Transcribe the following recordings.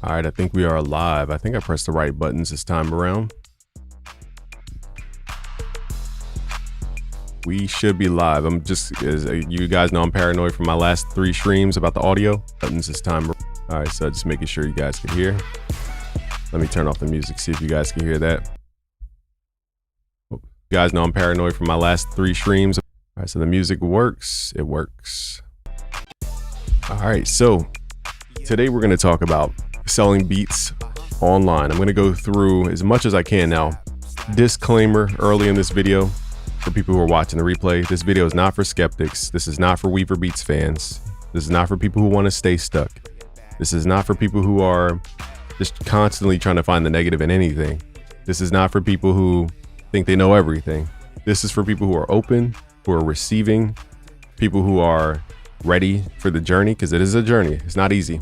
All right, I think we are live. I think I pressed the right buttons this time around. We should be live. I'm just, as you guys know, I'm paranoid from my last 3 streams about the audio buttons this time. All right, so just making sure you guys can hear. Let me turn off the music, see if you guys can hear that. You guys know I'm paranoid from my last 3 streams. All right, so the music works. It works. All right, so today we're going to talk about selling beats online. I'm going to go through as much as I can now. Disclaimer early in this video for people who are watching the replay. This video is not for skeptics. This is not for Weaver Beats fans. This is not for people who want to stay stuck. This is not for people who are just constantly trying to find the negative in anything. This is not for people who think they know everything. This is for people who are open, who are receiving, people who are ready for the journey, because it is a journey. It's not easy.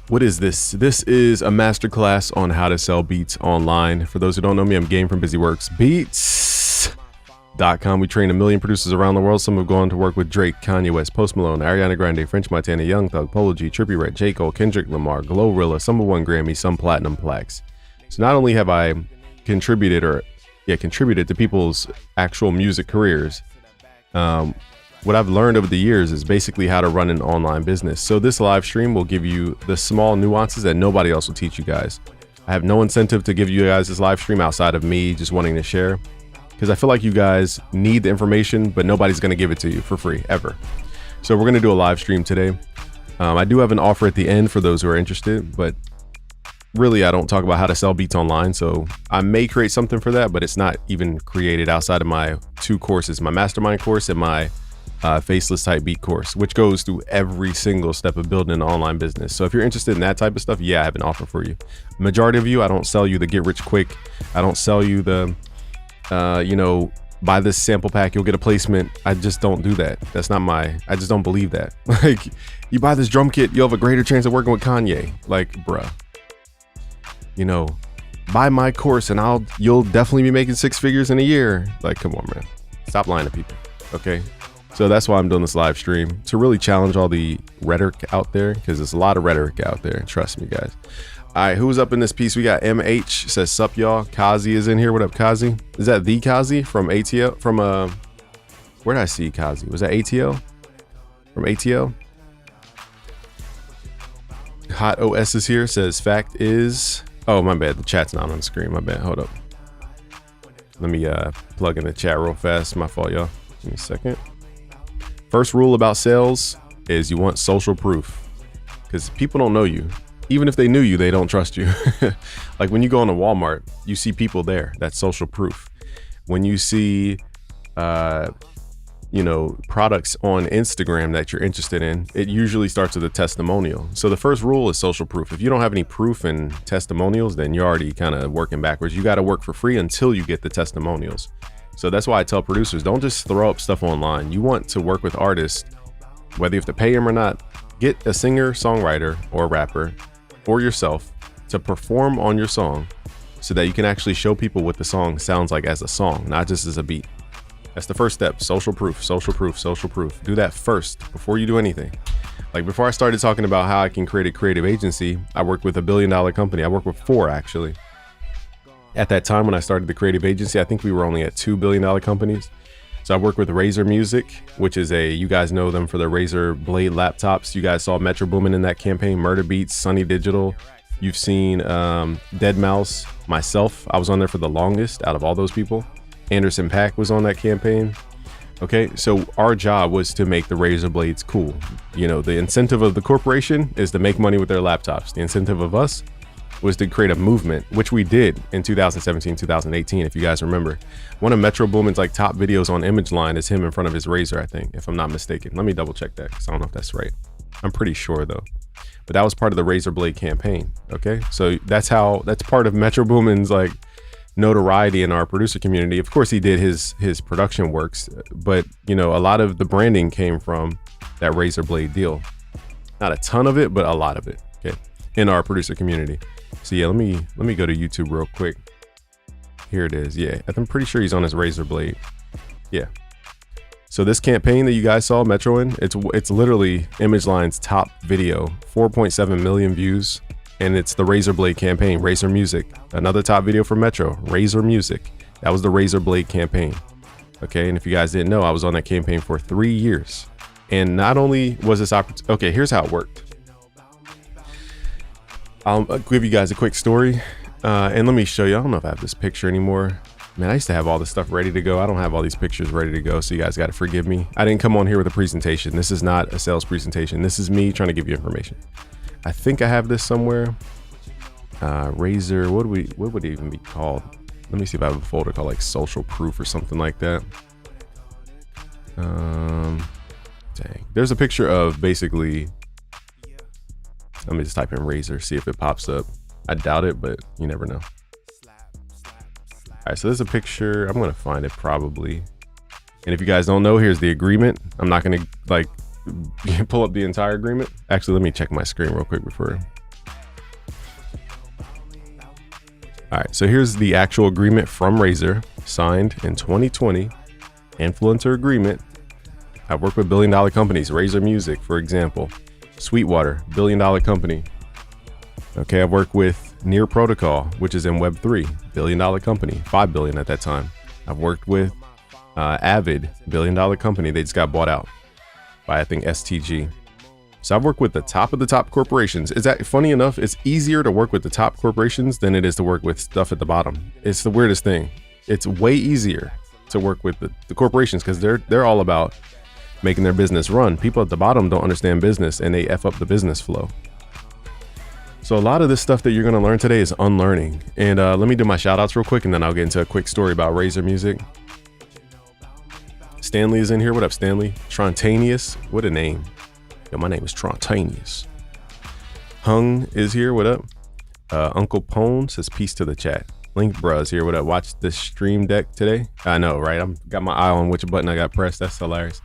What is this? This is a masterclass on how to sell beats online. For those who don't know me, I'm Game from BusyWorks Beats.com. We train 1 million producers around the world. Some have gone to work with Drake, Kanye West, Post Malone, Ariana Grande, French Montana, Young Thug, Polo G, Trippie Redd, J. Cole, Kendrick Lamar, Glorilla. Some have won Grammy, some platinum plaques. So not only have I contributed to people's actual music careers, what I've learned over the years is basically how to run an online business. So this live stream will give you the small nuances that nobody else will teach you guys. I have no incentive to give you guys this live stream outside of me just wanting to share, because I feel like you guys need the information, but nobody's going to give it to you for free ever. So we're going to do a live stream today. I do have an offer at the end for those who are interested, but really I don't talk about how to sell beats online. So I may create something for that, but it's not even created outside of my 2 courses, my mastermind course and my faceless type beat course, which goes through every single step of building an online business. So if you're interested in that type of stuff, yeah, I have an offer for you. Majority of you, I don't sell you the get rich quick. I don't sell you the, buy this sample pack, you'll get a placement. I just don't do that. That's not I just don't believe that. Like, you buy this drum kit, you'll have a greater chance of working with Kanye. Like, bruh, buy my course and you'll definitely be making 6 figures in a year. Like, come on, man, stop lying to people. Okay. So that's why I'm doing this live stream, to really challenge all the rhetoric out there, because there's a lot of rhetoric out there. Trust me, guys. All right, who's up in this piece? We got MH says, sup, y'all. Kazi is in here. What up, Kazi? Is that the Kazi from ATL? From where did I see Kazi? Was that ATL? From ATL? Hot OS is here. Says, fact is, oh, my bad. The chat's not on the screen. My bad. Hold up. Let me plug in the chat real fast. My fault, y'all. Give me a second. First rule about sales is you want social proof, because people don't know you. Even if they knew you, they don't trust you. Like when you go into Walmart, you see people there. That's social proof. When you see, products on Instagram that you're interested in, it usually starts with a testimonial. So the first rule is social proof. If you don't have any proof and testimonials, then you're already kind of working backwards. You got to work for free until you get the testimonials. So that's why I tell producers, don't just throw up stuff online. You want to work with artists, whether you have to pay them or not. Get a singer, songwriter, or rapper, or yourself, to perform on your song so that you can actually show people what the song sounds like as a song, not just as a beat. That's the first step. Social proof, social proof, social proof. Do that first before you do anything. Like before I started talking about how I can create a creative agency, I worked with $1 billion company. I worked with 4 actually. At that time when I started the creative agency, I think we were only at $2 billion companies. So I worked with Razer Music, which is you guys know them for the Razer Blade laptops. You guys saw Metro Boomin in that campaign, Murder Beats, Sunny Digital. You've seen Deadmau5, myself. I was on there for the longest out of all those people. Anderson .Paak was on that campaign. Okay, so our job was to make the Razer Blades cool. The incentive of the corporation is to make money with their laptops. The incentive of us was to create a movement, which we did in 2017, 2018, if you guys remember. One of Metro Boomin's top videos on ImageLine is him in front of his Razer, I think, if I'm not mistaken. Let me double check that, because I don't know if that's right. I'm pretty sure though. But that was part of the Razer Blade campaign. Okay, so that's part of Metro Boomin's notoriety in our producer community. Of course he did his production works, but a lot of the branding came from that Razer Blade deal. Not a ton of it, but a lot of it, okay, in our producer community. So yeah, let me go to YouTube real quick. Here it is. Yeah, I'm pretty sure he's on his Razer Blade. Yeah. So this campaign that you guys saw Metro in, it's literally ImageLine's top video, 4.7 million views, and it's the Razor Blade campaign, Razor Music. Another top video for Metro, Razor Music. That was the Razor Blade campaign. Okay, and if you guys didn't know, I was on that campaign for 3 years. And not only was this opportunity, okay, here's how it worked. I'll give you guys a quick story. And let me show you, I don't know if I have this picture anymore. Man, I used to have all this stuff ready to go. I don't have all these pictures ready to go, so you guys got to forgive me. I didn't come on here with a presentation. This is not a sales presentation. This is me trying to give you information. I think I have this somewhere. Razor, what would it even be called? Let me see if I have a folder called like social proof or something like that. Dang. There's a picture of basically, let me just type in Razor, see if it pops up. I doubt it, but you never know. All right, so there's a picture. I'm gonna find it probably. And if you guys don't know, here's the agreement. I'm not gonna like pull up the entire agreement. Actually, let me check my screen real quick before. All right, so here's the actual agreement from Razor, signed in 2020. Influencer agreement. I've worked with $1 billion companies, Razor Music, for example. Sweetwater, $1 billion company. Okay, I've worked with Near Protocol, which is in Web3, $1 billion company, 5 billion at that time. I've worked with Avid, $1 billion company. They just got bought out by, I think, STG. So I've worked with the top of the top corporations. Is that funny enough? It's easier to work with the top corporations than it is to work with stuff at the bottom. It's the weirdest thing. It's way easier to work with the corporations because they're all about making their business run. People at the bottom don't understand business and they F up the business flow. So a lot of this stuff that you're going to learn today is unlearning. And let me do my shout outs real quick and then I'll get into a quick story about Razor Music. Stanley is in here. What up, Stanley? Trontanius. What a name. Yo, my name is Trontanius. Hung is here. What up? Uncle Pone says peace to the chat. Link Bruz here. What up? Watch the stream deck today. I know, right? I'm got my eye on which button I got pressed. That's hilarious.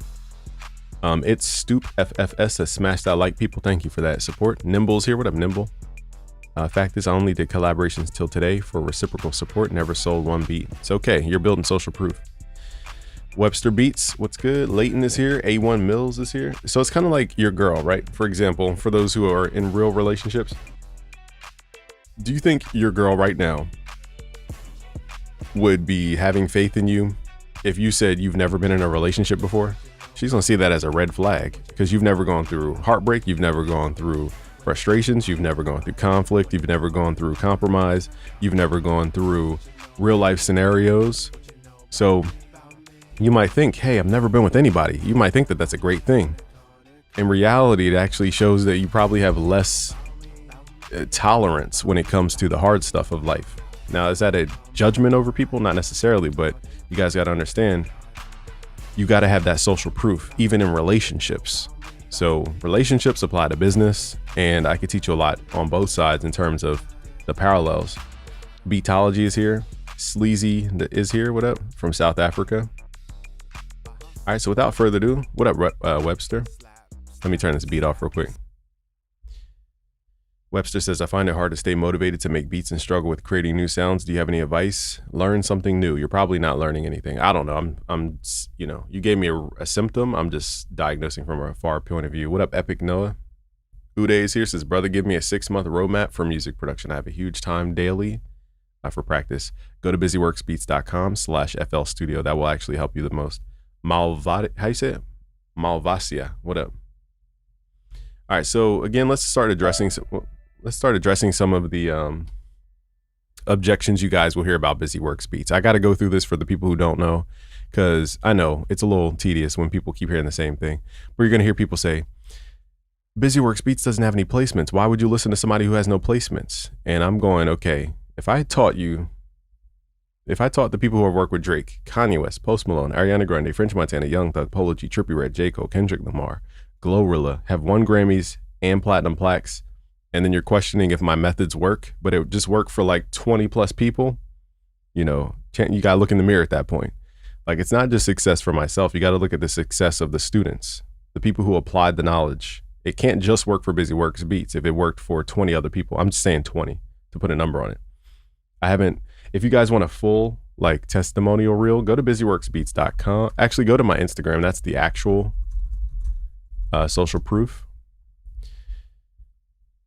It's Stoop FFS says smash that like, people. Thank you for that support. Nimble's here. What up, Nimble? Fact is, I only did collaborations till today for reciprocal support. Never sold one beat. It's okay. You're building social proof. Webster Beats, what's good? Leighton is here. A1 Mills is here. So it's kind of like your girl, right? For example, for those who are in real relationships, do you think your girl right now would be having faith in you if you said you've never been in a relationship before? She's gonna see that as a red flag because you've never gone through heartbreak, you've never gone through frustrations, you've never gone through conflict, you've never gone through compromise, you've never gone through real life scenarios. So you might think, hey, I've never been with anybody. You might think that that's a great thing. In reality, it actually shows that you probably have less tolerance when it comes to the hard stuff of life. Now, is that a judgment over people? Not necessarily, but you guys got to understand, you got to have that social proof, even in relationships. So relationships apply to business, and I could teach you a lot on both sides in terms of the parallels. Beatology is here. Sleazy is here. What up? From South Africa. All right, so without further ado, what up, Webster? Let me turn this beat off real quick. Webster says, I find it hard to stay motivated to make beats and struggle with creating new sounds. Do you have any advice? Learn something new. You're probably not learning anything. I don't know. I'm you know, you gave me a symptom. I'm just diagnosing from a far point of view. What up, Epic Noah? Uday is here, says, brother, give me a 6-month roadmap for music production. I have a huge time daily for practice. Go to busyworksbeats.com/FL Studio. That will actually help you the most. How you say it? Malvasia. What up? All right, so again, let's start addressing some of the objections you guys will hear about BusyWorks Beats. I got to go through this for the people who don't know, because I know it's a little tedious when people keep hearing the same thing. But you're going to hear people say, BusyWorks Beats doesn't have any placements. Why would you listen to somebody who has no placements? And I'm going, okay, if I taught the people who have worked with Drake, Kanye West, Post Malone, Ariana Grande, French Montana, Young Thug, Polo G, Trippie Redd, J. Cole, Kendrick Lamar, Glorilla, have won Grammys and platinum plaques, and then you're questioning if my methods work, but it just worked for like 20 plus people, you know, you got to look in the mirror at that point. Like, it's not just success for myself. You got to look at the success of the students, the people who applied the knowledge. It can't just work for BusyWorks Beats if it worked for 20 other people. I'm just saying 20 to put a number on it. If you guys want a full like testimonial reel, go to busyworksbeats.com. Actually, go to my Instagram. That's the actual social proof.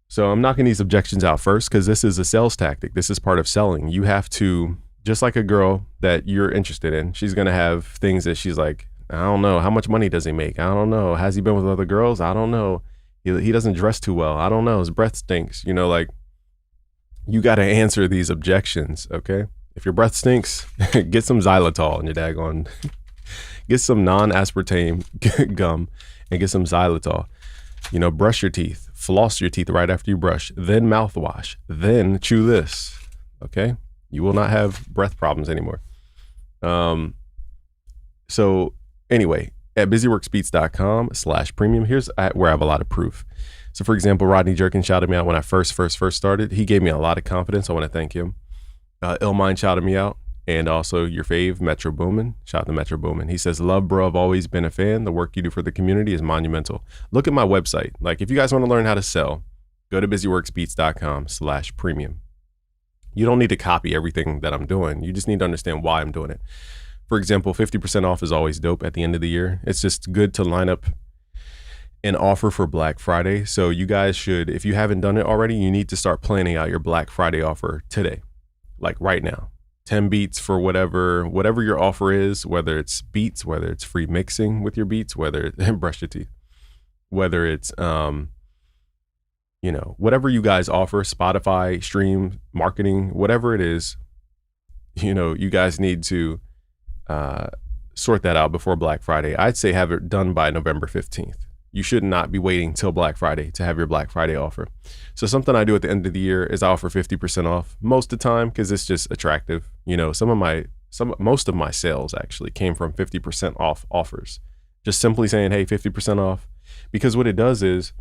So I'm knocking these objections out first because this is a sales tactic. This is part of selling. You have to, just like a girl that you're interested in, she's going to have things that she's like, I don't know. How much money does he make? I don't know. Has he been with other girls? I don't know. He doesn't dress too well. I don't know. His breath stinks. You know, like, you got to answer these objections, okay? If your breath stinks, get some xylitol in your daggone. Get some non-aspartame gum and get some xylitol. You know, brush your teeth, floss your teeth right after you brush, then mouthwash, then chew this, okay? You will not have breath problems anymore. So anyway, at busyworksbeats.com/premium, here's where I have a lot of proof. So for example, Rodney Jerkin shouted me out when I first started. He gave me a lot of confidence. I want to thank him. Illmind shouted me out. And also your fave, Metro Boomin. Shout out to Metro Boomin. He says, love, bro. I've always been a fan. The work you do for the community is monumental. Look at my website. Like, if you guys want to learn how to sell, go to busyworksbeats.com/premium. You don't need to copy everything that I'm doing. You just need to understand why I'm doing it. For example, 50% off is always dope at the end of the year. It's just good to line up an offer for Black Friday. So you guys should, if you haven't done it already, you need to start planning out your Black Friday offer today, like right now. 10 beats for whatever your offer is, whether it's beats, whether it's free mixing with your beats, whether brush your teeth, whether it's, you know, whatever you guys offer, Spotify, stream, marketing, whatever it is, you know, you guys need to sort that out before Black Friday. I'd say have it done by November 15th. You should not be waiting till Black Friday to have your Black Friday offer. So something I do at the end of the year is I offer 50% off most of the time because it's just attractive. You know, most of my sales actually came from 50% off offers. Just simply saying, hey, 50% off. Because what it does is,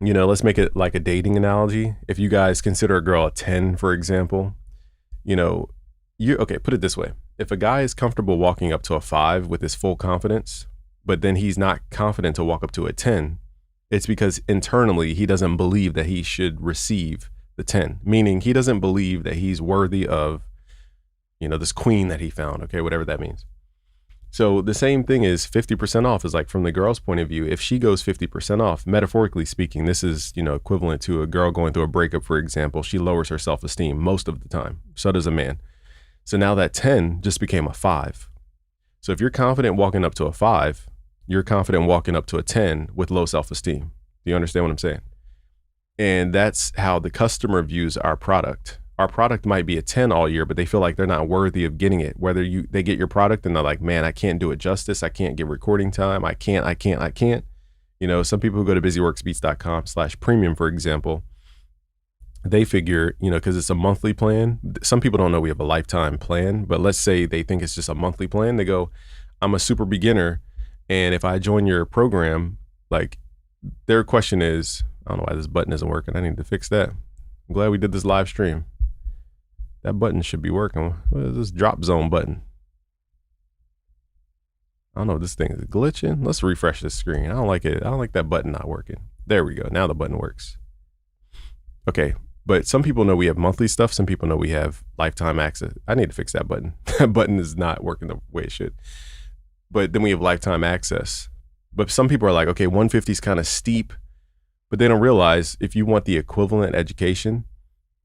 you know, let's make it like a dating analogy. If you guys consider a girl a 10, for example, you know, okay, put it this way. If a guy is comfortable walking up to a 5 with his full confidence, but then he's not confident to walk up to a 10, it's because internally he doesn't believe that he should receive the 10, meaning he doesn't believe that he's worthy of, you know, this queen that he found, okay, whatever that means. So the same thing is 50% off is like, from the girl's point of view, if she goes 50% off, metaphorically speaking, this is, you know, equivalent to a girl going through a breakup, for example. She lowers her self-esteem most of the time. So does a man. So now that 10 just became a 5. So if you're confident walking up to a 5, you're confident walking up to a 10 with low self-esteem. Do you understand what I'm saying? And that's how the customer views our product. Our product might be a 10 all year, but they feel like they're not worthy of getting it. Whether they get your product and they're like, man, I can't do it justice. I can't get recording time. I can't. You know, some people who go to busyworksbeats.com/premium, for example, they figure, you know, because it's a monthly plan. Some people don't know we have a lifetime plan, but let's say they think it's just a monthly plan. They go, I'm a super beginner, and if I join your program, like, their question is, I don't know why this button isn't working. I need to fix that. I'm glad we did this live stream. That button should be working. What is this drop zone button? I don't know if this thing is glitching. Let's refresh this screen. I don't like it. I don't like that button not working. There we go. Now the button works. Okay. But some people know we have monthly stuff. Some people know we have lifetime access. I need to fix that button. That button is not working the way it should. But then we have lifetime access. But some people are like, okay, 150 is kind of steep. But they don't realize if you want the equivalent education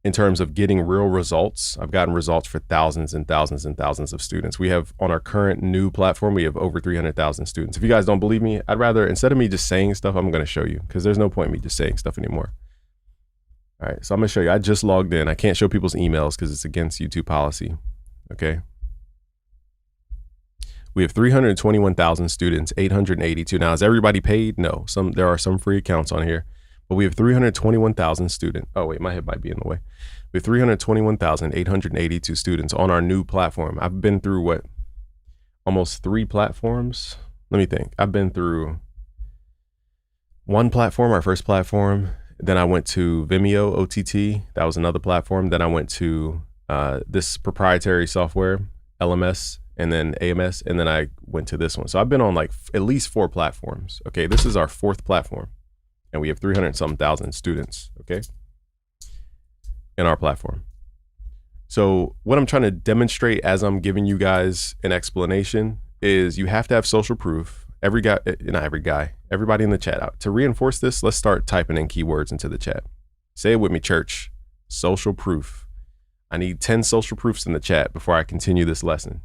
in terms of getting real results, I've gotten results for thousands and thousands and thousands of students. We have, on our current new platform, we have over 300,000 students. If you guys don't believe me, I'd rather, instead of me just saying stuff, I'm going to show you, because there's no point in me just saying stuff anymore. All right, so I'm going to show you. I just logged in. I can't show people's emails because it's against YouTube policy. Okay. We have 321,000 students, 882. Now, is everybody paid? No. There are some free accounts on here, but we have 321,000 students. Oh, wait, my head might be in the way. We have 321,882 students on our new platform. I've been through almost 3 platforms. Let me think. I've been through one platform, our first platform. Then I went to Vimeo OTT. That was another platform. Then I went to this proprietary software, LMS, and then AMS, and then I went to this one. So I've been on like at least 4 platforms. Okay, this is our 4th platform, and we have 300-some thousand students. Okay, in our platform. So what I'm trying to demonstrate as I'm giving you guys an explanation is you have to have social proof. Everybody in the chat out. To reinforce this, let's start typing in keywords into the chat. Say it with me, church. Social proof. I need 10 social proofs in the chat before I continue this lesson.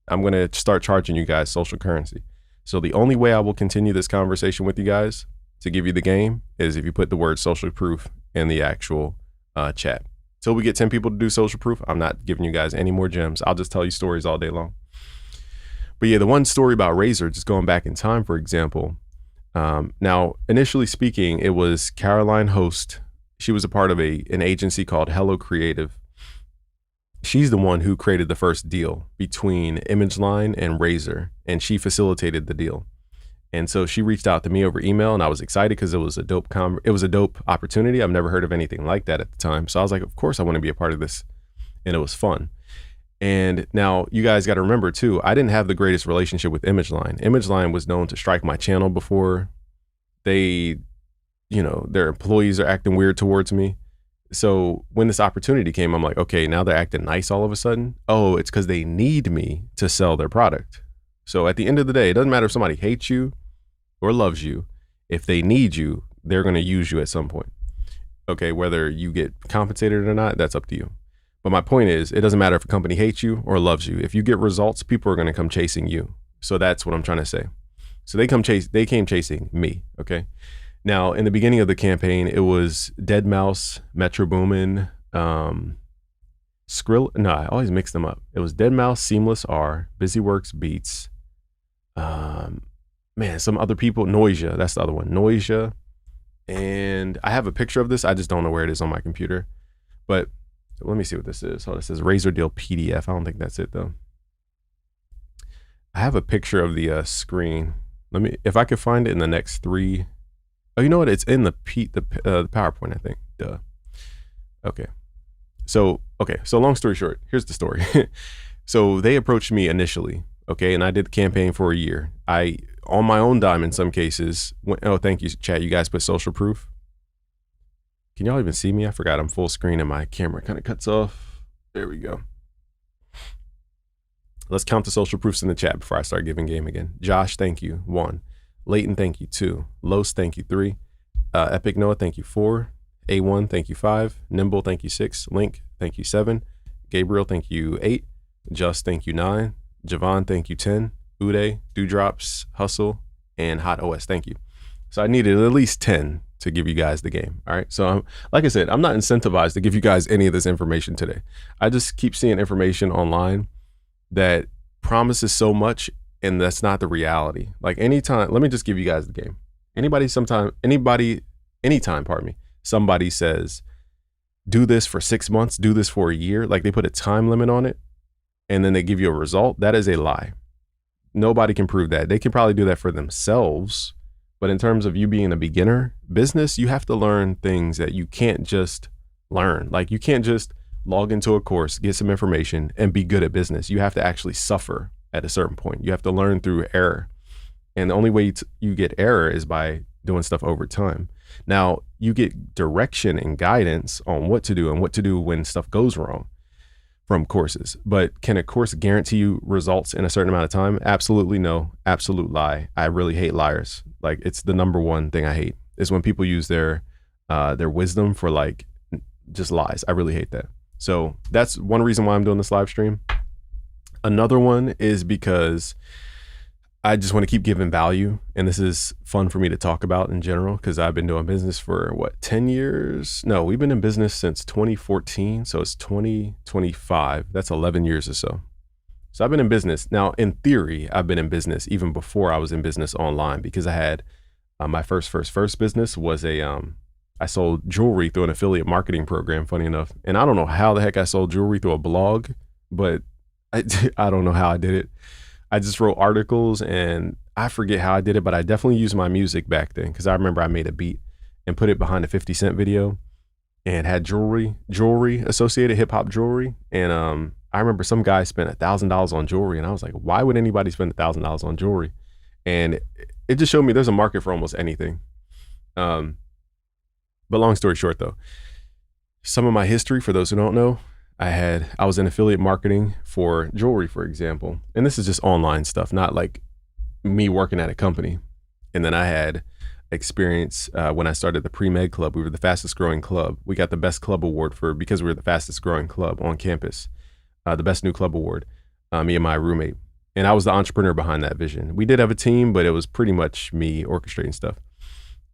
I'm going to start charging you guys social currency. So the only way I will continue this conversation with you guys to give you the game is if you put the word social proof in the actual chat. Till we get 10 people to do social proof, I'm not giving you guys any more gems. I'll just tell you stories all day long. But yeah, the one story about Razer, just going back in time, for example. Now, initially speaking, it was Caroline Host. She was a part of an agency called Hello Creative. She's the one who created the first deal between ImageLine and Razer, and she facilitated the deal. And so she reached out to me over email, and I was excited because it was a dope opportunity. I've never heard of anything like that at the time. So I was like, of course I want to be a part of this. And it was fun. And now you guys got to remember too, I didn't have the greatest relationship with ImageLine. ImageLine was known to strike my channel before. They, their employees are acting weird towards me. So when this opportunity came, I'm like, okay, now they're acting nice all of a sudden. Oh, it's because they need me to sell their product. So at the end of the day, it doesn't matter if somebody hates you or loves you. If they need you, they're going to use you at some point. Okay, whether you get compensated or not, that's up to you. But my point is, it doesn't matter if a company hates you or loves you. If you get results, people are going to come chasing you. So that's what I'm trying to say. So they came chasing me. Okay. Now, in the beginning of the campaign, it was Deadmau5, Metro Boomin, Skrill. No, I always mix them up. It was Deadmau5, Seamless R, BusyWorks Beats. Some other people, Noisia. That's the other one, Noisia. And I have a picture of this. I just don't know where it is on my computer. But let me see what this is. Oh, this is Razer Deal PDF. I don't think that's it though. I have a picture of the screen. If I could find it in the next 3. Oh, you know what? It's in the PowerPoint, I think. Duh. Okay. So long story short, here's the story. So they approached me initially. Okay. And I did the campaign for a year. On my own dime in some cases. Thank you, chat. You guys put social proof. Can y'all even see me? I forgot I'm full screen and my camera kind of cuts off. There we go. Let's count the social proofs in the chat before I start giving game again. Josh, thank you, 1. Leighton, thank you, 2. Los, thank you, 3. Epic Noah, thank you, 4. A1, thank you, 5. Nimble, thank you, 6. Link, thank you, 7. Gabriel, thank you, 8. Just, thank you, 9. Javon, thank you, 10. Uday, Dewdrops, Hustle, and Hot OS, thank you. So I needed at least 10 to give you guys the game. All right. So like I said, I'm not incentivized to give you guys any of this information today. I just keep seeing information online that promises so much, and that's not the reality. Like anytime, let me just give you guys the game. Anytime, somebody says, do this for 6 months, do this for a year, like they put a time limit on it, and then they give you a result, that is a lie. Nobody can prove that. They can probably do that for themselves. But in terms of you being a beginner business, you have to learn things that you can't just learn. Like you can't just log into a course, get some information, and be good at business. You have to actually suffer at a certain point. You have to learn through error. And the only way you get error is by doing stuff over time. Now, you get direction and guidance on what to do and what to do when stuff goes wrong from courses. But can a course guarantee you results in a certain amount of time? Absolutely no. Absolute lie. I really hate liars. Like it's the number one thing I hate is when people use their wisdom for like just lies. I really hate that. So that's one reason why I'm doing this live stream. Another one is because I just want to keep giving value. And this is fun for me to talk about in general, because I've been doing business for 10 years? No, we've been in business since 2014. So it's 2025. That's 11 years or so. So I've been in business. Now, in theory, I've been in business even before I was in business online, because I had my first business was I sold jewelry through an affiliate marketing program, funny enough. And I don't know how the heck I sold jewelry through a blog, but I don't know how I did it. I just wrote articles and I forget how I did it, but I definitely used my music back then, because I remember I made a beat and put it behind a 50 Cent video and had jewelry associated, hip hop jewelry. And I remember some guy spent $1,000 on jewelry, and I was like, why would anybody spend $1,000 on jewelry? And it just showed me there's a market for almost anything. But long story short though, some of my history, for those who don't know, I was in affiliate marketing for jewelry, for example. And this is just online stuff, not like me working at a company. And then I had experience when I started the pre-med club. We were the fastest growing club. We got the best club award because we were the fastest growing club on campus, the best new club award, me and my roommate. And I was the entrepreneur behind that vision. We did have a team, but it was pretty much me orchestrating stuff.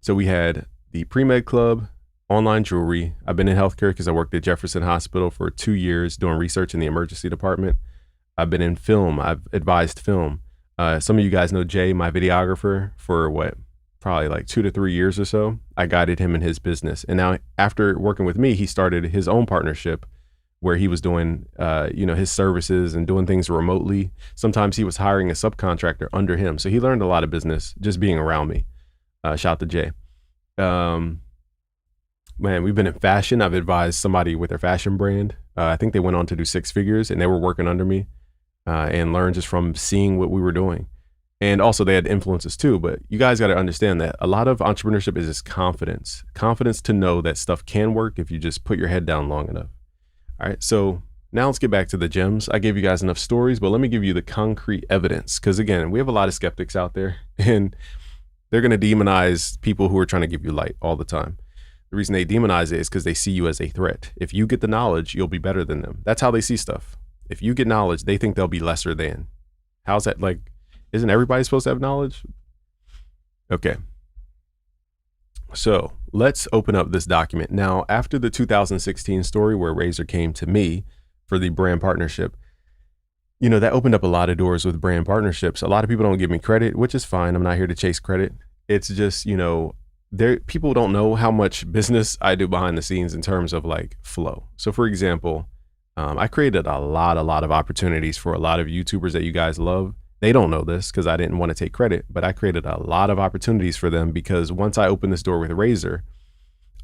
So we had the pre-med club, online jewelry. I've been in healthcare because I worked at Jefferson Hospital for 2 years doing research in the emergency department. I've been in film. I've advised film. Some of you guys know Jay, my videographer, for probably like 2 to 3 years or so. I guided him in his business. And now after working with me, he started his own partnership where he was doing, his services and doing things remotely. Sometimes he was hiring a subcontractor under him. So he learned a lot of business just being around me. Shout out to Jay. Man, we've been in fashion. I've advised somebody with their fashion brand. I think they went on to do 6 figures and they were working under me and learned just from seeing what we were doing. And also they had influences too, but you guys got to understand that a lot of entrepreneurship is just confidence to know that stuff can work if you just put your head down long enough. All right. So now let's get back to the gems. I gave you guys enough stories, but let me give you the concrete evidence. Cause again, we have a lot of skeptics out there and they're going to demonize people who are trying to give you light all the time. The reason they demonize it is because they see you as a threat. If you get the knowledge, you'll be better than them. That's how they see stuff. If you get knowledge, they think they'll be lesser than. How's that? Like, isn't everybody supposed to have knowledge? Okay. So let's open up this document. Now, after the 2016 story where Razer came to me for the brand partnership, that opened up a lot of doors with brand partnerships. A lot of people don't give me credit, which is fine. I'm not here to chase credit. It's just, people don't know how much business I do behind the scenes in terms of like flow. So for example, I created a lot of opportunities for a lot of YouTubers that you guys love. They don't know this because I didn't want to take credit, but I created a lot of opportunities for them because once I opened this door with Razer,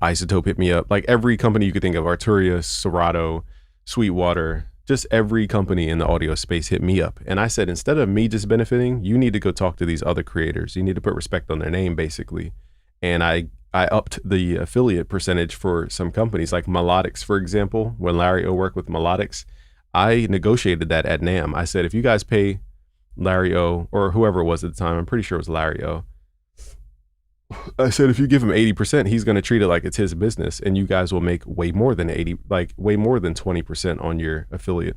Isotope hit me up. Like every company you could think of, Arturia, Serato, Sweetwater, just every company in the audio space hit me up. And I said, instead of me just benefiting, you need to go talk to these other creators. You need to put respect on their name, basically. And I upped the affiliate percentage for some companies like Melodics, for example. When Larry O worked with Melodics, I negotiated that at NAM. I said, if you guys pay Larry O, or whoever it was at the time, I'm pretty sure it was Larry O. I said, if you give him 80%, he's going to treat it like it's his business and you guys will make way more than 20% on your affiliate.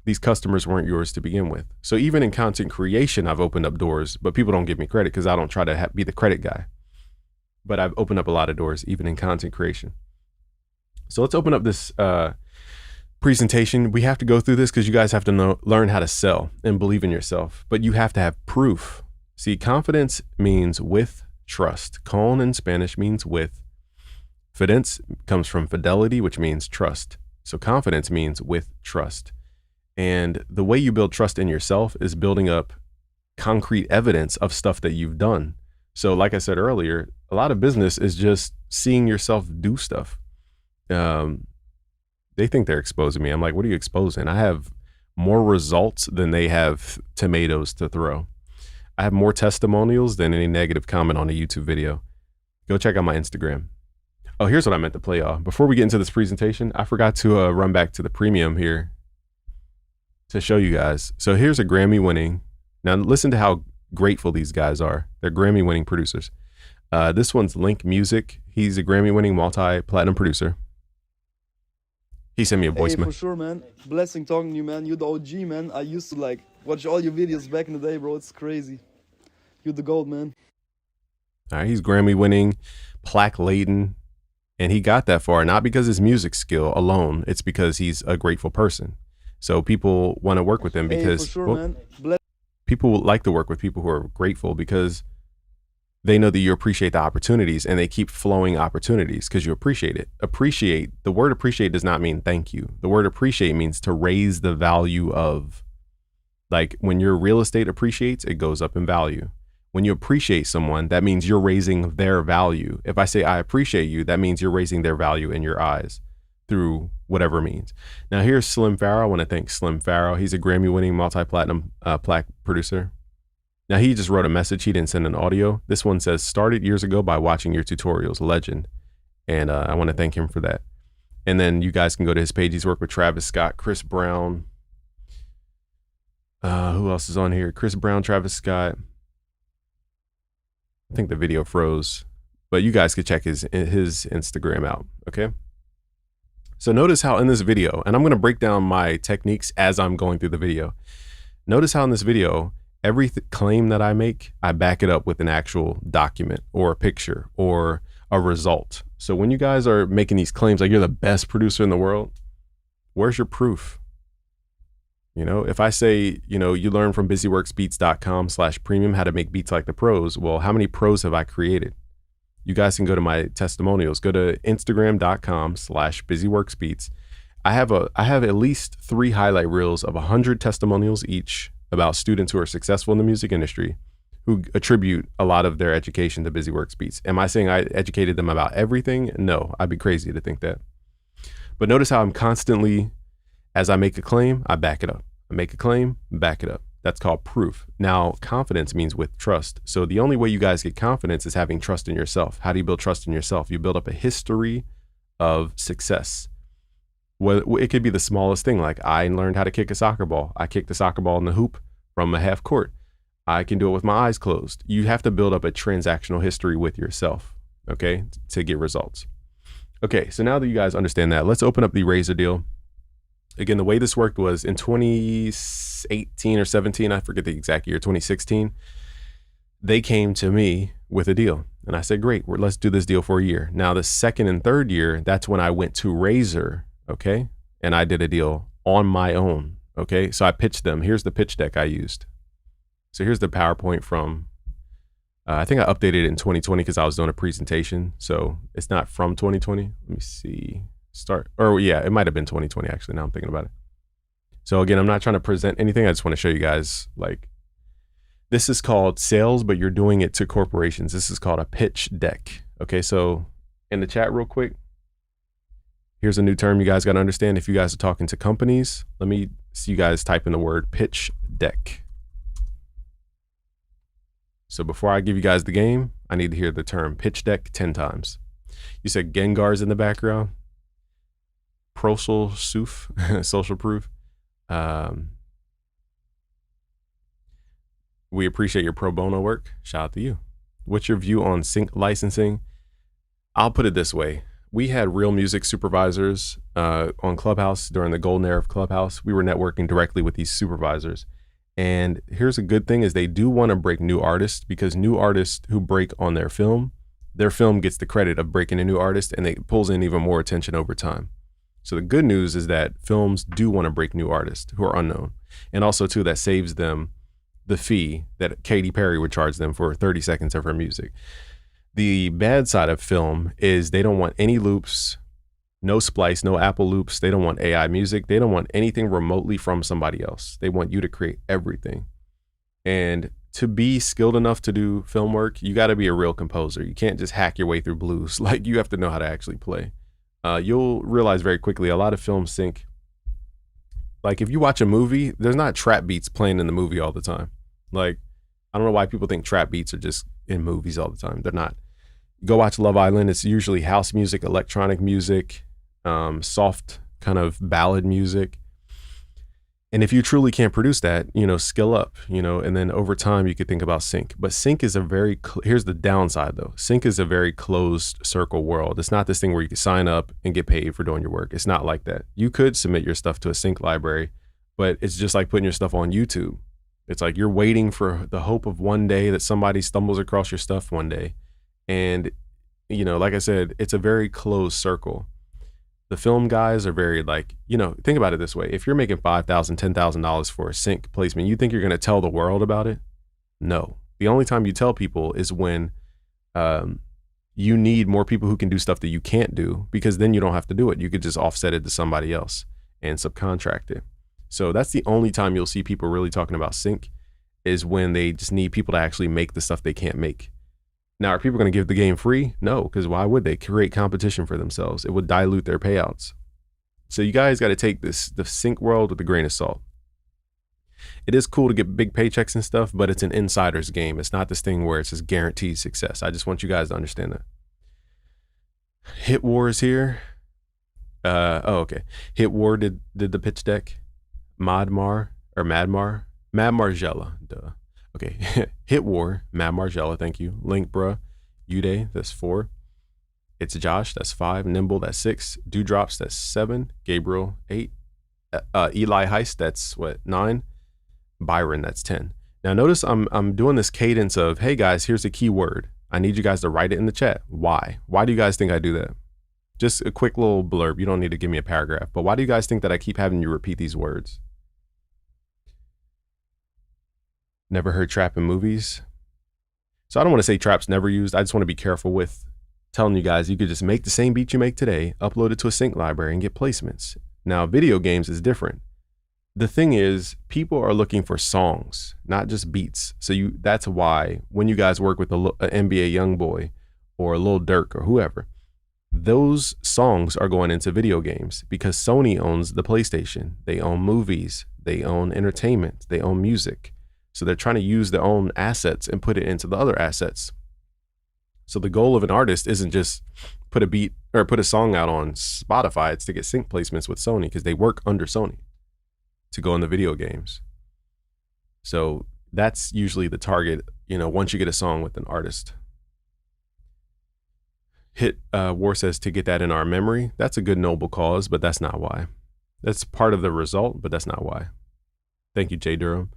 These customers weren't yours to begin with. So even in content creation, I've opened up doors, but people don't give me credit because I don't try to be the credit guy. But I've opened up a lot of doors, even in content creation. So let's open up this presentation. We have to go through this because you guys have to learn how to sell and believe in yourself, but you have to have proof. See, confidence means with trust. Con in Spanish means with. Fidence comes from fidelity, which means trust. So confidence means with trust. And the way you build trust in yourself is building up concrete evidence of stuff that you've done. So like I said earlier, a lot of business is just seeing yourself do stuff. They think they're exposing me. I'm like, what are you exposing? I have more results than they have tomatoes to throw. I have more testimonials than any negative comment on a YouTube video. Go check out my Instagram. Oh, here's what I meant to play y'all. Before we get into this presentation, I forgot to run back to the premium here to show you guys. So here's a Grammy winning. Now listen to how grateful these guys are. They're Grammy winning producers. This one's Link Music. He's a Grammy winning multi-platinum producer. He sent me a voicemail. Hey, for sure, man. Blessing talking to you, man. You're the OG, man. I used to watch all your videos back in the day, bro. It's crazy. You're the gold, man. All right, he's Grammy winning, plaque laden, and he got that far not because his music skill alone. It's because he's a grateful person. So people want to work with him because for sure, man. People like to work with people who are grateful because they know that you appreciate the opportunities and they keep flowing opportunities because you appreciate it. Appreciate, the word appreciate does not mean thank you. The word appreciate means to raise the value of. Like when your real estate appreciates, it goes up in value. When you appreciate someone, that means you're raising their value. If I say I appreciate you, that means you're raising their value in your eyes through whatever means. Now here's Slim Farrow. I want to thank Slim Farrow. He's a Grammy winning multi-platinum plaque producer. Now he just wrote a message. He didn't send an audio. This one says, started years ago by watching your tutorials, legend. And I want to thank him for that. And then you guys can go to his page. He's worked with Travis Scott, Chris Brown. Who else is on here? Chris Brown, Travis Scott. I think the video froze, but you guys could check his Instagram out. Okay. So notice how in this video, and I'm going to break down my techniques as I'm going through the video. Notice how in this video, every claim that I make, I back it up with an actual document or a picture or a result. So when you guys are making these claims like you're the best producer in the world, where's your proof? You know, if I say, you know, you learn from busyworksbeats.com/premium how to make beats like the pros. Well, how many pros have I created? You guys can go to my testimonials. Go to instagram.com/busyworksbeats. I have at least 3 highlight reels of 100 testimonials each about students who are successful in the music industry who attribute a lot of their education to BusyWorks Beats. Am I saying I educated them about everything? No, I'd be crazy to think that. But notice how I'm constantly, as I make a claim, I back it up. I make a claim, back it up. That's called proof. Now, confidence means with trust. So the only way you guys get confidence is having trust in yourself. How do you build trust in yourself? You build up a history of success. Well, it could be the smallest thing. Like I learned how to kick a soccer ball. I kicked the soccer ball in the hoop from a half court. I can do it with my eyes closed. You have to build up a transactional history with yourself, okay, to get results. Okay, so now that you guys understand that, let's open up the Razer deal. Again, the way this worked was in 2018 or 17, I forget the exact year, 2016, they came to me with a deal. And I said, great, let's do this deal for a year. Now, the second and third year, that's when I went to Razer, okay? And I did a deal on my own, okay? So I pitched them. Here's the pitch deck I used. So here's the PowerPoint from, I think I updated it in 2020 because I was doing a presentation. So it's not from 2020. Let me see. It might have been 2020 actually, now I'm thinking about it. So again, I'm not trying to present anything. I just want to show you guys, like, this is called sales, but you're doing it to corporations. This is called a pitch deck. Okay, so in the chat real quick, here's a new term you guys got to understand. If you guys are talking to companies, let me see you guys type in the word pitch deck. So before I give you guys the game, I need to hear the term pitch deck 10 times. You said Gengar's in the background. Prosel Suf, social proof. We appreciate your pro bono work. Shout out to you. What's your view on sync licensing? I'll put it this way. We had real music supervisors on Clubhouse during the golden era of Clubhouse. We were networking directly with these supervisors. And here's a good thing is they do want to break new artists, because new artists who break on their film gets the credit of breaking a new artist, and it pulls in even more attention over time. So the good news is that films do want to break new artists who are unknown. And also too, that saves them the fee that Katy Perry would charge them for 30 seconds of her music. The bad side of film is they don't want any loops, no splice, no Apple loops. They don't want AI music. They don't want anything remotely from somebody else. They want you to create everything. And to be skilled enough to do film work, you got to be a real composer. You can't just hack your way through blues. Like, you have to know how to actually play. You'll realize very quickly a lot of films sync. Like, if you watch a movie, there's not trap beats playing in the movie all the time. Like, I don't know why people think trap beats are just in movies all the time. They're not. Go watch Love Island. It's usually house music, electronic music, soft kind of ballad music. And if you truly can't produce that, skill up, and then over time you could think about sync. But sync is here's the downside though. Sync is a very closed circle world. It's not this thing where you can sign up and get paid for doing your work. It's not like that. You could submit your stuff to a sync library, but it's just like putting your stuff on YouTube. It's like you're waiting for the hope of one day that somebody stumbles across your stuff one day. And, like I said, it's a very closed circle. The film guys are very think about it this way. If you're making $5,000, $10,000 for a sync placement, you think you're going to tell the world about it? No. The only time you tell people is when you need more people who can do stuff that you can't do, because then you don't have to do it. You could just offset it to somebody else and subcontract it. So that's the only time you'll see people really talking about sync, is when they just need people to actually make the stuff they can't make. Now, are people going to give the game free? No, because why would they? Create competition for themselves. It would dilute their payouts. So you guys got to take the sync world with a grain of salt. It is cool to get big paychecks and stuff, but it's an insider's game. It's not this thing where it's just guaranteed success. I just want you guys to understand that. Hit Wars here. Oh, okay. Hit War did the pitch deck. Madmar Margella. Duh. Okay. Hit War, Mad Margella, thank you. Link, bruh. Uday, that's 4. It's Josh, that's 5. Nimble, that's 6. Dewdrops, that's 7. Gabriel, 8. Eli Heist, that's 9. Byron, that's 10. Now notice I'm doing this cadence of, hey guys, here's a keyword. I need you guys to write it in the chat. Why? Why do you guys think I do that? Just a quick little blurb. You don't need to give me a paragraph. But why do you guys think that I keep having you repeat these words? Never heard trap in movies. So I don't want to say trap's never used. I just want to be careful with telling you guys you could just make the same beat you make today, upload it to a sync library and get placements. Now, video games is different. The thing is, people are looking for songs, not just beats. So that's why when you guys work with an NBA Youngboy or Lil Durk or whoever, those songs are going into video games because Sony owns the PlayStation. They own movies, they own entertainment, they own music. So they're trying to use their own assets and put it into the other assets. So the goal of an artist isn't just put a beat or put a song out on Spotify. It's to get sync placements with Sony because they work under Sony to go in the video games. So that's usually the target, once you get a song with an artist. Hit War says to get that in our memory. That's a good noble cause, but that's not why. That's part of the result, but that's not why. Thank you, Jay Durham.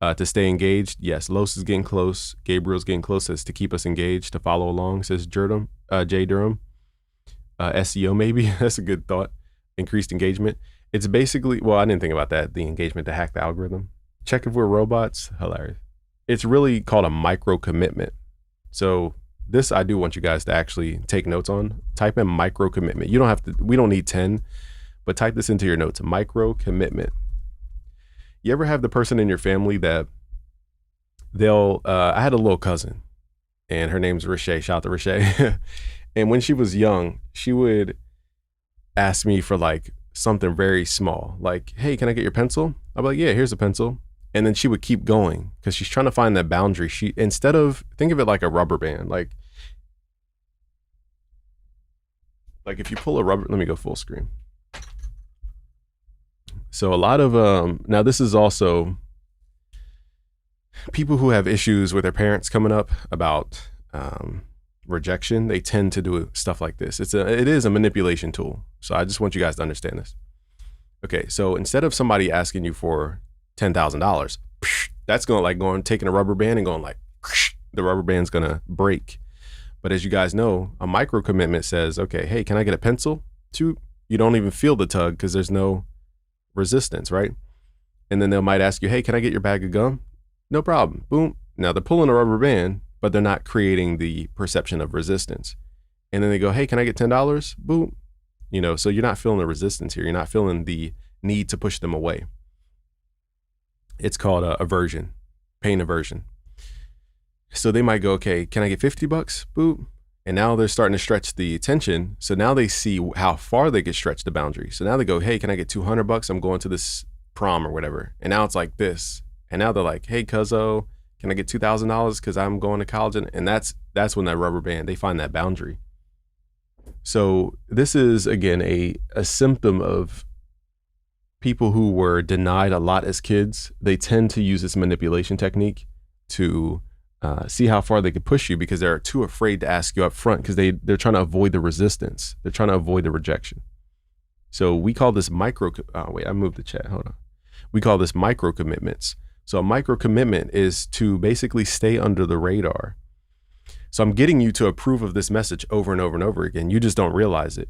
To stay engaged, yes, Los is getting close. Gabriel's getting close. Says to keep us engaged, to follow along, says Jay Durham. SEO maybe, that's a good thought. Increased engagement. It's basically, well, I didn't think about that, the engagement to hack the algorithm. Check if we're robots, hilarious. It's really called a micro commitment. So this I do want you guys to actually take notes on. Type in micro commitment. You don't have to, we don't need 10, but type this into your notes, micro commitment. You ever have the person in your family that I had a little cousin and her name's Rashay, shout out to Rashay. And when she was young, she would ask me for like something very small, like, hey, can I get your pencil? I'd be like, yeah, here's a pencil. And then she would keep going because she's trying to find that boundary. Instead of, think of it like a rubber band, like if you pull a rubber, let me go full screen. So a lot of, now this is also people who have issues with their parents coming up about rejection. They tend to do stuff like this. It is a manipulation tool. So I just want you guys to understand this. Okay, so instead of somebody asking you for $10,000, that's taking a rubber band and going like, the rubber band's gonna break. But as you guys know, a micro commitment says, okay, hey, can I get a pencil? You don't even feel the tug because there's no resistance, right? And then they might ask you, hey, can I get your bag of gum? No problem. Boom. Now they're pulling a rubber band, but they're not creating the perception of resistance. And then they go, hey, can I get $10? Boom. So you're not feeling the resistance here. You're not feeling the need to push them away. It's called aversion, pain aversion. So they might go, okay, can I get $50? Boop. And now they're starting to stretch the tension. So now they see how far they can stretch the boundary. So now they go, hey, can I get $200? I'm going to this prom or whatever. And now it's like this. And now they're like, hey, cuzzo, can I get $2,000 because I'm going to college? And that's when that rubber band, they find that boundary. So this is, again, a symptom of people who were denied a lot as kids. They tend to use this manipulation technique to see how far they could push you because they're too afraid to ask you up front because they're trying to avoid the resistance. They're trying to avoid the rejection. So we call this I moved the chat, hold on. We call this micro commitments. So a micro commitment is to basically stay under the radar. So I'm getting you to approve of this message over and over and over again. You just don't realize it.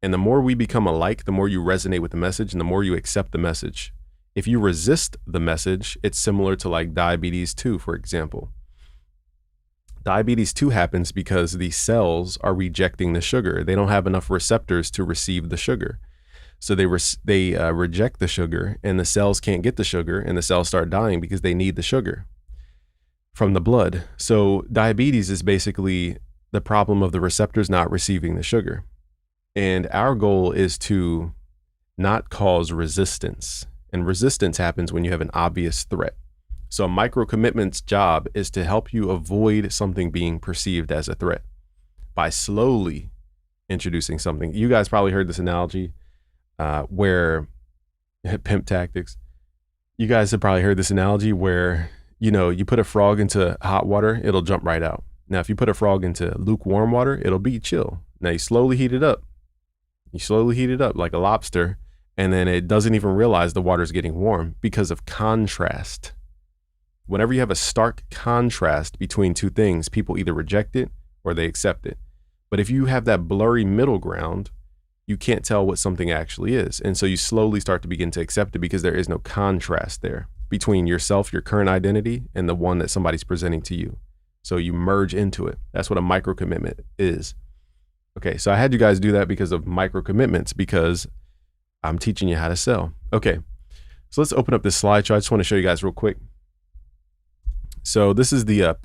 And the more we become alike, the more you resonate with the message and the more you accept the message. If you resist the message, it's similar to like diabetes 2, for example. Diabetes 2 happens because the cells are rejecting the sugar. They don't have enough receptors to receive the sugar. So they reject the sugar and the cells can't get the sugar and the cells start dying because they need the sugar from the blood. So diabetes is basically the problem of the receptors not receiving the sugar. And our goal is to not cause resistance. And resistance happens when you have an obvious threat. So a micro commitment's job is to help you avoid something being perceived as a threat by slowly introducing something. You guys probably heard this analogy where pimp tactics. You guys have probably heard this analogy where, you know, you put a frog into hot water, it'll jump right out. Now, if you put a frog into lukewarm water, it'll be chill. Now you slowly heat it up. You slowly heat it up like a lobster, and then it doesn't even realize the water's getting warm because of contrast. Whenever you have a stark contrast between two things, people either reject it or they accept it. But if you have that blurry middle ground, you can't tell what something actually is. And so you slowly start to begin to accept it because there is no contrast there between yourself, your current identity, and the one that somebody's presenting to you. So you merge into it. That's what a micro commitment is. Okay, so I had you guys do that because of micro commitments, because I'm teaching you how to sell. Okay, so let's open up this slideshow. I just want to show you guys real quick. So this is the,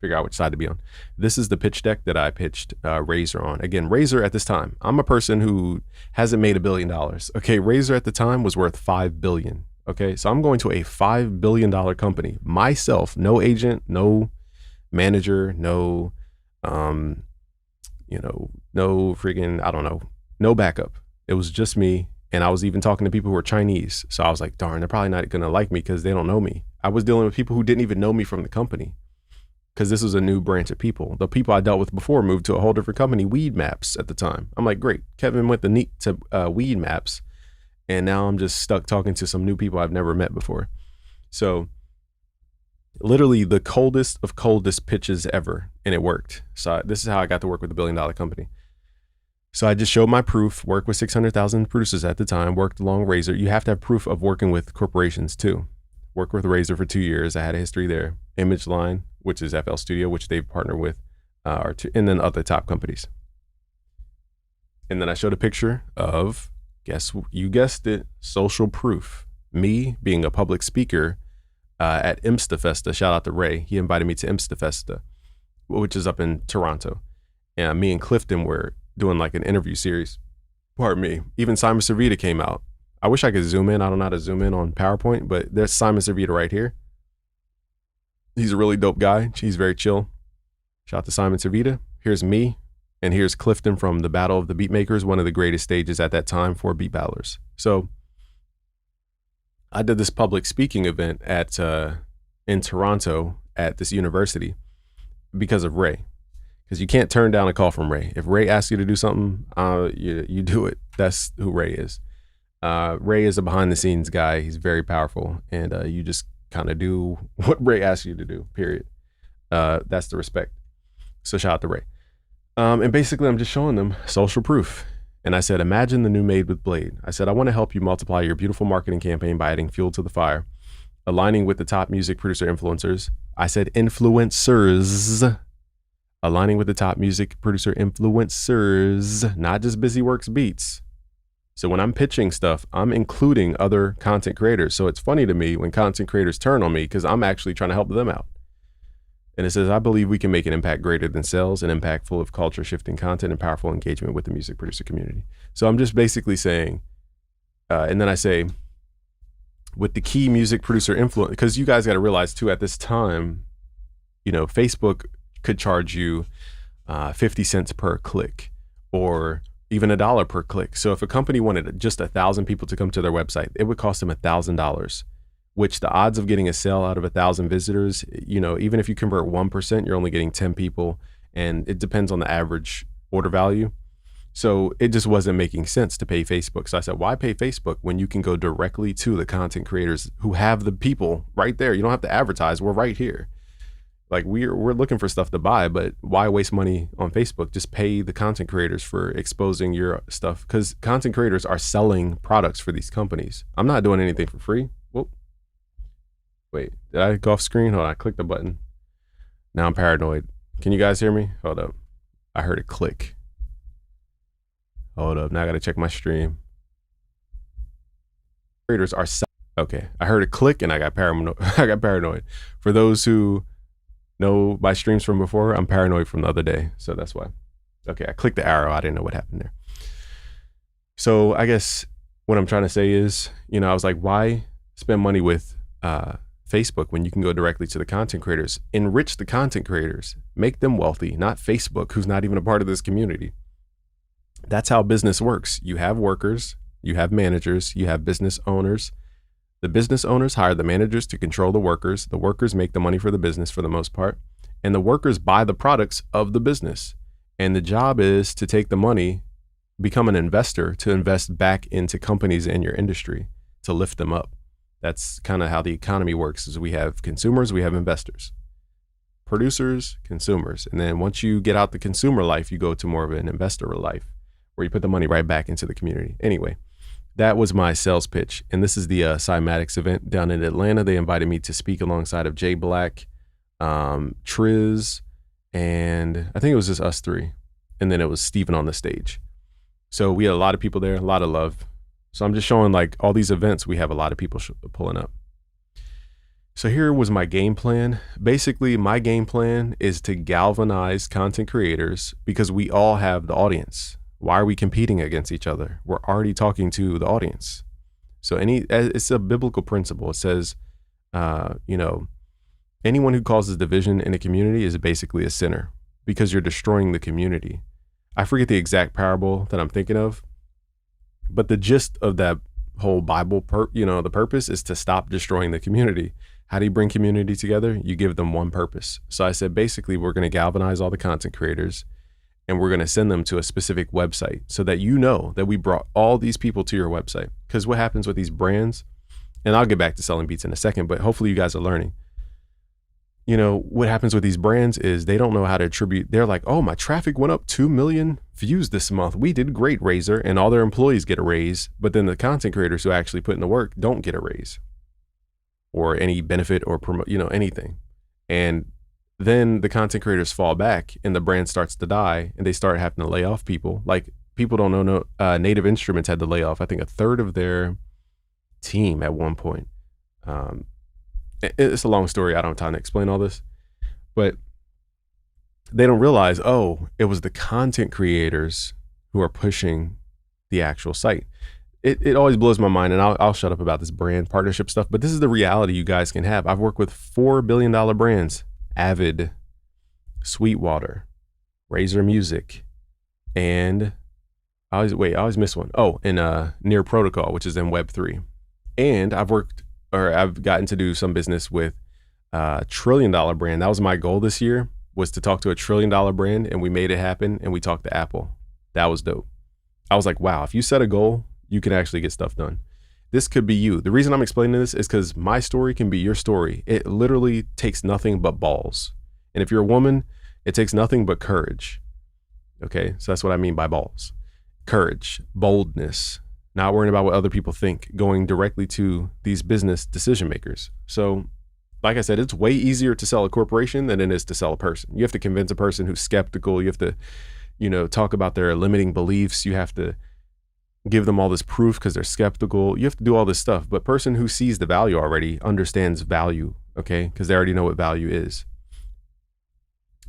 figure out which side to be on. This is the pitch deck that I pitched Razor on. Again, Razor at this time, I'm a person who hasn't made $1 billion. Okay, Razor at the time was worth $5 billion. Okay, so I'm going to a $5 billion company myself, no agent, no manager, no, no freaking, I don't know, no backup. It was just me. And I was even talking to people who were Chinese. So I was like, darn, they're probably not going to like me because they don't know me. I was dealing with people who didn't even know me from the company because this was a new branch of people. The people I dealt with before moved to a whole different company, Weed Maps at the time. I'm like, great. Kevin went to Weed Maps. And now I'm just stuck talking to some new people I've never met before. So literally the coldest of coldest pitches ever. And it worked. So this is how I got to work with $1 billion company. So I just showed my proof, worked with 600,000 producers at the time, worked along Razor. You have to have proof of working with corporations too. Worked with Razor for 2 years. I had a history there. Image Line, which is FL Studio, which they've partnered with, and then other top companies. And then I showed a picture of, you guessed it, social proof. Me being a public speaker at Imstafesta. Shout out to Ray. He invited me to Imstafesta, which is up in Toronto. And me and Clifton were doing like an interview series. Pardon me. Even Simon Servita came out. I wish I could zoom in. I don't know how to zoom in on PowerPoint, but there's Simon Servita right here. He's a really dope guy. He's very chill. Shout out to Simon Servita. Here's me. And here's Clifton from the Battle of the Beatmakers, one of the greatest stages at that time for beat battlers. So I did this public speaking event in Toronto at this university because of Ray. Because you can't turn down a call from Ray. If Ray asks you to do something, you do it. That's who Ray is. Ray is a behind the scenes guy. He's very powerful. And you just kind of do what Ray asks you to do, period. That's the respect. So shout out to Ray. And basically I'm just showing them social proof. And I said, imagine the new Made with Blade. I said, I want to help you multiply your beautiful marketing campaign by adding fuel to the fire, aligning with the top music producer influencers. I said influencers. Aligning with the top music producer influencers, not just BusyWorks Beats. So when I'm pitching stuff, I'm including other content creators. So it's funny to me when content creators turn on me because I'm actually trying to help them out. And it says, I believe we can make an impact greater than sales, an impact full of culture shifting content and powerful engagement with the music producer community. So I'm just basically saying, and then I say, with the key music producer influence, because you guys got to realize too, at this time, you know, Facebook could charge you 50 cents per click or even $1 per click. So if a company wanted just 1,000 people to come to their website, it would cost them $1,000, which the odds of getting a sale out of 1,000 visitors, you know, even if you convert 1%, you're only getting 10 people, and it depends on the average order value. So it just wasn't making sense to pay Facebook. So I said, why pay Facebook when you can go directly to the content creators who have the people right there? You don't have to advertise. We're right here. Like we're looking for stuff to buy, but why waste money on Facebook? Just pay the content creators for exposing your stuff, because content creators are selling products for these companies. I'm not doing anything for free. Whoop. Wait, did I go off screen? Hold on, I clicked the button. Now I'm paranoid. Can you guys hear me? Hold up. I heard it click. Hold up, now I gotta check my stream. Creators are okay. I heard it click and I got paranoid. For those who know my streams from before, I'm paranoid from the other day, so that's why. Okay, I clicked the arrow. I didn't know what happened there. So I guess what I'm trying to say is, you know, I was like, why spend money with Facebook when you can go directly to the content creators? Enrich the content creators, make them wealthy, not Facebook, who's not even a part of this community. That's how business works. You have workers, you have managers, you have business owners. The business owners hire the managers to control the workers. The workers make the money for the business for the most part. And the workers buy the products of the business. And the job is to take the money, become an investor, to invest back into companies in your industry to lift them up. That's kind of how the economy works, is we have consumers, we have investors, producers, consumers. And then once you get out the consumer life, you go to more of an investor life where you put the money right back into the community. Anyway, that was my sales pitch. And this is the Cymatics event down in Atlanta. They invited me to speak alongside of Jay Black, Triz, and I think it was just us three. And then it was Steven on the stage. So we had a lot of people there, a lot of love. So I'm just showing, like, all these events, we have a lot of people pulling up. So here was my game plan. Basically, my game plan is to galvanize content creators because we all have the audience. Why are we competing against each other? We're already talking to the audience. So it's a biblical principle. It says, anyone who causes division in a community is basically a sinner because you're destroying the community. I forget the exact parable that I'm thinking of, but the gist of that whole Bible, the purpose is to stop destroying the community. How do you bring community together? You give them one purpose. So I said, basically, we're going to galvanize all the content creators and we're going to send them to a specific website so that you know that we brought all these people to your website. Because what happens with these brands, and I'll get back to selling beats in a second, but hopefully you guys are learning. What happens with these brands is they don't know how to attribute. They're like, oh, my traffic went up 2 million views this month. We did great, Razor. And all their employees get a raise. But then the content creators who actually put in the work don't get a raise or any benefit or promote, anything. And then the content creators fall back and the brand starts to die and they start having to lay off people. Like, people don't know, Native Instruments had to lay off, I think, a third of their team at one point. It's a long story. I don't have time to explain all this, but they don't realize, it was the content creators who are pushing the actual site. It always blows my mind, and I'll shut up about this brand partnership stuff, but this is the reality you guys can have. I've worked with $4 billion brands, Avid, Sweetwater, Razor Music, and I always miss one. And Near Protocol, which is in Web3. And I've gotten to do some business with a $1 trillion brand. That was my goal this year, was to talk to a $1 trillion brand, and we made it happen. And we talked to Apple. That was dope. I was like, wow, if you set a goal, you can actually get stuff done. This could be you. The reason I'm explaining this is because my story can be your story. It literally takes nothing but balls. And if you're a woman, it takes nothing but courage. Okay, so that's what I mean by balls. Courage, boldness, not worrying about what other people think, going directly to these business decision makers. So, like I said, it's way easier to sell a corporation than it is to sell a person. You have to convince a person who's skeptical. You have to, talk about their limiting beliefs. You have to give them all this proof because they're skeptical. You have to do all this stuff. But person who sees the value already understands value, okay? Because they already know what value is.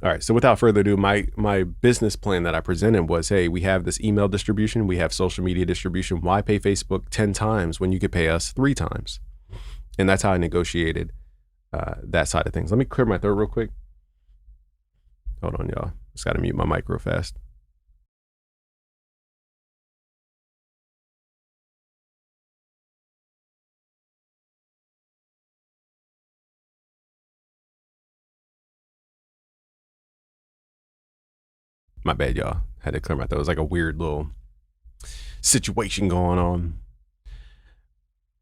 All right, so without further ado, my business plan that I presented was, hey, we have this email distribution, we have social media distribution. Why pay Facebook 10 times when you could pay us 3 times? And that's how I negotiated that side of things. Let me clear my throat real quick. Hold on, y'all. Just got to mute my mic real fast. My bad, y'all. Had to clear my throat. It was like a weird little situation going on.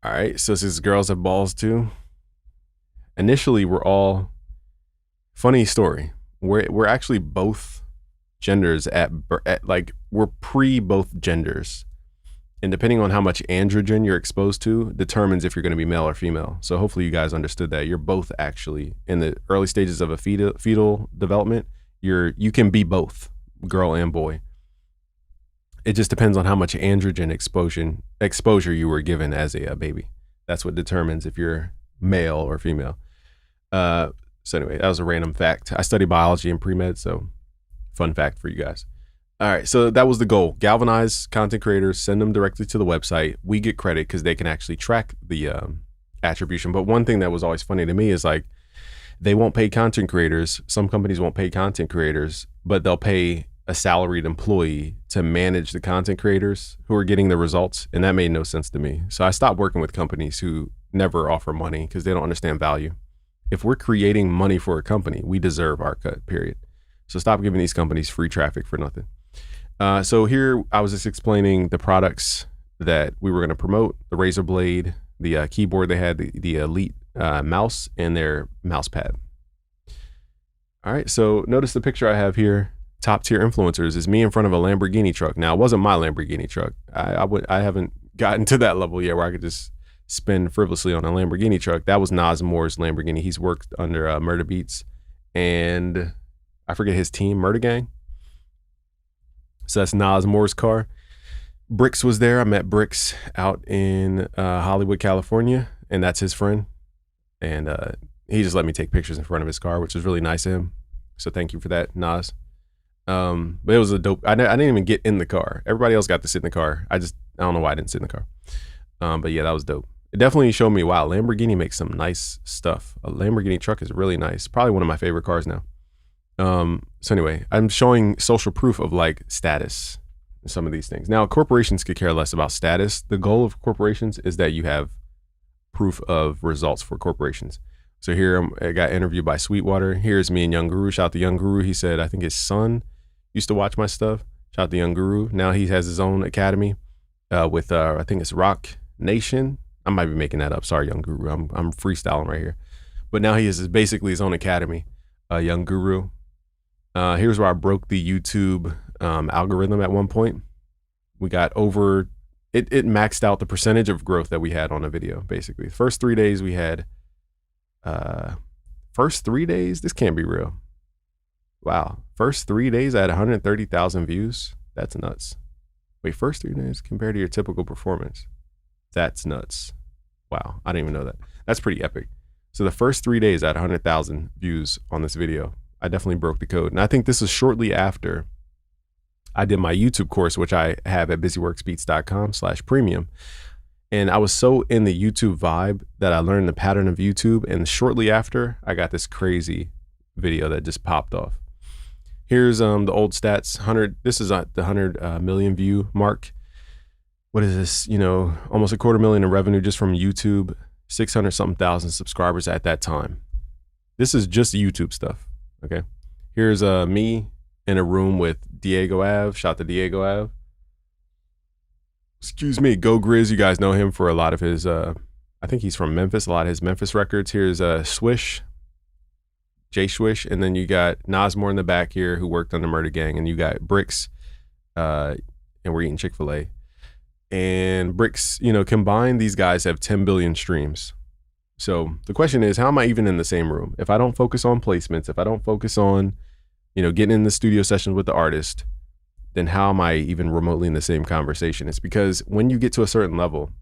All right, so since girls have balls too, initially we're all, funny story, we're actually both genders we're pre both genders. And depending on how much androgen you're exposed to determines if you're going to be male or female. So hopefully you guys understood that. You're both actually in the early stages of a fetal development. You can be both, girl and boy. It just depends on how much androgen exposure you were given as a baby. That's what determines if you're male or female. So anyway, that was a random fact. I study biology in pre-med, so fun fact for you guys. All right, so that was the goal. Galvanize content creators, send them directly to the website. We get credit because they can actually track the attribution. But one thing that was always funny to me is like, they won't pay content creators. Some companies won't pay content creators, but they'll pay a salaried employee to manage the content creators who are getting the results. And that made no sense to me. So I stopped working with companies who never offer money because they don't understand value. If we're creating money for a company, we deserve our cut, period. So stop giving these companies free traffic for nothing. So here I was just explaining the products that we were going to promote: the Razer Blade, the keyboard they had, the Elite mouse, and their mouse pad. All right, so notice the picture I have here. Top tier influencers is me in front of a Lamborghini truck. Now, it wasn't my Lamborghini truck. I haven't gotten to that level yet where I could just spend frivolously on a Lamborghini truck. That was Nas Moore's Lamborghini. He's worked under Murder Beats, and I forget his team, Murder Gang. So that's Nas Moore's car. Bricks was there. I met Bricks out in Hollywood, California, and that's his friend. And he just let me take pictures in front of his car, which was really nice of him. So thank you for that, Nas. But it was a dope. I didn't even get in the car. Everybody else got to sit in the car. I don't know why I didn't sit in the car. But yeah, that was dope. It definitely showed me, wow, Lamborghini makes some nice stuff. A Lamborghini truck is really nice. Probably one of my favorite cars now. So anyway, I'm showing social proof of like status and some of these things. Now, corporations could care less about status. The goal of corporations is that you have proof of results for corporations. So here I got interviewed by Sweetwater. Here's me and Young Guru. Shout out to Young Guru. He said, I think his son used to watch my stuff. Shout out to Young Guru. Now he has his own academy with, I think it's Rock Nation. I might be making that up. Sorry, Young Guru. I'm freestyling right here. But now he is basically his own academy, Young Guru. Here's where I broke the YouTube algorithm at one point. We got over, it maxed out the percentage of growth that we had on a video, basically. The first 3 days we had, first 3 days, this can't be real. Wow. First 3 days I had 130,000 views. That's nuts. Wait, first 3 days compared to your typical performance. That's nuts. Wow. I didn't even know that. That's pretty epic. So the first 3 days I had 100,000 views on this video. I definitely broke the code. And I think this is shortly after I did my YouTube course, which I have at busyworksbeats.com/premium. And I was so in the YouTube vibe that I learned the pattern of YouTube. And shortly after, I got this crazy video that just popped off. Here's the old stats. 100. This is at the 100 million view mark. What is this? You know, almost $250,000 in revenue just from YouTube. 600 something thousand subscribers at that time. This is just YouTube stuff. Okay. Here's me in a room with Diego Ave. Shout out to Diego Ave. Excuse me, Go Grizz. You guys know him for a lot of his, I think he's from Memphis, a lot of his Memphis records. Here's Swish, Jay Swish. And then you got Nas Moore in the back here who worked on the Murder Gang. And you got Bricks, and we're eating Chick-fil-A. And Bricks, you know, combined, these guys have 10 billion streams. So the question is, how am I even in the same room? If I don't focus on placements, if I don't focus on, you know, getting in the studio sessions with the artist, then how am I even remotely in the same conversation? It's because when you get to a certain level,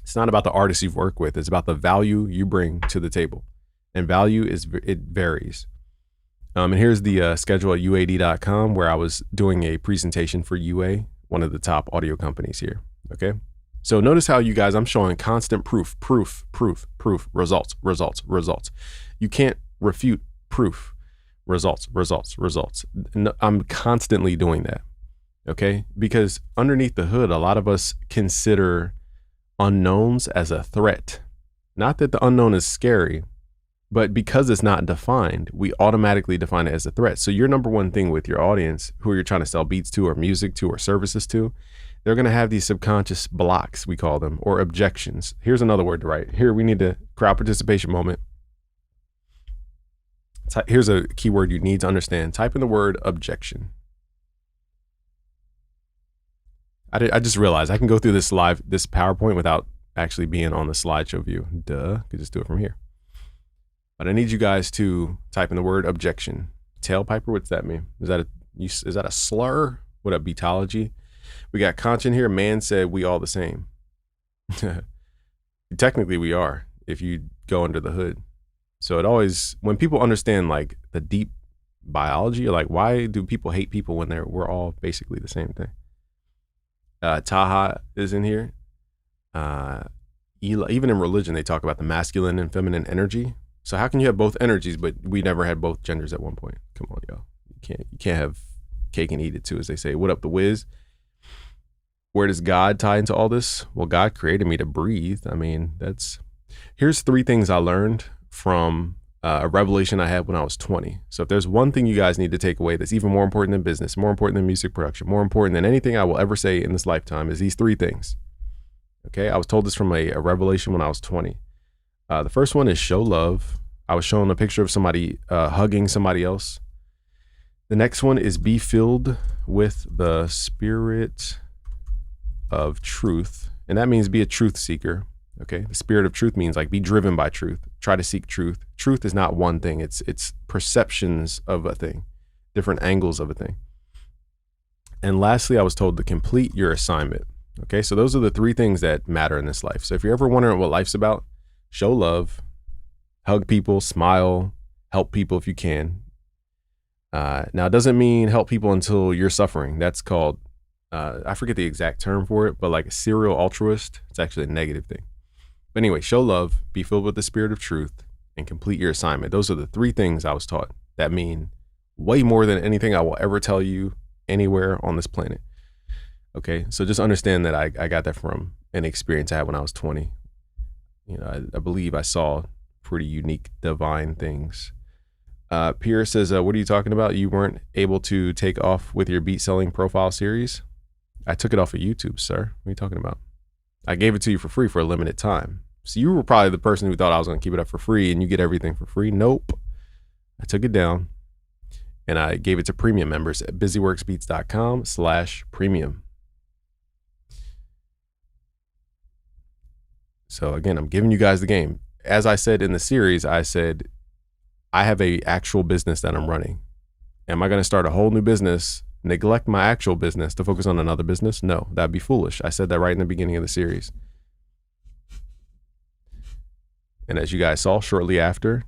it's not about the artists you've worked with. It's about the value you bring to the table. And value it varies. And here's the schedule at UAD.com where I was doing a presentation for UA, one of the top audio companies here. Okay. So notice how you guys, I'm showing constant proof, results. You can't refute proof, results. No, I'm constantly doing that. Okay. Because underneath the hood, a lot of us consider unknowns as a threat. Not that the unknown is scary, but because it's not defined, we automatically define it as a threat. So your number one thing with your audience, who you're trying to sell beats to or music to or services to, they're going to have these subconscious blocks, we call them, or objections. Here's another word to write. Here, we need a crowd participation moment. Here's a keyword you need to understand. Type in the word objection. I just realized I can go through this PowerPoint without actually being on the slideshow view. Duh, could just do it from here. But I need you guys to type in the word objection. Tailpiper, what's that mean? Is that a slur? What up, beatology? We got Conchin here. Man said we all the same. Technically we are, if you go under the hood. So it always, when people understand like the deep biology, like why do people hate people when we're all basically the same thing? Taha is in here. even in religion, they talk about the masculine and feminine energy. So how can you have both energies, but we never had both genders at one point? Come on, y'all. You can't have cake and eat it too, as they say. What up, the Wiz? Where does God tie into all this? Well, God created me to breathe. I mean, here's 3 things I learned from a revelation I had when I was 20. So if there's one thing you guys need to take away that's even more important than business, more important than music production, more important than anything I will ever say in this lifetime, is these 3 things. Okay, I was told this from a revelation when I was 20. The first one is show love. I was shown a picture of somebody hugging somebody else. The next one is be filled with the spirit of truth. And that means be a truth seeker. Okay, the spirit of truth means like be driven by truth. Try to seek truth. Truth is not one thing. It's perceptions of a thing, different angles of a thing. And lastly, I was told to complete your assignment. Okay, so those are the 3 things that matter in this life. So if you're ever wondering what life's about, show love, hug people, smile, help people if you can. Now, it doesn't mean help people until you're suffering. That's called, I forget the exact term for it, but like a serial altruist. It's actually a negative thing. But anyway, show love, be filled with the spirit of truth, and complete your assignment. Those are the 3 things I was taught that mean way more than anything I will ever tell you anywhere on this planet. Okay, so just understand that I got that from an experience I had when I was 20. You know, I believe I saw pretty unique divine things. Pierre says, what are you talking about? You weren't able to take off with your beat selling profile series? I took it off of YouTube, sir. What are you talking about? I gave it to you for free for a limited time. So you were probably the person who thought I was going to keep it up for free and you get everything for free. Nope. I took it down and I gave it to premium members at busyworksbeats.com/premium. So again, I'm giving you guys the game. As I said in the series, I said, I have a actual business that I'm running. Am I going to start a whole new business, neglect my actual business to focus on another business? No, that'd be foolish. I said that right in the beginning of the series. And as you guys saw shortly after,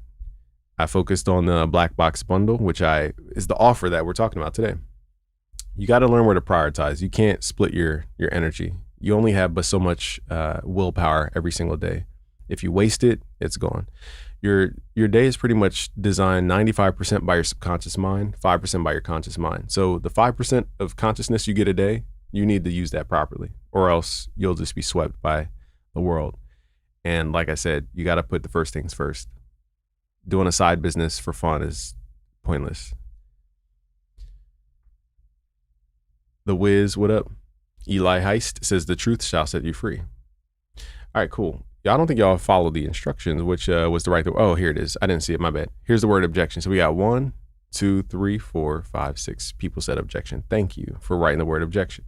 I focused on the Black Box Bundle, which is the offer that we're talking about today. You got to learn where to prioritize. You can't split your energy. You only have but so much willpower every single day. If you waste it, it's gone. Your day is pretty much designed 95% by your subconscious mind, 5% by your conscious mind. So the 5% of consciousness you get a day, you need to use that properly, or else you'll just be swept by the world. And like I said, you got to put the first things first. Doing a side business for fun is pointless. The Wiz, what up? Eli Heist says the truth shall set you free. All right, cool. I don't think y'all followed the instructions, which was the right. Oh, here it is. I didn't see it. My bad. Here's the word objection. So we got 1, 2, 3, 4, 5, 6 people said objection. Thank you for writing the word objection.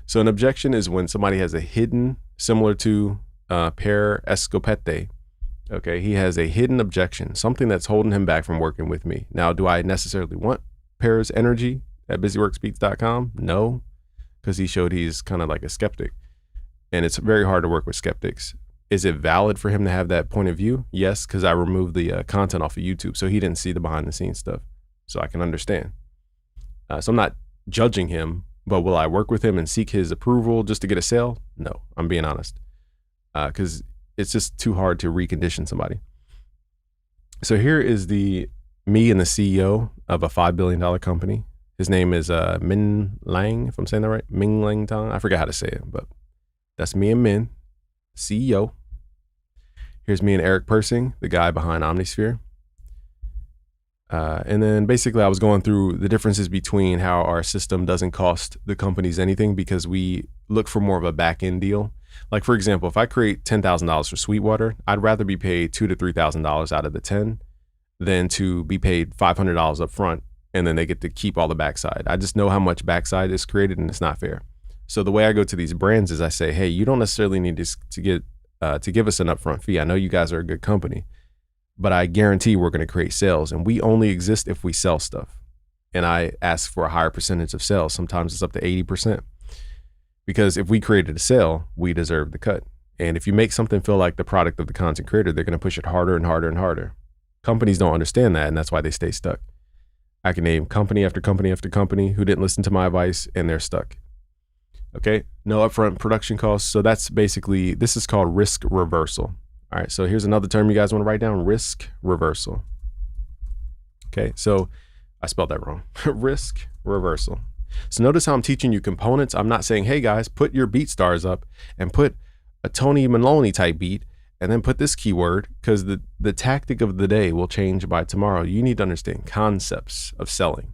So an objection is when somebody has a hidden, similar to Per Escopete. Okay, he has a hidden objection, something that's holding him back from working with me. Now, do I necessarily want Per's energy at busyworksbeats.com? No, because he showed he's kind of like a skeptic, and it's very hard to work with skeptics. Is it valid for him to have that point of view? Yes, because I removed the content off of YouTube, so he didn't see the behind the scenes stuff, so I can understand. So I'm not judging him, but will I work with him and seek his approval just to get a sale? No, I'm being honest, because it's just too hard to recondition somebody. So here is me and the CEO of a $5 billion company. His name is Min Lang, if I'm saying that right. Ming Lang Tong. I forgot how to say it, but that's me and Min, CEO. Here's me and Eric Persing, the guy behind Omnisphere. And then basically I was going through the differences between how our system doesn't cost the companies anything because we look for more of a back end deal. Like for example, if I create $10,000 for Sweetwater, I'd rather be paid $2,000 to $3,000 out of the 10 than to be paid $500 up front and then they get to keep all the backside. I just know how much backside is created and it's not fair. So the way I go to these brands is I say, hey, you don't necessarily need to give us an upfront fee. I know you guys are a good company, but I guarantee we're going to create sales, and we only exist if we sell stuff. And I ask for a higher percentage of sales. Sometimes it's up to 80%. Because if we created a sale, we deserve the cut. And if you make something feel like the product of the content creator, they're going to push it harder and harder and harder. Companies don't understand that, and that's why they stay stuck. I can name company after company after company who didn't listen to my advice, and they're stuck. Okay, no upfront production costs. So that's basically, this is called risk reversal. All right, so here's another term you guys want to write down: risk reversal. Okay, so I spelled that wrong. Risk reversal. So notice how I'm teaching you components. I'm not saying, hey guys, put your BeatStars up and put a Tony Maloney type beat and then put this keyword, because the tactic of the day will change by tomorrow. You need to understand concepts of selling.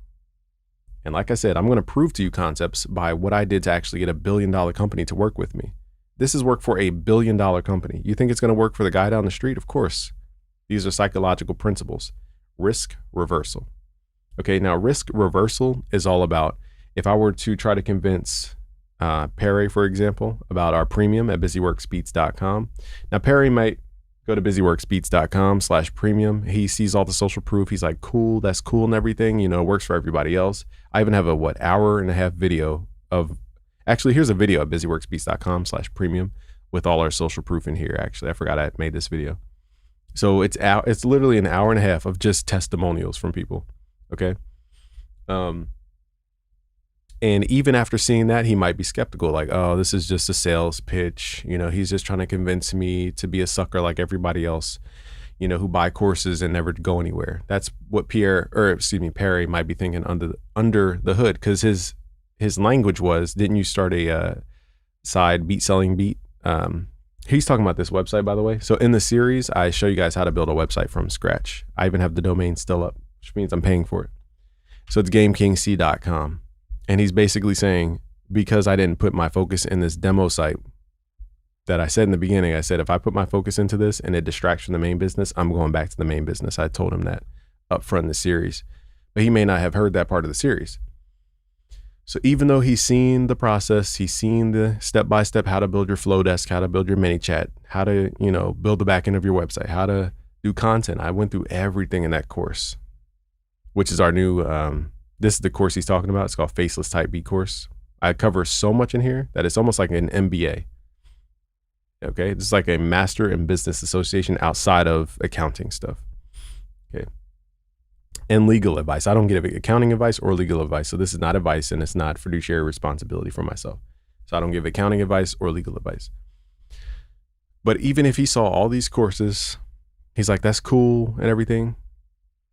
And like I said, I'm going to prove to you concepts by what I did to actually get $1 billion company to work with me. This is work for $1 billion company. You think it's going to work for the guy down the street? Of course. These are psychological principles. Risk reversal. Okay, now risk reversal is all about, if I were to try to convince Perry, for example, about our premium at busyworksbeats.com. Now, Perry might go to busyworksbeats.com/premium. He sees all the social proof. He's like, cool, that's cool and everything. You know, it works for everybody else. I even have a, hour and a half video of, actually, here's a video at busyworksbeats.com/premium with all our social proof in here. Actually, I forgot I made this video. So it's literally an hour and a half of just testimonials from people. Okay. And even after seeing that, he might be skeptical, like, oh, this is just a sales pitch. You know, he's just trying to convince me to be a sucker like everybody else, you know, who buy courses and never go anywhere. That's what Perry might be thinking under the hood, because his language was, didn't you start a side beat selling beat? He's talking about this website, by the way. So in the series, I show you guys how to build a website from scratch. I even have the domain still up, which means I'm paying for it. So it's GameKingC.com. And he's basically saying, because I didn't put my focus in this demo site that I said in the beginning, I said, if I put my focus into this and it distracts from the main business, I'm going back to the main business. I told him that up front in the series, but he may not have heard that part of the series. So even though he's seen the process, he's seen the step-by-step, how to build your Flowdesk, how to build your ManyChat, how to, you know, build the back end of your website, how to do content. I went through everything in that course, which is our new, this is the course he's talking about. It's called Faceless Type Beat course. I cover so much in here that it's almost like an MBA. Okay, it's like a Master in Business Association outside of accounting stuff. Okay, and legal advice. I don't give accounting advice or legal advice. So this is not advice, and it's not fiduciary responsibility for myself. So I don't give accounting advice or legal advice. But even if he saw all these courses, he's like, that's cool and everything,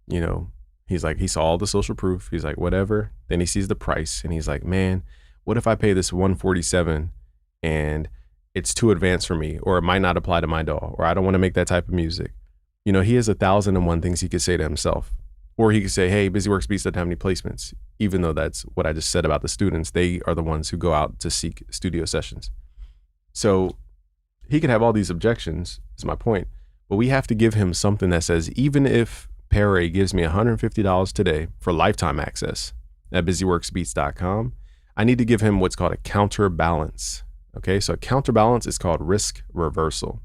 you know. He's like, he saw all the social proof. He's like, whatever. Then he sees the price and he's like, man, what if I pay this $147 and it's too advanced for me, or it might not apply to my DAW, or I don't want to make that type of music. You know, he has 1,001 things he could say to himself. Or he could say, hey, BusyWorks Beats doesn't have any placements. Even though that's what I just said about the students, they are the ones who go out to seek studio sessions. So he could have all these objections, is my point. But we have to give him something that says, even if Perry gives me $150 today for lifetime access at busyworksbeats.com, I need to give him what's called a counterbalance. Okay, so a counterbalance is called risk reversal.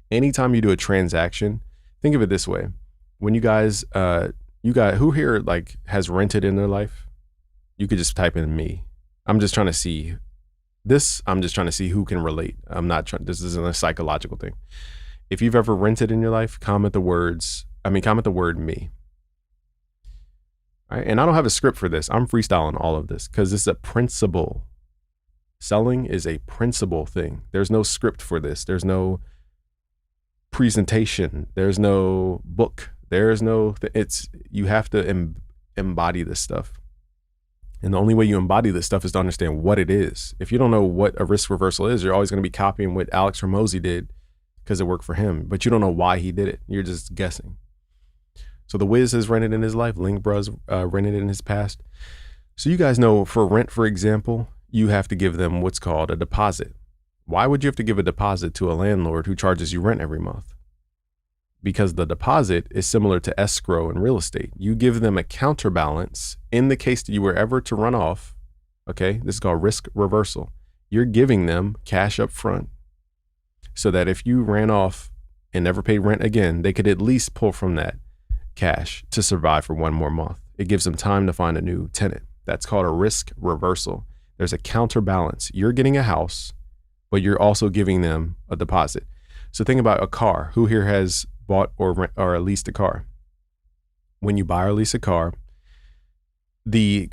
Anytime you do a transaction, think of it this way. When you guys, who here like has rented in their life? You could just type in me. I'm just trying to see who can relate. This isn't a psychological thing. If you've ever rented in your life, comment the word me. All right, and I don't have a script for this. I'm freestyling all of this because this is a principle. Selling is a principle thing. There's no script for this. There's no presentation. There's no book. You have to embody this stuff. And the only way you embody this stuff is to understand what it is. If you don't know what a risk reversal is, you're always going to be copying what Alex Hormozi did because it worked for him, but you don't know why he did it. You're just guessing. So the Wiz has rented in his life. Link Bros rented in his past. So you guys know for rent, for example, you have to give them what's called a deposit. Why would you have to give a deposit to a landlord who charges you rent every month? Because the deposit is similar to escrow in real estate. You give them a counterbalance in the case that you were ever to run off. Okay, this is called risk reversal. You're giving them cash up front so that if you ran off and never paid rent again, they could at least pull from that cash to survive for one more month. It gives them time to find a new tenant. That's called a risk reversal. There's a counterbalance. You're getting a house, but you're also giving them a deposit. So think about a car. Who here has bought or leased a car? When you buy or lease a car, the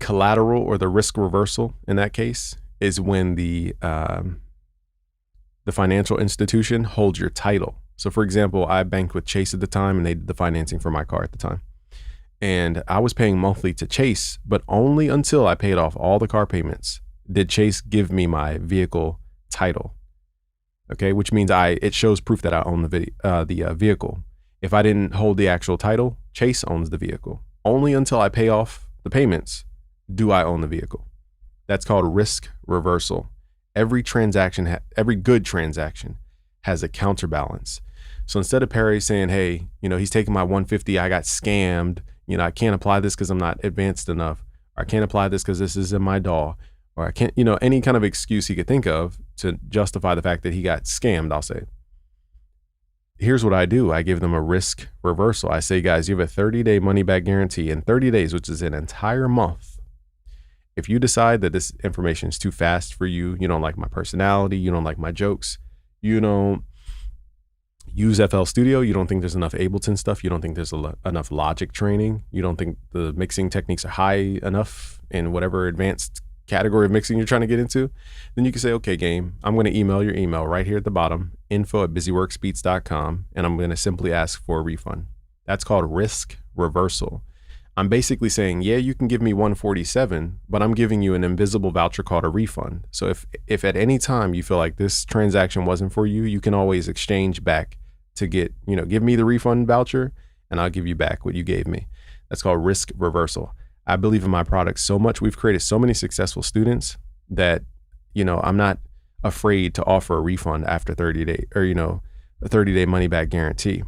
collateral or the risk reversal in that case is when the financial institution holds your title. So for example, I banked with Chase at the time and they did the financing for my car at the time. And I was paying monthly to Chase, but only until I paid off all the car payments did Chase give me my vehicle title. Okay, which means it shows proof that I own the vehicle. If I didn't hold the actual title, Chase owns the vehicle. Only until I pay off the payments do I own the vehicle. That's called risk reversal. Every transaction, every good transaction has a counterbalance. So instead of Perry saying, hey, he's taking my 150, I got scammed, I can't apply this because I'm not advanced enough, or I can't apply this because this is in my DAW, or I can't, any kind of excuse he could think of to justify the fact that he got scammed, I'll say. Here's what I do. I give them a risk reversal. I say, guys, you have a 30-day money back guarantee. In 30 days, which is an entire month, if you decide that this information is too fast for you, you don't like my personality, you don't like my jokes, you don't use FL Studio, you don't think there's enough Ableton stuff, you don't think there's enough Logic training, you don't think the mixing techniques are high enough in whatever advanced category of mixing you're trying to get into, then you can say, okay, game, I'm going to email your email right here at the bottom, info@busyworksbeats.com, and I'm going to simply ask for a refund. That's called risk reversal. I'm basically saying, yeah, you can give me 147, but I'm giving you an invisible voucher called a refund. So if at any time you feel like this transaction wasn't for you, you can always exchange back to get, give me the refund voucher and I'll give you back what you gave me. That's called risk reversal. I believe in my product so much. We've created so many successful students that, I'm not afraid to offer a refund after 30 days or, a 30-day money back guarantee.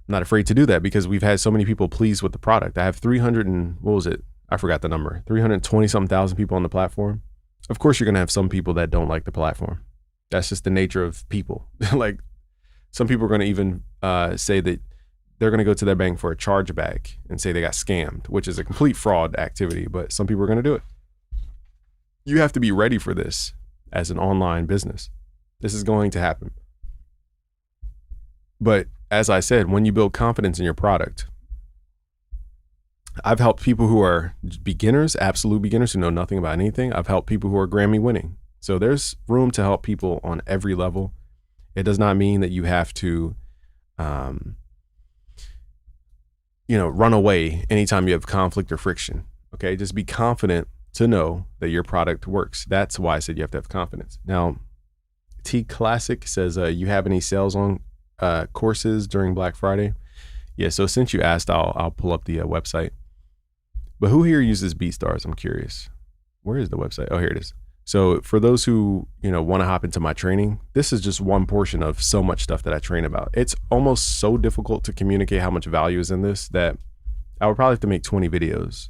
I'm not afraid to do that because we've had so many people pleased with the product. I have 320 something thousand people on the platform. Of course, you're going to have some people that don't like the platform. That's just the nature of people. Like some people are going to even say that they're going to go to their bank for a chargeback and say they got scammed, which is a complete fraud activity, but some people are going to do it. You have to be ready for this as an online business. This is going to happen. But as I said, when you build confidence in your product, I've helped people who are beginners, absolute beginners who know nothing about anything. I've helped people who are Grammy winning. So there's room to help people on every level. It does not mean that you have to, run away anytime you have conflict or friction. Okay, just be confident to know that your product works. That's why I said you have to have confidence. Now, T Classic says, you have any sales on courses during Black Friday? Yeah, so since you asked, I'll pull up the website. But who here uses BeatStars? I'm curious. Where is the website? Oh, here it is. So for those who, want to hop into my training, this is just one portion of so much stuff that I train about. It's almost so difficult to communicate how much value is in this that I would probably have to make 20 videos.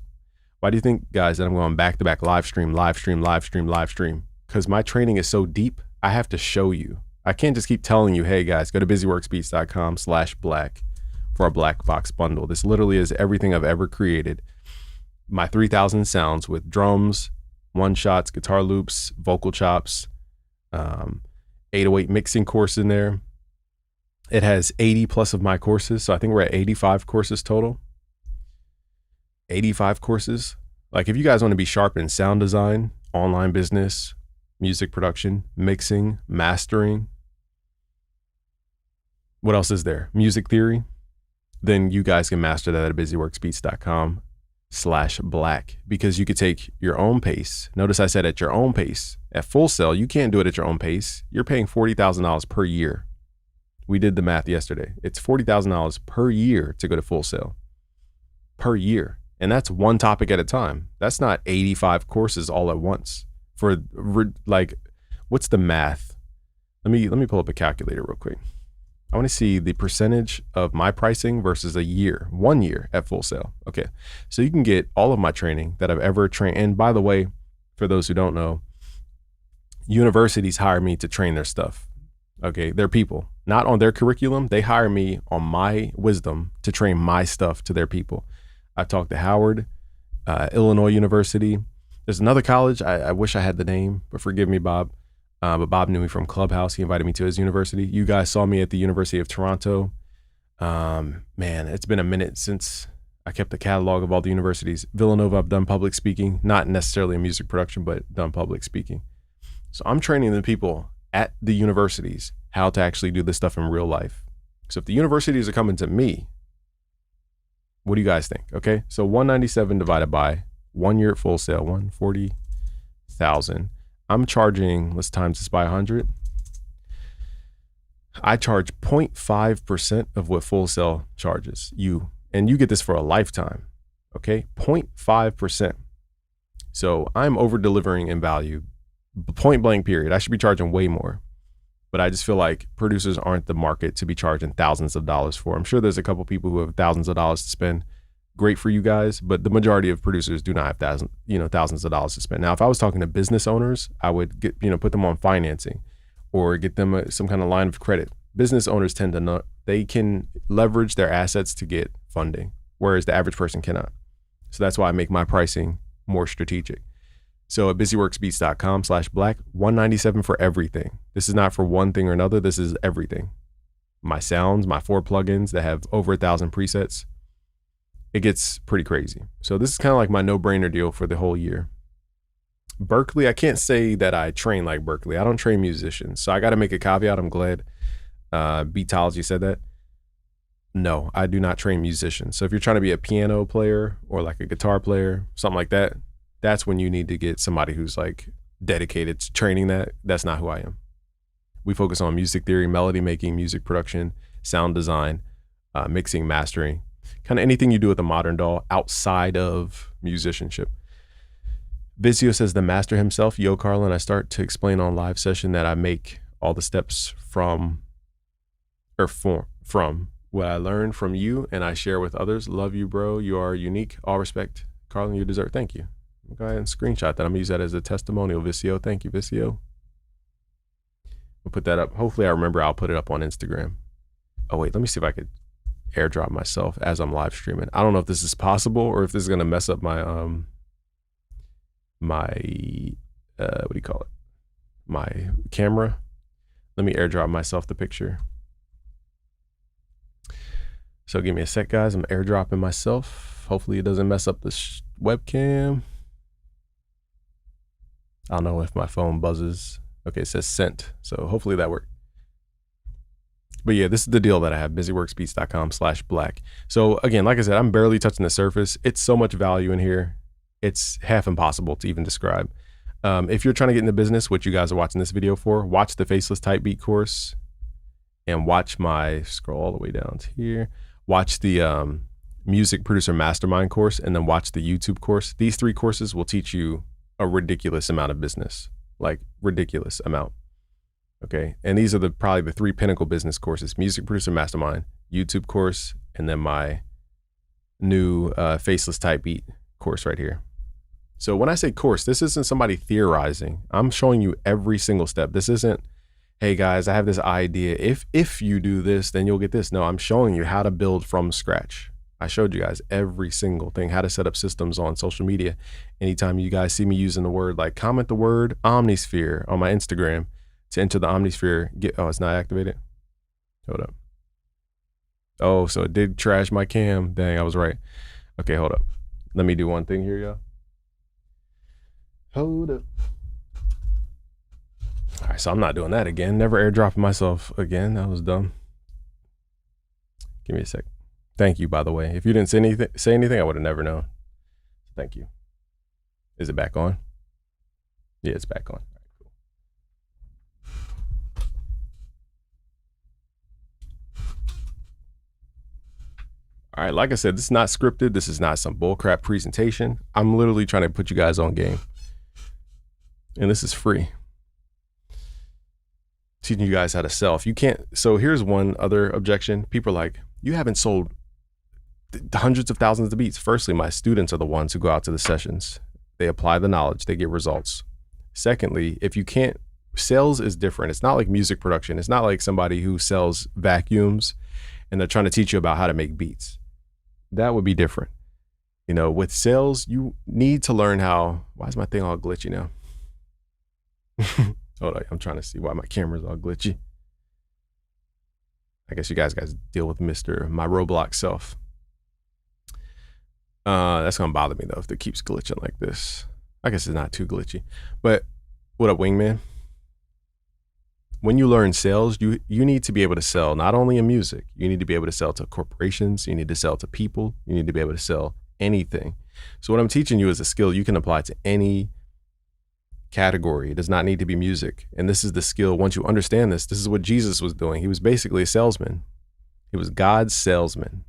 Why do you think, guys, that I'm going back to back live stream? Because my training is so deep, I have to show you. I can't just keep telling you, hey guys, go to busyworksbeats.com/black for a black box bundle. This literally is everything I've ever created. My 3,000 sounds with drums, one-shots, guitar loops, vocal chops, 808 mixing course in there. It has 80 plus of my courses. So I think we're at 85 courses total. 85 courses. Like if you guys want to be sharp in sound design, online business, music production, mixing, mastering, what else is there? Music theory. Then you guys can master that at busyworksbeats.com/black, because you could take your own pace. Notice I said at your own pace. At Full Sail, you can't do it at your own pace. You're paying $40,000 per year. We did the math yesterday. It's $40,000 per year to go to Full Sail. Per year. And that's one topic at a time. That's not 85 courses all at once. For like, what's the math? Let me pull up a calculator real quick. I want to see the percentage of my pricing versus 1 year at Full Sail. Okay. So you can get all of my training that I've ever trained. And by the way, for those who don't know, universities hire me to train their stuff. Okay. They're people, not on their curriculum. They hire me on my wisdom to train my stuff to their people. I've talked to Howard, Illinois University. There's another college. I wish I had the name, but forgive me, Bob. But Bob knew me from Clubhouse. He invited me to his university. You guys saw me at the University of Toronto. Man, it's been a minute since I kept a catalog of all the universities. Villanova, I've done public speaking, not necessarily in music production, but done public speaking. So I'm training the people at the universities how to actually do this stuff in real life. So if the universities are coming to me, what do you guys think? Okay, so 197 divided by 1 year at Full Sail, 140,000. I'm charging, let's times this by 100. I charge 0.5% of what Full Sail charges you. And you get this for a lifetime, okay? 0.5%. So I'm over delivering in value, point blank period. I should be charging way more, but I just feel like producers aren't the market to be charging thousands of dollars for. I'm sure there's a couple people who have thousands of dollars to spend. Great for you guys, but the majority of producers do not have thousands of dollars to spend. Now, if I was talking to business owners, I would get, put them on financing or get them some kind of line of credit. Business owners tend to know they can leverage their assets to get funding, whereas the average person cannot. So that's why I make my pricing more strategic. So at busyworksbeats.com/black, 197 for everything. This is not for one thing or another. This is everything. My sounds, my 4 plugins that have over 1,000 presets. It gets pretty crazy. So this is kind of like my no-brainer deal for the whole year. Berklee, I can't say that I train like Berklee. I don't train musicians. So I got to make a caveat. I'm glad Beatology said that. No, I do not train musicians. So if you're trying to be a piano player or like a guitar player, something like that, that's when you need to get somebody who's like dedicated to training that. That's not who I am. We focus on music theory, melody making, music production, sound design, mixing, mastering, kind of anything you do with a modern DAW outside of musicianship. Vizio says the master himself, Yo Carlin. I start to explain on live session that I make all the steps from what I learned from you and I share with others. Love you, bro. You are unique. All respect. Carlin, you deserve. Thank you. Go ahead and screenshot that. I'm gonna use that as a testimonial, Vizio. Thank you, Vizio. We'll put that up. Hopefully I remember I'll put it up on Instagram. Oh wait, let me see if I could airdrop myself as I'm live streaming. I don't know if this is possible or if this is gonna mess up my what do you call it? My camera. Let me airdrop myself the picture. So give me a sec, guys. I'm airdropping myself. Hopefully it doesn't mess up the webcam. I don't know if my phone buzzes. Okay, it says sent. So hopefully that worked. But yeah, this is the deal that I have, busyworksbeats.com/black. So again, like I said, I'm barely touching the surface. It's so much value in here. It's half impossible to even describe. If you're trying to get into business, what you guys are watching this video for, watch the Faceless Type Beat course and watch my, scroll all the way down to here, watch the Music Producer Mastermind course, and then watch the YouTube course. These 3 courses will teach you a ridiculous amount of business, like ridiculous amount. Okay. And these are probably the 3 pinnacle business courses: Music Producer Mastermind, YouTube course, and then my new Faceless Type Beat course right here. So when I say course, this isn't somebody theorizing. I'm showing you every single step. This isn't, hey guys, I have this idea. If you do this, then you'll get this. No, I'm showing you how to build from scratch. I showed you guys every single thing, how to set up systems on social media. Anytime you guys see me using the word, like comment the word Omnisphere on my Instagram to enter the Omnisphere. Oh, it's not activated. Hold up. Oh, so it did trash my cam. Dang, I was right. Okay, hold up. Let me do one thing here, y'all. Hold up. All right, so I'm not doing that again. Never airdropping myself again. That was dumb. Give me a sec. Thank you, by the way. If you didn't say anything, I would have never known. Thank you. Is it back on? Yeah, it's back on. All right, cool. All right, like I said, this is not scripted. This is not some bullcrap presentation. I'm literally trying to put you guys on game. And this is free. Teaching you guys how to sell. If you can't, so here's one other objection. People are like, you haven't sold hundreds of thousands of beats. Firstly, my students are the ones who go out to the sessions. They apply the knowledge, they get results. Secondly, if you can't, sales is different. It's not like music production. It's not like somebody who sells vacuums and they're trying to teach you about how to make beats. That would be different. You know, with sales, you need to learn how, why is my thing all glitchy now? Hold on, I'm trying to see why my camera's all glitchy. I guess you guys deal with my Roblox self. That's gonna bother me though if it keeps glitching like this. I guess it's not too glitchy. But what up, Wingman? When you learn sales, you need to be able to sell not only in music, you need to be able to sell to corporations, you need to sell to people, you need to be able to sell anything. So what I'm teaching you is a skill you can apply to any category. It does not need to be music. And this is the skill. Once you understand this is what Jesus was doing. He was basically a salesman. He was God's salesman.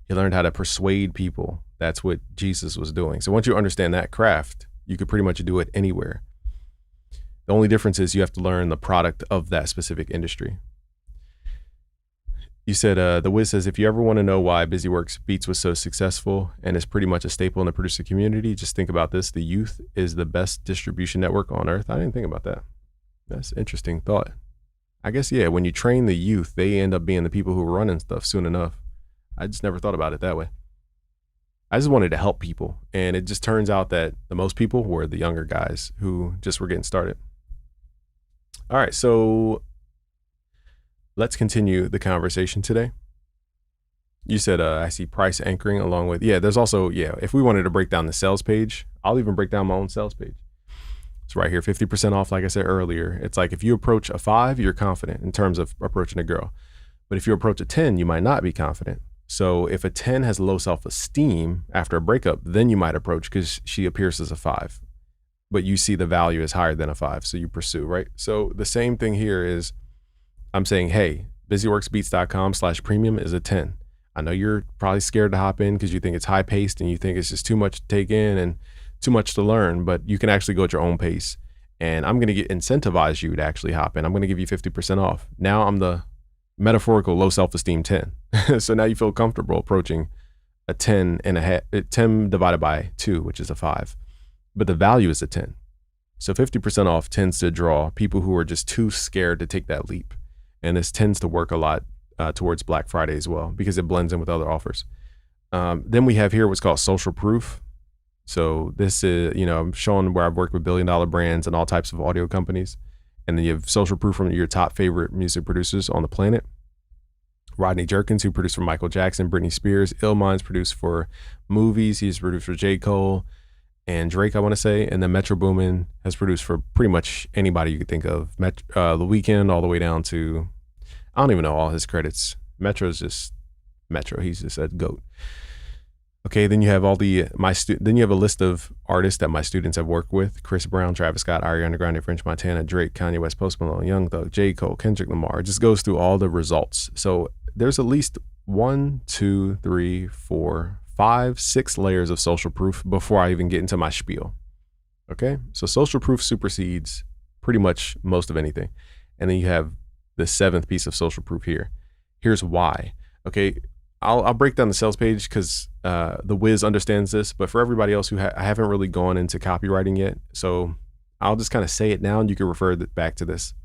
He learned how to persuade people. That's what Jesus was doing. So once you understand that craft, you could pretty much do it anywhere. The only difference is you have to learn the product of that specific industry. You said, The Wiz says, if you ever want to know why BusyWorks Beats was so successful and is pretty much a staple in the producer community, just think about this. The youth is the best distribution network on earth. I didn't think about that. That's an interesting thought. I guess, yeah, when you train the youth, they end up being the people who are running stuff soon enough. I just never thought about it that way. I just wanted to help people. And it just turns out that the most people were the younger guys who just were getting started. All right, so let's continue the conversation today. You said, I see price anchoring along with, there's also, if we wanted to break down the sales page, I'll even break down my own sales page. It's right here, 50% off, like I said earlier. It's like if you approach a 5, you're confident in terms of approaching a girl. But if you approach a 10, you might not be confident. So if a 10 has low self-esteem after a breakup, then you might approach because she appears as a 5. But you see the value is higher than a 5, so you pursue, right? So the same thing here is I'm saying, hey, busyworksbeats.com/premium is a 10. I know you're probably scared to hop in because you think it's high paced and you think it's just too much to take in and too much to learn, but you can actually go at your own pace. And I'm going to incentivize you to actually hop in. I'm going to give you 50% off. Now I'm the metaphorical low self-esteem 10. So now you feel comfortable approaching a 10 and a half, 10 divided by 2, which is a 5. But the value is a 10. So 50% off tends to draw people who are just too scared to take that leap. And this tends to work a lot towards Black Friday as well, because it blends in with other offers. Then we have here what's called social proof. So this is, I'm showing where I've worked with billion-dollar brands and all types of audio companies. And then you have social proof from your top favorite music producers on the planet. Rodney Jerkins, who produced for Michael Jackson, Britney Spears. Illmind's produced for movies. He's produced for J. Cole and Drake, I want to say. And then Metro Boomin has produced for pretty much anybody you could think of. The Weeknd all the way down to, I don't even know all his credits. Metro's just Metro. He's just a GOAT. Okay, then you have then you have a list of artists that my students have worked with: Chris Brown, Travis Scott, Ariana Grande, French Montana, Drake, Kanye West, Post Malone, Young Thug, J. Cole, Kendrick Lamar. It just goes through all the results. So there's at least 1, 2, 3, 4, 5, 6 layers of social proof before I even get into my spiel. Okay, so social proof supersedes pretty much most of anything. And then you have the 7th piece of social proof here. Here's why. Okay, I'll break down the sales page because the Wiz understands this, but for everybody else who I haven't really gone into copywriting yet, so I'll just kind of say it now and you can refer back to this.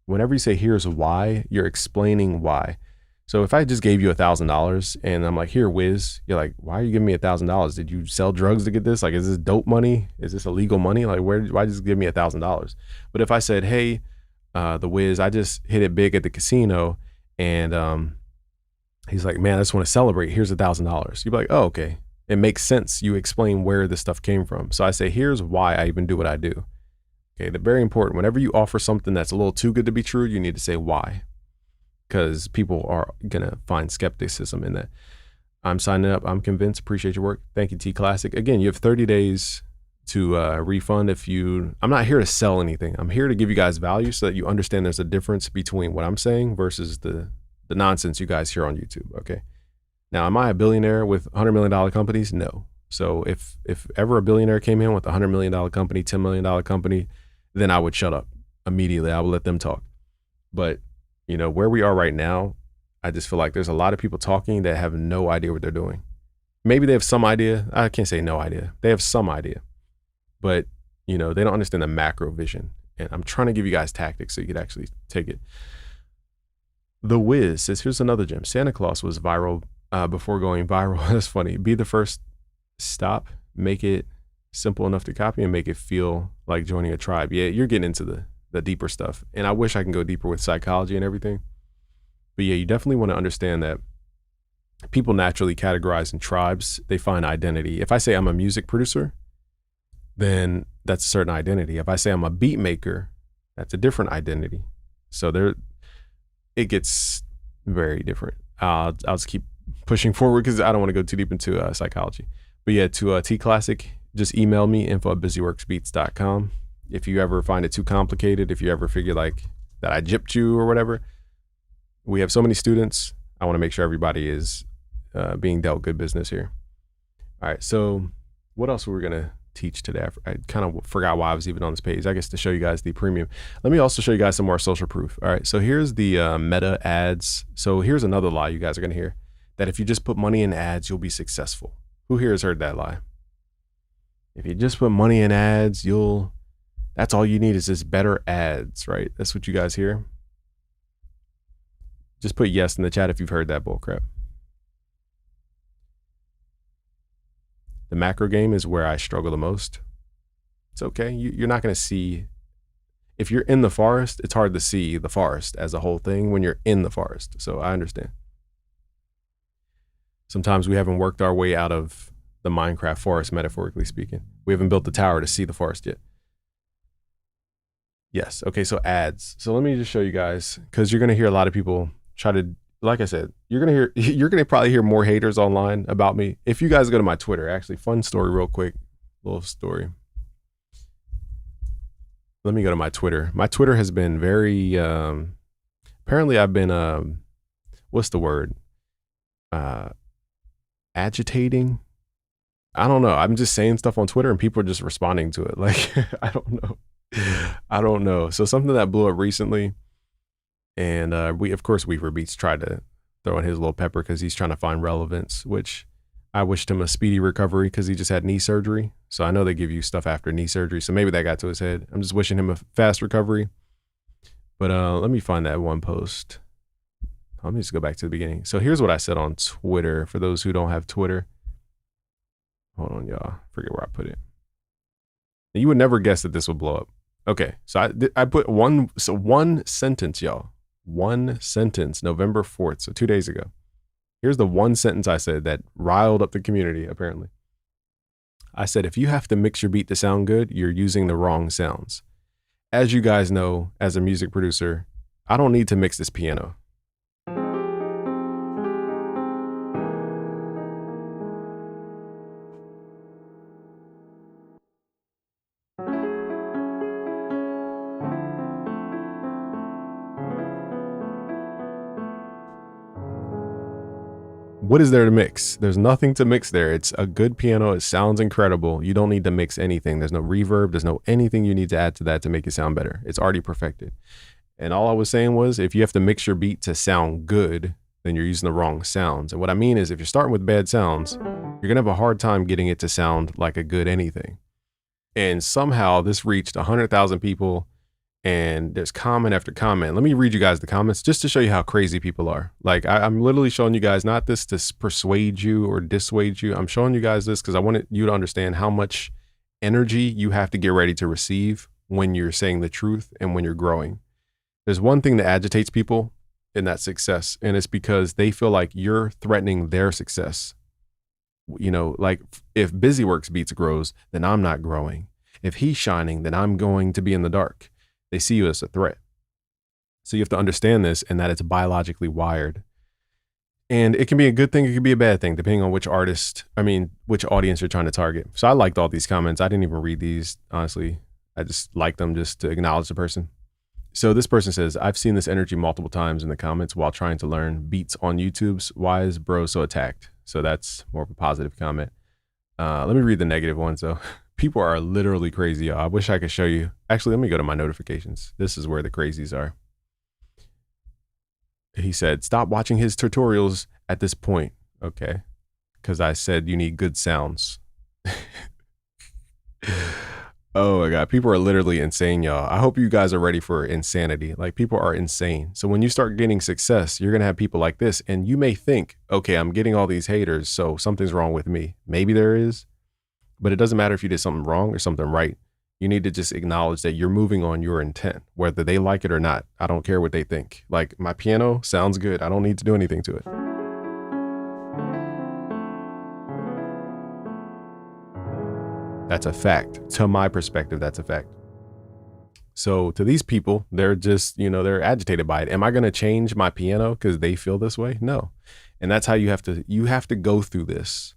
Whenever you say here's why, you're explaining why. So if I just gave you $1,000 and I'm like, here, Wiz, you're like, why are you giving me $1,000? Did you sell drugs to get this? Like, is this dope money? Is this illegal money? Like, why just give me $1,000? But if I said, hey, the Wiz, I just hit it big at the casino and he's like, man, I just want to celebrate. Here's $1,000. You'd be like, oh, okay. It makes sense. You explain where this stuff came from. So I say, here's why I even do what I do. Okay, they're very important. Whenever you offer something that's a little too good to be true, you need to say why, because people are going to find skepticism in that. I'm signing up. I'm convinced. Appreciate your work. Thank you, T Classic. Again, you have 30 days to refund I'm not here to sell anything. I'm here to give you guys value so that you understand there's a difference between what I'm saying versus the nonsense you guys hear on YouTube. Okay. Now, am I a billionaire with $100 million companies? No. So if ever a billionaire came in with a $100 million company, $10 million company, then I would shut up immediately. I would let them talk. But where we are right now, I just feel like there's a lot of people talking that have no idea what they're doing. Maybe they have some idea. I can't say no idea. They have some idea, but they don't understand the macro vision. And I'm trying to give you guys tactics so you could actually take it. The Wiz says, here's another gem. Santa Claus was viral before going viral. That's funny. Be the first stop, make it simple enough to copy and make it feel like joining a tribe. Yeah, you're getting into the deeper stuff. And I wish I can go deeper with psychology and everything. But yeah, you definitely want to understand that people naturally categorize in tribes. They find identity. If I say I'm a music producer, then that's a certain identity. If I say I'm a beat maker, that's a different identity. So it gets very different. I'll just keep pushing forward because I don't want to go too deep into psychology. But yeah, to T-Classic, just email me, info@busyworksbeats.com. If you ever find it too complicated, if you ever figure like that I gypped you or whatever, we have so many students. I want to make sure everybody is being dealt good business here. All right, so what else were we going to teach today? I kind of forgot why I was even on this page. I guess to show you guys the premium. Let me also show you guys some more social proof. All right, so here's the Meta ads. So here's another lie you guys are going to hear, that if you just put money in ads, you'll be successful. Who here has heard that lie? If you just put money in ads, that's all you need is just better ads, right? That's what you guys hear. Just put yes in the chat if you've heard that bullcrap. The macro game is where I struggle the most. It's okay. You're not going to see, if you're in the forest, it's hard to see the forest as a whole thing when you're in the forest. So I understand. Sometimes we haven't worked our way out of the Minecraft forest, metaphorically speaking. We haven't built the tower to see the forest yet. Yes. Okay. So ads. So let me just show you guys, because you're going to hear a lot of people try to, like I said, you're going to probably hear more haters online about me. If you guys go to my Twitter, actually, fun story real quick, little story. Let me go to my Twitter. My Twitter has been very, apparently I've been, what's the word? Agitating. I don't know. I'm just saying stuff on Twitter and people are just responding to it. Like, I don't know. So something that blew up recently, and of course, Weaver Beats tried to throw in his little pepper because he's trying to find relevance, which I wished him a speedy recovery because he just had knee surgery. So I know they give you stuff after knee surgery. So maybe that got to his head. I'm just wishing him a fast recovery. But let me find that one post. Let me just go back to the beginning. So here's what I said on Twitter for those who don't have Twitter. Hold on, y'all. Forget where I put it. You would never guess that this would blow up. Okay, so I put one sentence, y'all. One sentence, November 4th, so 2 days ago. Here's the one sentence I said that riled up the community, apparently. I said, if you have to mix your beat to sound good, you're using the wrong sounds. As you guys know, as a music producer, I don't need to mix this piano. What is there to mix? There's nothing to mix there. It's a good piano. It sounds incredible. You don't need to mix anything. There's no reverb. There's no anything you need to add to that to make it sound better. It's already perfected. And all I was saying was, if you have to mix your beat to sound good, then you're using the wrong sounds. And what I mean is, if you're starting with bad sounds, you're going to have a hard time getting it to sound like a good anything. And somehow this reached 100,000 people. And there's comment after comment. Let me read you guys the comments just to show you how crazy people are. Like, I'm literally showing you guys not this to persuade you or dissuade you. I'm showing you guys this because I wanted you to understand how much energy you have to get ready to receive when you're saying the truth and when you're growing. There's one thing that agitates people in that success, and it's because they feel like you're threatening their success. You know, like if Busyworks Beats grows, then I'm not growing. If he's shining, then I'm going to be in the dark. They see you as a threat. So you have to understand this, and that it's biologically wired. And it can be a good thing, it can be a bad thing, depending on which audience you're trying to target. So I liked all these comments. I didn't even read these, honestly. I just liked them just to acknowledge the person. So this person says, I've seen this energy multiple times in the comments while trying to learn beats on YouTube's. Why is bro so attacked? So that's more of a positive comment. Let me read the negative ones though. People are literally crazy, y'all. I wish I could show you. Actually, let me go to my notifications. This is where the crazies are. He said, stop watching his tutorials at this point. Okay. Because I said you need good sounds. Oh my God. People are literally insane, y'all. I hope you guys are ready for insanity. Like, people are insane. So when you start getting success, you're going to have people like this. And you may think, okay, I'm getting all these haters, so something's wrong with me. Maybe there is. But it doesn't matter if you did something wrong or something right. You need to just acknowledge that you're moving on your intent, whether they like it or not. I don't care what they think. Like, my piano sounds good. I don't need to do anything to it. That's a fact. To my perspective, that's a fact. So to these people, they're just, they're agitated by it. Am I going to change my piano because they feel this way? No. And that's how you have to go through this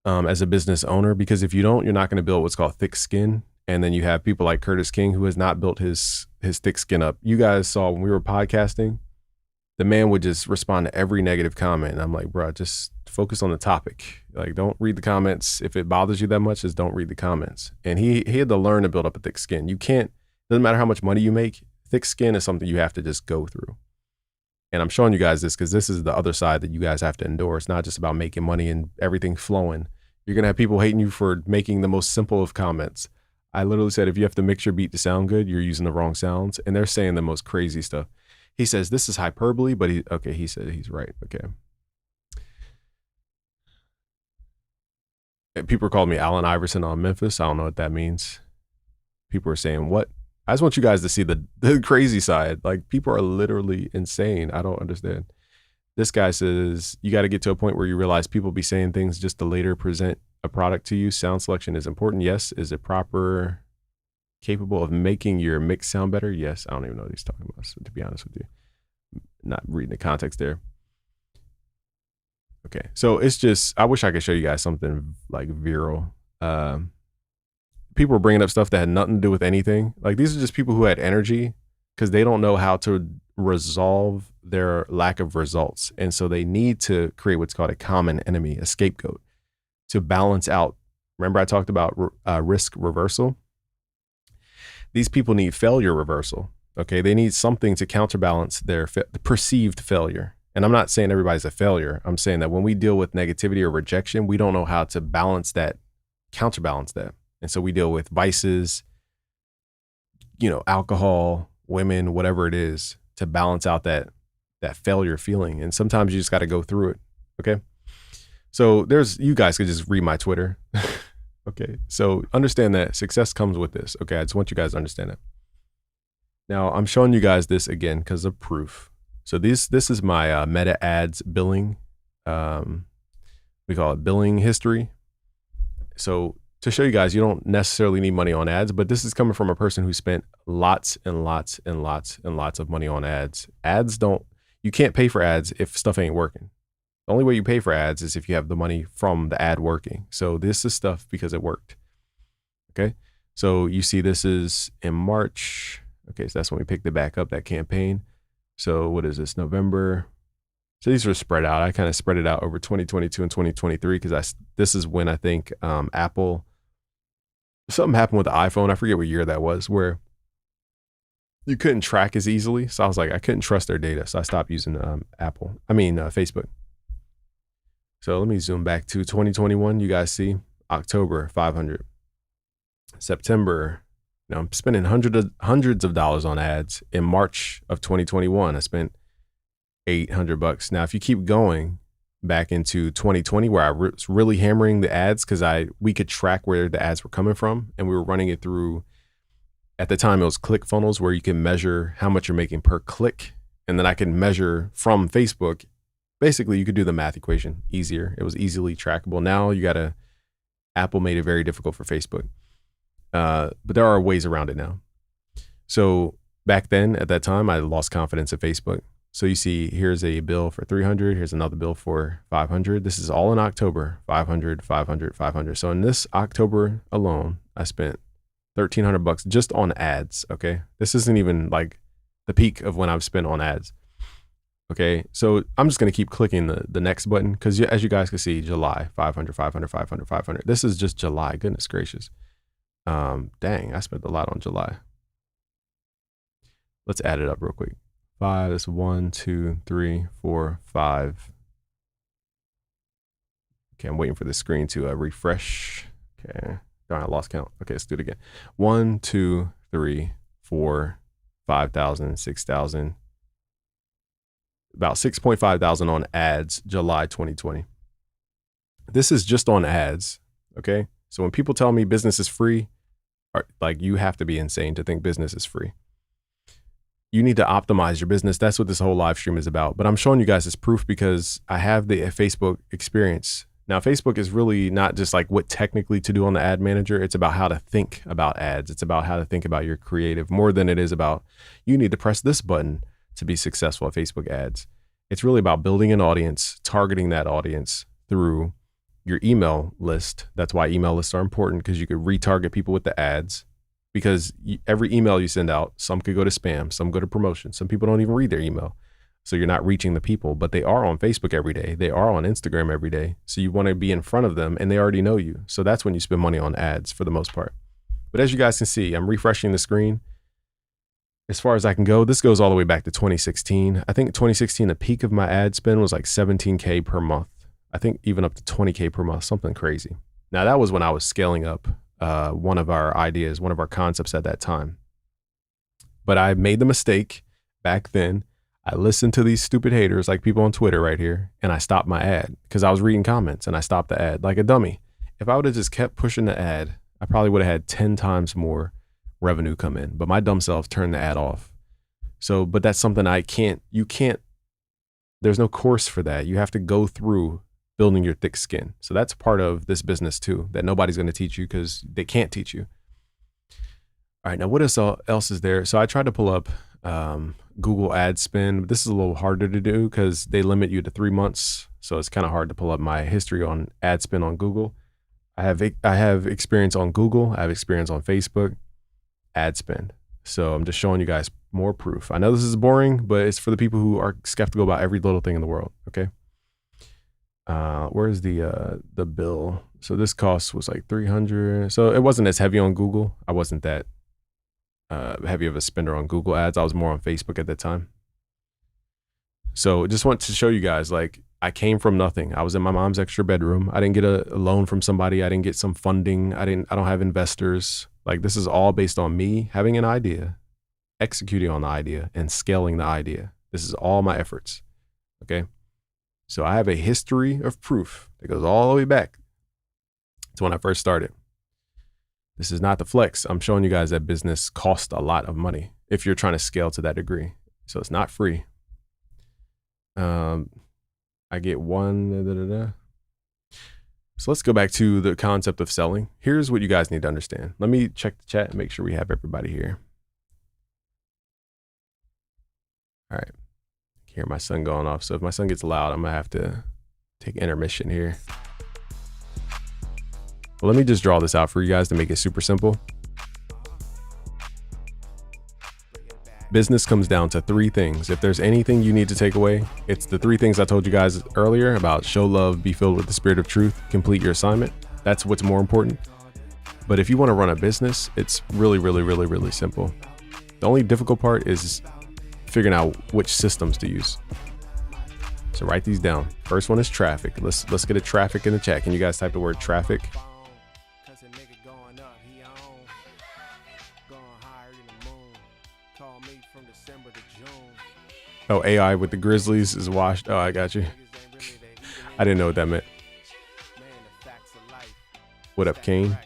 as a business owner, because if you don't, you're not going to build what's called thick skin. And then you have people like Curtis King, who has not built his thick skin up. You guys saw when we were podcasting, the man would just respond to every negative comment. And I'm like, bro, just focus on the topic. Like, don't read the comments. If it bothers you that much, just don't read the comments. And he had to learn to build up a thick skin. You can't, doesn't matter how much money you make, thick skin is something you have to just go through. And I'm showing you guys this because this is the other side that you guys have to endure. It's not just about making money and everything flowing. You're going to have people hating you for making the most simple of comments. I literally said, if you have to mix your beat to sound good, you're using the wrong sounds. And they're saying the most crazy stuff. He says, this is hyperbole, but he said he's right. Okay. People are calling me Allen Iverson on Memphis. I don't know what that means. People are saying, what? I just want you guys to see the crazy side. Like, people are literally insane. I don't understand. This guy says, you got to get to a point where you realize people be saying things just to later present a product to you. Sound selection is important. Yes. Is it proper, capable of making your mix sound better? Yes. I don't even know what he's talking about, so to be honest with you. Not reading the context there. Okay. So it's just, I wish I could show you guys something like viral. People were bringing up stuff that had nothing to do with anything. Like, these are just people who had energy because they don't know how to resolve their lack of results. And so they need to create what's called a common enemy, a scapegoat, to balance out. Remember I talked about risk reversal? These people need failure reversal. Okay. They need something to counterbalance their perceived failure. And I'm not saying everybody's a failure. I'm saying that when we deal with negativity or rejection, we don't know how to balance that, counterbalance that. And so we deal with vices, alcohol, women, whatever it is, to balance out that failure feeling. And sometimes you just got to go through it. Okay. So you guys could just read my Twitter. Okay. So understand that success comes with this. Okay. I just want you guys to understand it. Now I'm showing you guys this again because of proof. So this is my Meta Ads billing. We call it billing history. So to show you guys, you don't necessarily need money on ads, but this is coming from a person who spent lots and lots and lots and lots of money on ads. You can't pay for ads if stuff ain't working. The only way you pay for ads is if you have the money from the ad working. So this is stuff because it worked. Okay. So you see this is in March. Okay. So that's when we picked it back up, that campaign. So what is this, November? So these are spread out. I kind of spread it out over 2022 and 2023 because this is when I think Apple, something happened with the iPhone. I forget what year that was, where you couldn't track as easily. So I was like, I couldn't trust their data. So I stopped using Facebook. So let me zoom back to 2021. You guys see October, 500. September, I'm spending hundreds of dollars on ads. In March of 2021, I spent $800. Now, if you keep going back into 2020, where I was really hammering the ads because we could track where the ads were coming from, and we were running it through, at the time it was ClickFunnels, where you can measure how much you're making per click. And then I can measure from Facebook. Basically, you could do the math equation easier. It was easily trackable. Now Apple made it very difficult for Facebook. But there are ways around it now. So back then, at that time, I lost confidence in Facebook. So you see, here's a bill for $300. Here's another bill for $500. This is all in October, $500, $500, $500. So in this October alone, I spent $1,300 just on ads. Okay. This isn't even like the peak of when I've spent on ads. Okay. So I'm just going to keep clicking the next button because as you guys can see, July, 500, 500, 500, 500. This is just July. Goodness gracious. Dang, I spent a lot on July. Let's add it up real quick. 5, that's 1, 2, 3, 4, 5. Okay, I'm waiting for the screen to refresh. Okay, darn, I lost count. Okay, let's do it again. 1, 2, 3, 4, 5,000, 6,000. About 6.5 thousand on ads, July 2020. This is just on ads, okay? So when people tell me business is free, like, you have to be insane to think business is free. You need to optimize your business. That's what this whole live stream is about. But I'm showing you guys this proof because I have the Facebook experience. Now, Facebook is really not just like what technically to do on the ad manager. It's about how to think about ads. It's about how to think about your creative more than it is about you need to press this button to be successful at Facebook ads. It's really about building an audience, targeting that audience through your email list. That's why email lists are important, because you could retarget people with the ads, because every email you send out, some could go to spam, some go to promotion. Some people don't even read their email. So you're not reaching the people, but they are on Facebook every day. They are on Instagram every day. So you want to be in front of them and they already know you. So that's when you spend money on ads for the most part. But as you guys can see, I'm refreshing the screen. As far as I can go, this goes all the way back to 2016. I think 2016, the peak of my ad spend was like 17K per month. I think even up to 20K per month, something crazy. Now that was when I was scaling up one of our ideas, one of our concepts at that time. But I made the mistake back then. I listened to these stupid haters like people on Twitter right here, and I stopped my ad because I was reading comments and I stopped the ad like a dummy. If I would have just kept pushing the ad, I probably would have had 10 times more revenue come in, but my dumb self turned the ad off. So, but that's something there's no course for that. You have to go through building your thick skin. So that's part of this business too, that nobody's going to teach you because they can't teach you. All right, now what else is there? So I tried to pull up Google ad spend, but this is a little harder to do because they limit you to 3 months. So it's kind of hard to pull up my history on ad spend on Google. I have experience on Google. I have experience on Facebook ad spend. So I'm just showing you guys more proof. I know this is boring, but it's for the people who are skeptical about every little thing in the world. Okay. Where's the bill? So this cost was like $300. So it wasn't as heavy on Google. I wasn't that heavy of a spender on Google ads. I was more on Facebook at that time. So just want to show you guys, like, I came from nothing. I was in my mom's extra bedroom. I didn't get a loan from somebody. I didn't get some funding. I don't have investors. Like, this is all based on me having an idea, executing on the idea, and scaling the idea. This is all my efforts. Okay. So I have a history of proof that goes all the way back to when I first started. This is not the flex. I'm showing you guys that business costs a lot of money if you're trying to scale to that degree. So it's not free. I get one. So let's go back to the concept of selling. Here's what you guys need to understand. Let me check the chat and make sure we have everybody here. All right. I hear my son going off. So if my son gets loud, I'm gonna have to take intermission here. Well, let me just draw this out for you guys to make it super simple. Business comes down to 3 things. If there's anything you need to take away, it's the 3 things I told you guys earlier about: show love, be filled with the spirit of truth, complete your assignment. That's what's more important. But if you want to run a business, it's really, really, really, really simple. The only difficult part is figuring out which systems to use. So write these down. First one is traffic. Let's get a traffic in the chat. Can you guys type the word traffic? Oh, AI with the Grizzlies is washed. Oh, I got you. I didn't know what that meant. What up, Kane?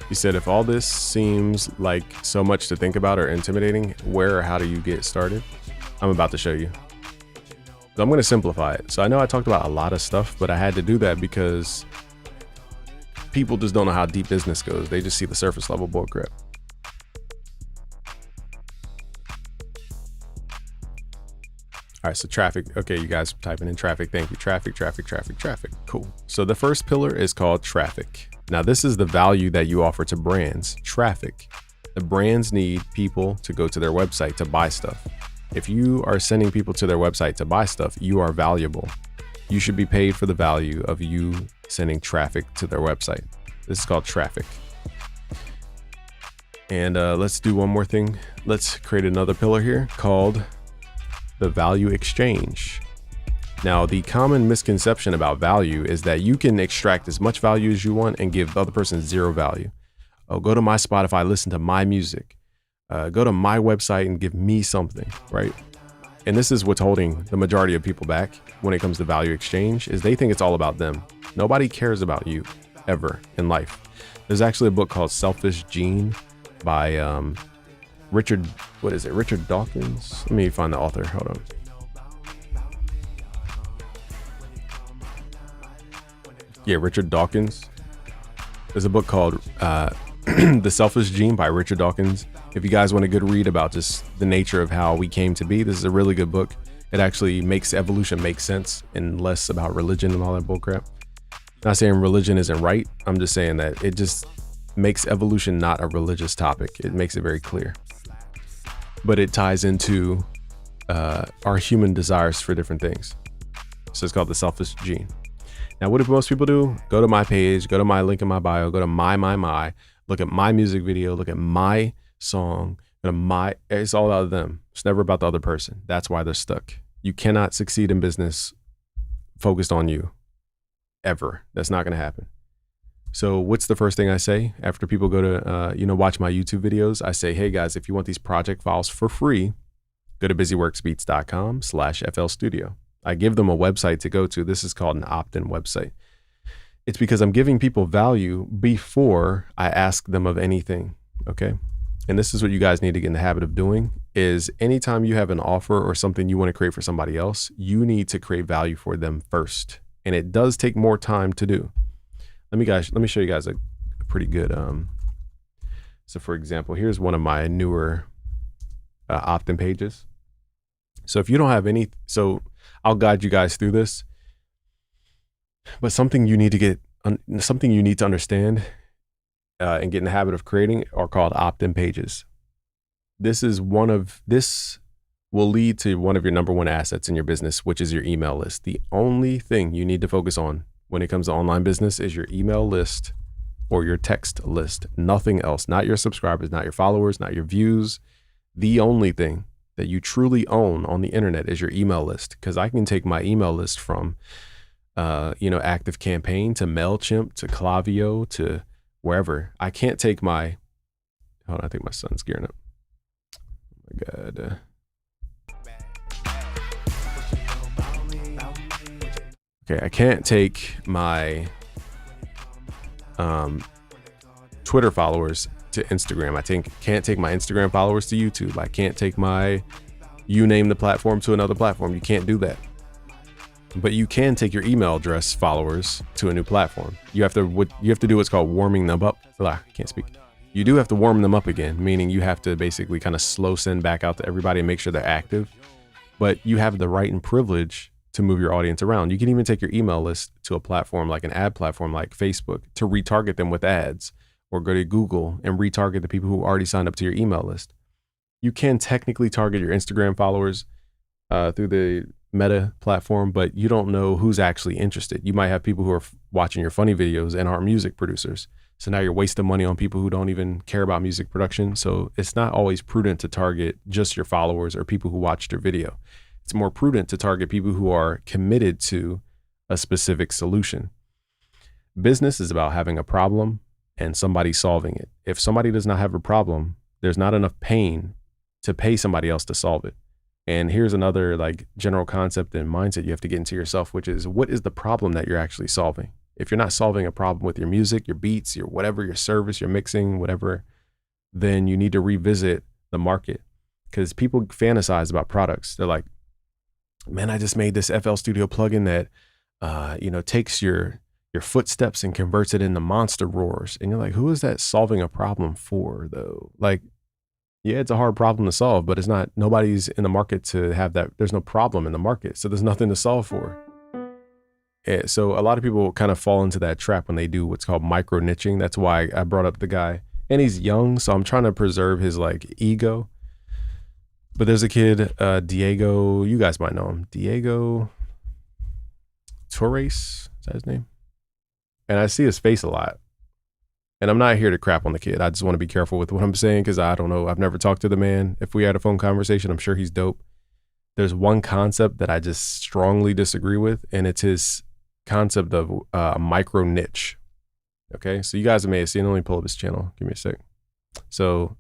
You said, if all this seems like so much to think about or intimidating, where or how do you get started? I'm about to show you. So I'm going to simplify it. So I know I talked about a lot of stuff, but I had to do that because people just don't know how deep business goes. They just see the surface level bullcrap. All right, so traffic. Okay, you guys are typing in traffic. Thank you. Traffic, traffic, traffic, traffic. Cool. So the first pillar is called traffic. Now, this is the value that you offer to brands. Traffic. The brands need people to go to their website to buy stuff. If you are sending people to their website to buy stuff, you are valuable. You should be paid for the value of you sending traffic to their website. This is called traffic. And let's do one more thing. Let's create another pillar here called the value exchange. Now, the common misconception about value is that you can extract as much value as you want and give the other person 0 value. Oh, go to my Spotify, listen to my music. Go to my website and give me something, right? And this is what's holding the majority of people back when it comes to value exchange, is they think it's all about them. Nobody cares about you ever in life. There's actually a book called Selfish Gene by Richard what is it? Richard Dawkins. Let me find the author. Hold on. Yeah, Richard Dawkins. There's a book called The Selfish Gene by Richard Dawkins. If you guys want a good read about just the nature of how we came to be, this is a really good book. It actually makes evolution make sense and less about religion and all that bullcrap. Not saying religion isn't right. I'm just saying that it just makes evolution not a religious topic. It makes it very clear. But it ties into our human desires for different things. So it's called The Selfish Gene. Now, what do most people do? Go to my page, go to my link in my bio, go to my, look at my music video, look at my song, it's all about them. It's never about the other person. That's why they're stuck. You cannot succeed in business focused on you, ever. That's not going to happen. So what's the first thing I say after people go to, watch my YouTube videos? I say, hey guys, if you want these project files for free, go to busyworksbeats.com/FL Studio. I give them a website to go to. This is called an opt-in website. It's because I'm giving people value before I ask them of anything, okay? And this is what you guys need to get in the habit of doing is anytime you have an offer or something you want to create for somebody else, you need to create value for them first. And it does take more time to do. Let me show you guys a pretty good, so for example, here's one of my newer opt-in pages. So if you don't have any, so I'll guide you guys through this, but something you need to understand and get in the habit of creating are called opt-in pages. This will lead to one of your number one assets in your business, which is your email list. The only thing you need to focus on when it comes to online business is your email list or your text list, nothing else, not your subscribers, not your followers, not your views. The only thing that you truly own on the internet is your email list. Because I can take my email list from, ActiveCampaign to MailChimp to Klaviyo to wherever. I can't take my, hold on, I think my son's gearing up. Oh my God. Okay, I can't take my Twitter followers to Instagram. Can't take my Instagram followers to YouTube. I can't take you name the platform to another platform. You can't do that. But you can take your email address followers to a new platform. You have to do what's called warming them up. I can't speak. You do have to warm them up again, meaning you have to basically kind of slow send back out to everybody and make sure they're active. But you have the right and privilege to move your audience around. You can even take your email list to a platform like an ad platform like Facebook to retarget them with ads, or go to Google and retarget the people who already signed up to your email list. You can technically target your Instagram followers through the Meta platform, but you don't know who's actually interested. You might have people who are watching your funny videos and aren't music producers. So now you're wasting money on people who don't even care about music production. So it's not always prudent to target just your followers or people who watched your video. It's more prudent to target people who are committed to a specific solution. Business is about having a problem and somebody solving it. If somebody does not have a problem, there's not enough pain to pay somebody else to solve it. And here's another general concept and mindset you have to get into yourself, which is, what is the problem that you're actually solving? If you're not solving a problem with your music, your beats, your whatever, your service, your mixing, whatever, then you need to revisit the market. Because people fantasize about products. They're like, man, I just made this FL Studio plugin that, takes your footsteps and converts it into monster roars. And you're like, who is that solving a problem for though? Yeah, it's a hard problem to solve, but it's not, nobody's in the market to have that. There's no problem in the market. So there's nothing to solve for. So a lot of people kind of fall into that trap when they do what's called micro niching. That's why I brought up the guy, and he's young. So I'm trying to preserve his ego. But there's a kid, Diego, you guys might know him. Diego Torres, is that his name? And I see his face a lot. And I'm not here to crap on the kid. I just want to be careful with what I'm saying because I don't know. I've never talked to the man. If we had a phone conversation, I'm sure he's dope. There's one concept that I just strongly disagree with, and it's his concept of a micro niche. Okay, so you guys may have seen, let me pull up his channel. Give me a sec. So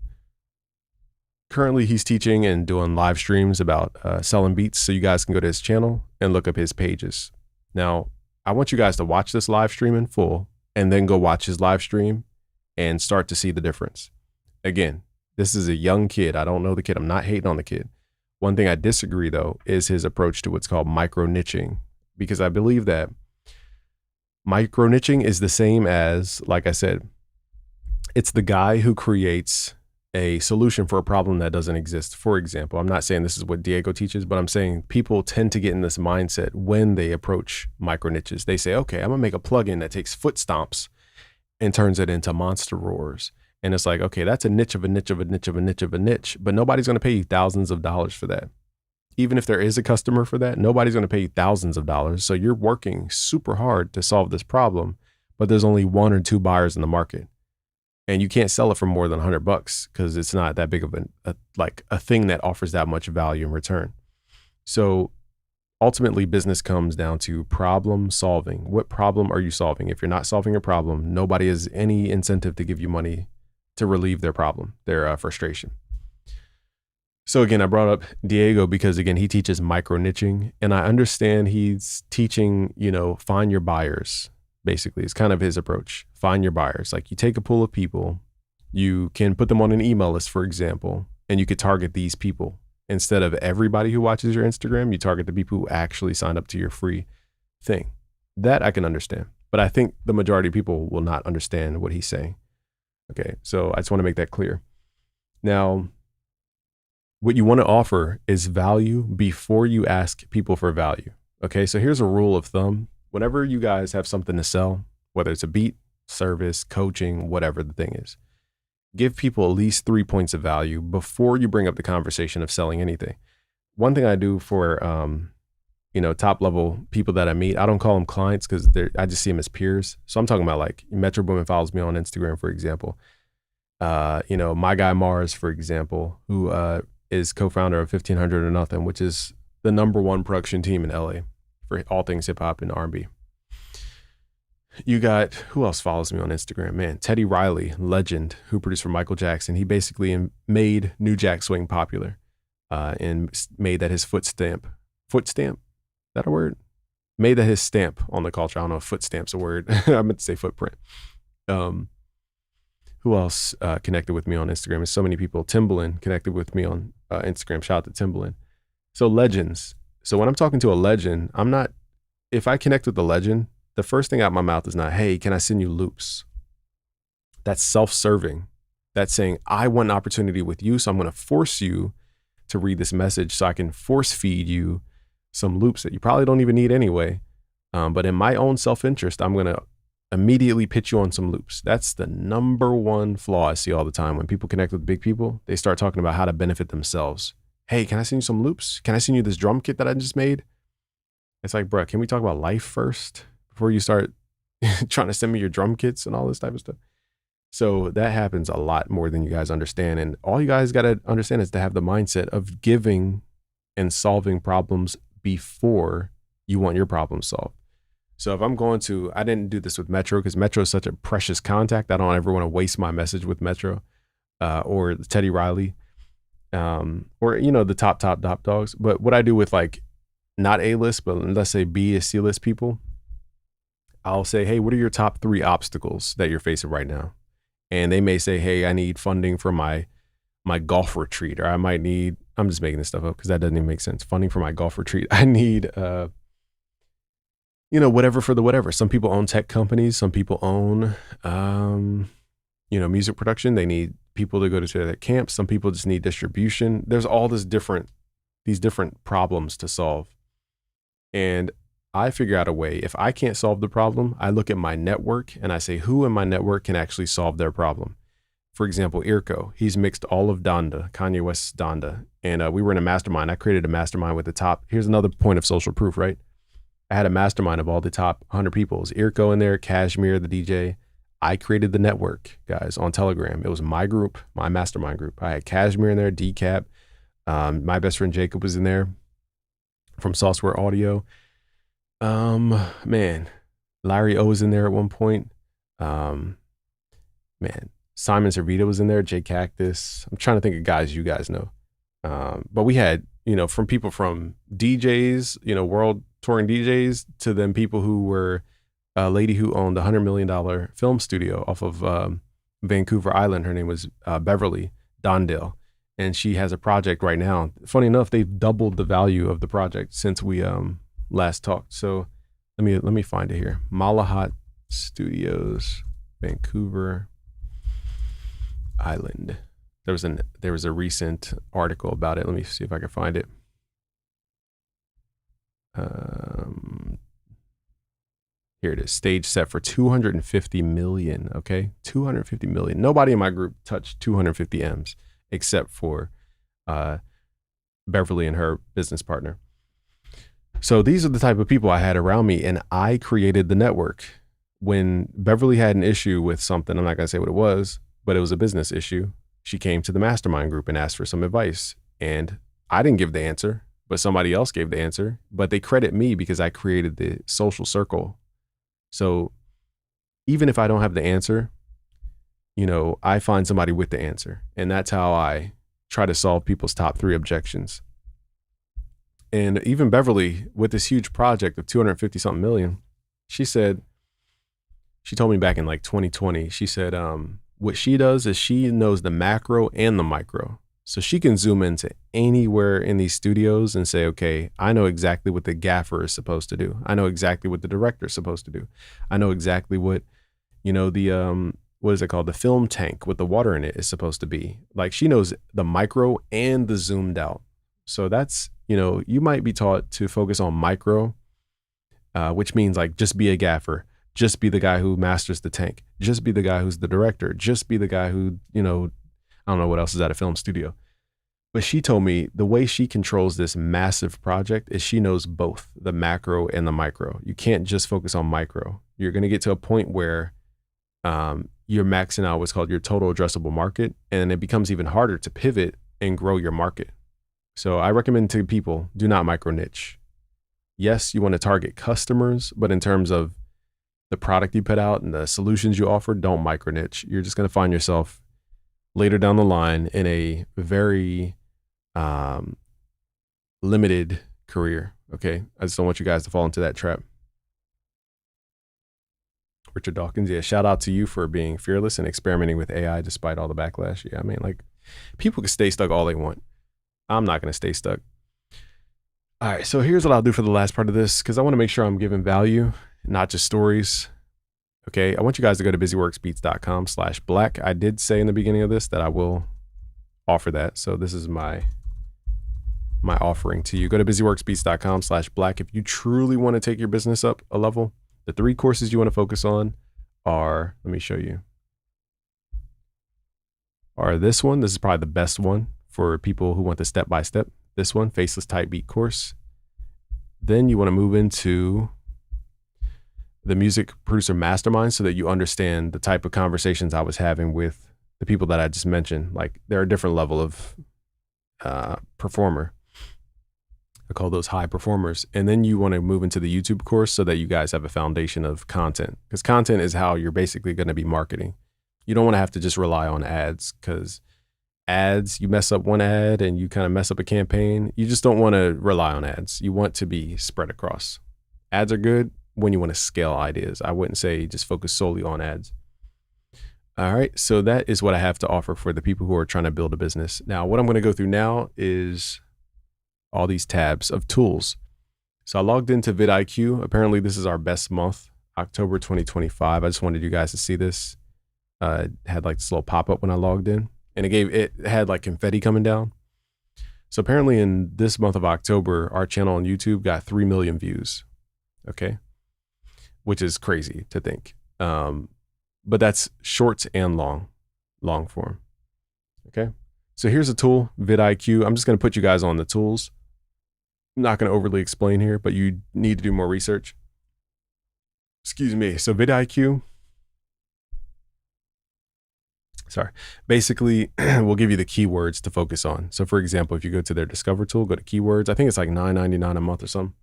currently he's teaching and doing live streams about selling beats. So you guys can go to his channel and look up his pages. Now, I want you guys to watch this live stream in full and then go watch his live stream and start to see the difference. Again, This is a young kid. I don't know the kid. I'm not hating on the kid. One thing I disagree, though, is his approach to what's called micro niching, because I believe that micro niching is the same as, like I said, it's the guy who creates a solution for a problem that doesn't exist. For example, I'm not saying this is what Diego teaches, but I'm saying people tend to get in this mindset when they approach micro niches. They say, okay, I'm gonna make a plugin that takes foot stomps and turns it into monster roars. And it's like, okay, that's a niche of a niche of a niche of a niche of a niche, but nobody's gonna pay you thousands of dollars for that. Even if there is a customer for that, nobody's gonna pay you thousands of dollars. So you're working super hard to solve this problem, but there's only 1 or 2 buyers in the market. And you can't sell it for more than $100 because it's not that big of a thing that offers that much value in return. So ultimately, business comes down to problem solving. What problem are you solving? If you're not solving a problem, nobody has any incentive to give you money to relieve their problem, their frustration. So again, I brought up Diego because again, he teaches micro niching, and I understand he's teaching, find your buyers. Basically, it's kind of his approach. Find your buyers. Like, you take a pool of people, you can put them on an email list, for example, and you could target these people. Instead of everybody who watches your Instagram, you target the people who actually signed up to your free thing. That I can understand. But I think the majority of people will not understand what he's saying. Okay, so I just want to make that clear. Now, what you want to offer is value before you ask people for value. Okay, so here's a rule of thumb. Whenever you guys have something to sell, whether it's a beat, service, coaching, whatever the thing is, give people at least 3 points of value before you bring up the conversation of selling anything. One thing I do for, top level people that I meet, I don't call them clients because I just see them as peers. So I'm talking about like Metro Boomin follows me on Instagram, for example. My guy Mars, for example, who is co-founder of 1500 or Nothing, which is the #1 production team in LA for all things hip hop and R&B. You got, who else follows me on Instagram? Man, Teddy Riley, legend, who produced for Michael Jackson. He basically made New Jack Swing popular and made that his foot stamp, is that a word? Made that his stamp on the culture. I don't know if foot stamp's a word. I meant to say footprint. Who else connected with me on Instagram? There's so many people. Timbaland connected with me on Instagram. Shout out to Timbaland. So legends. So when I'm talking to a legend, if I connect with a legend, the first thing out my mouth is not, hey, can I send you loops? That's self-serving. That's saying, I want an opportunity with you, so I'm going to force you to read this message so I can force feed you some loops that you probably don't even need anyway. But in my own self-interest, I'm going to immediately pitch you on some loops. That's the #1 flaw I see all the time. When people connect with big people, they start talking about how to benefit themselves. Hey, can I send you some loops? Can I send you this drum kit that I just made? It's like, bro, can we talk about life first before you start trying to send me your drum kits and all this type of stuff? So that happens a lot more than you guys understand. And all you guys got to understand is to have the mindset of giving and solving problems before you want your problem solved. So if I'm I didn't do this with Metro because Metro is such a precious contact. I don't ever want to waste my message with Metro or Teddy Riley or, the top dogs. But what I do with like not A-list, but let's say B is C-list people, I'll say, hey, what are your top 3 obstacles that you're facing right now? And they may say, hey, I need funding for my golf retreat, or I might need, I'm just making this stuff up because that doesn't even make sense. Funding for my golf retreat. I need, whatever for the whatever. Some people own tech companies. Some people own, music production. They need people to go to their camps. Some people just need distribution. There's all these different problems to solve. And I figure out a way. If I can't solve the problem, I look at my network and I say, who in my network can actually solve their problem? For example, Irko, he's mixed all of Donda, Kanye West's Donda. And we were in a mastermind. I created a mastermind with the top. Here's another point of social proof, right? I had a mastermind of all the top 100 people. It was Irko in there, Cashmere, the DJ. I created the network, guys, on Telegram. It was my group, my mastermind group. I had Cashmere in there, Decap. My best friend Jacob was in there from Software Audio. Larry O was in there at one point. Simon Servita was in there, Jay Cactus. I'm trying to think of guys you guys know. But we had, from people from DJs, world touring DJs, to then people who were a lady who owned a $100 million film studio off of Vancouver Island. Her name was Beverly. Dondale, and she has a project right now. Funny enough, they've doubled the value of the project since we last talked. So let me find it here. Malahat Studios, Vancouver Island. There was a recent article about it. Let me see if I can find it. Here it is. Stage set for 250 million. Okay, 250 million. Nobody in my group touched 250 M's except for Beverly and her business partner. So these are the type of people I had around me, and I created the network. When Beverly had an issue with something, I'm not gonna say what it was, but it was a business issue. She came to the mastermind group and asked for some advice, and I didn't give the answer, but somebody else gave the answer. But they credit me because I created the social circle. So even if I don't have the answer, you know, I find somebody with the answer, and that's how I try to solve people's top 3 objections. And even Beverly, with this huge project of 250 something million, she told me back in like 2020, she said, what she does is she knows the macro and the micro. So she can zoom into anywhere in these studios and say, okay, I know exactly what the gaffer is supposed to do. I know exactly what the director is supposed to do. I know exactly what, you know, the, what is it called? The film tank with the water in it is supposed to be. Like, she knows the micro and the zoomed out. So that's, you know, you might be taught to focus on micro, which means like just be a gaffer, just be the guy who masters the tank, just be the guy who's the director, just be the guy who, you know, I don't know what else is at a film studio. But she told me the way she controls this massive project is she knows both the macro and the micro. You can't just focus on micro. You're going to get to a point where you're maxing out what's called your total addressable market, and it becomes even harder to pivot and grow your market. So I recommend to people, do not micro niche. Yes, you want to target customers, but in terms of the product you put out and the solutions you offer, don't micro niche. You're just going to find yourself later down the line in a very limited career. Okay. I just don't want you guys to fall into that trap. Richard Dawkins. Yeah. Shout out to you for being fearless and experimenting with AI despite all the backlash. Yeah. I mean, like, people can stay stuck all they want. I'm not going to stay stuck. All right. So here's what I'll do for the last part of this, because I want to make sure I'm giving value, not just stories. Okay, I want you guys to go to busyworksbeats.com/black. I did say in the beginning of this that I will offer that. So this is my offering to you. Go to busyworksbeats.com/black. If you truly want to take your business up a level, the 3 courses you want to focus on are, let me show you, are this one. This is probably the best one for people who want the step-by-step. This one, Faceless Type Beat course. Then you want to move into the Music Producer Mastermind so that you understand the type of conversations I was having with the people that I just mentioned. Like, they're a different level of performer. I call those high performers. And then you want to move into the YouTube course so that you guys have a foundation of content, because content is how you're basically going to be marketing. You don't want to have to just rely on ads, because ads, you mess up one ad and you kind of mess up a campaign. You just don't want to rely on ads. You want to be spread across. Ads are good when you want to scale ideas. I wouldn't say just focus solely on ads. All right, so that is what I have to offer for the people who are trying to build a business. Now, what I'm going to go through now is all these tabs of tools. So I logged into vidIQ. Apparently this is our best month, October 2025. I just wanted you guys to see this. It had like this little pop-up when I logged in, and it had like confetti coming down. So apparently in this month of October, our channel on YouTube got 3 million views. Okay. Which is crazy to think. But that's shorts and long form. Okay. So here's a tool, vidIQ. I'm just going to put you guys on the tools. I'm not going to overly explain here, but you need to do more research. Excuse me. So vidIQ, basically we'll give you the keywords to focus on. So for example, if you go to their Discover tool, go to keywords. I think it's like $9.99 a month or something.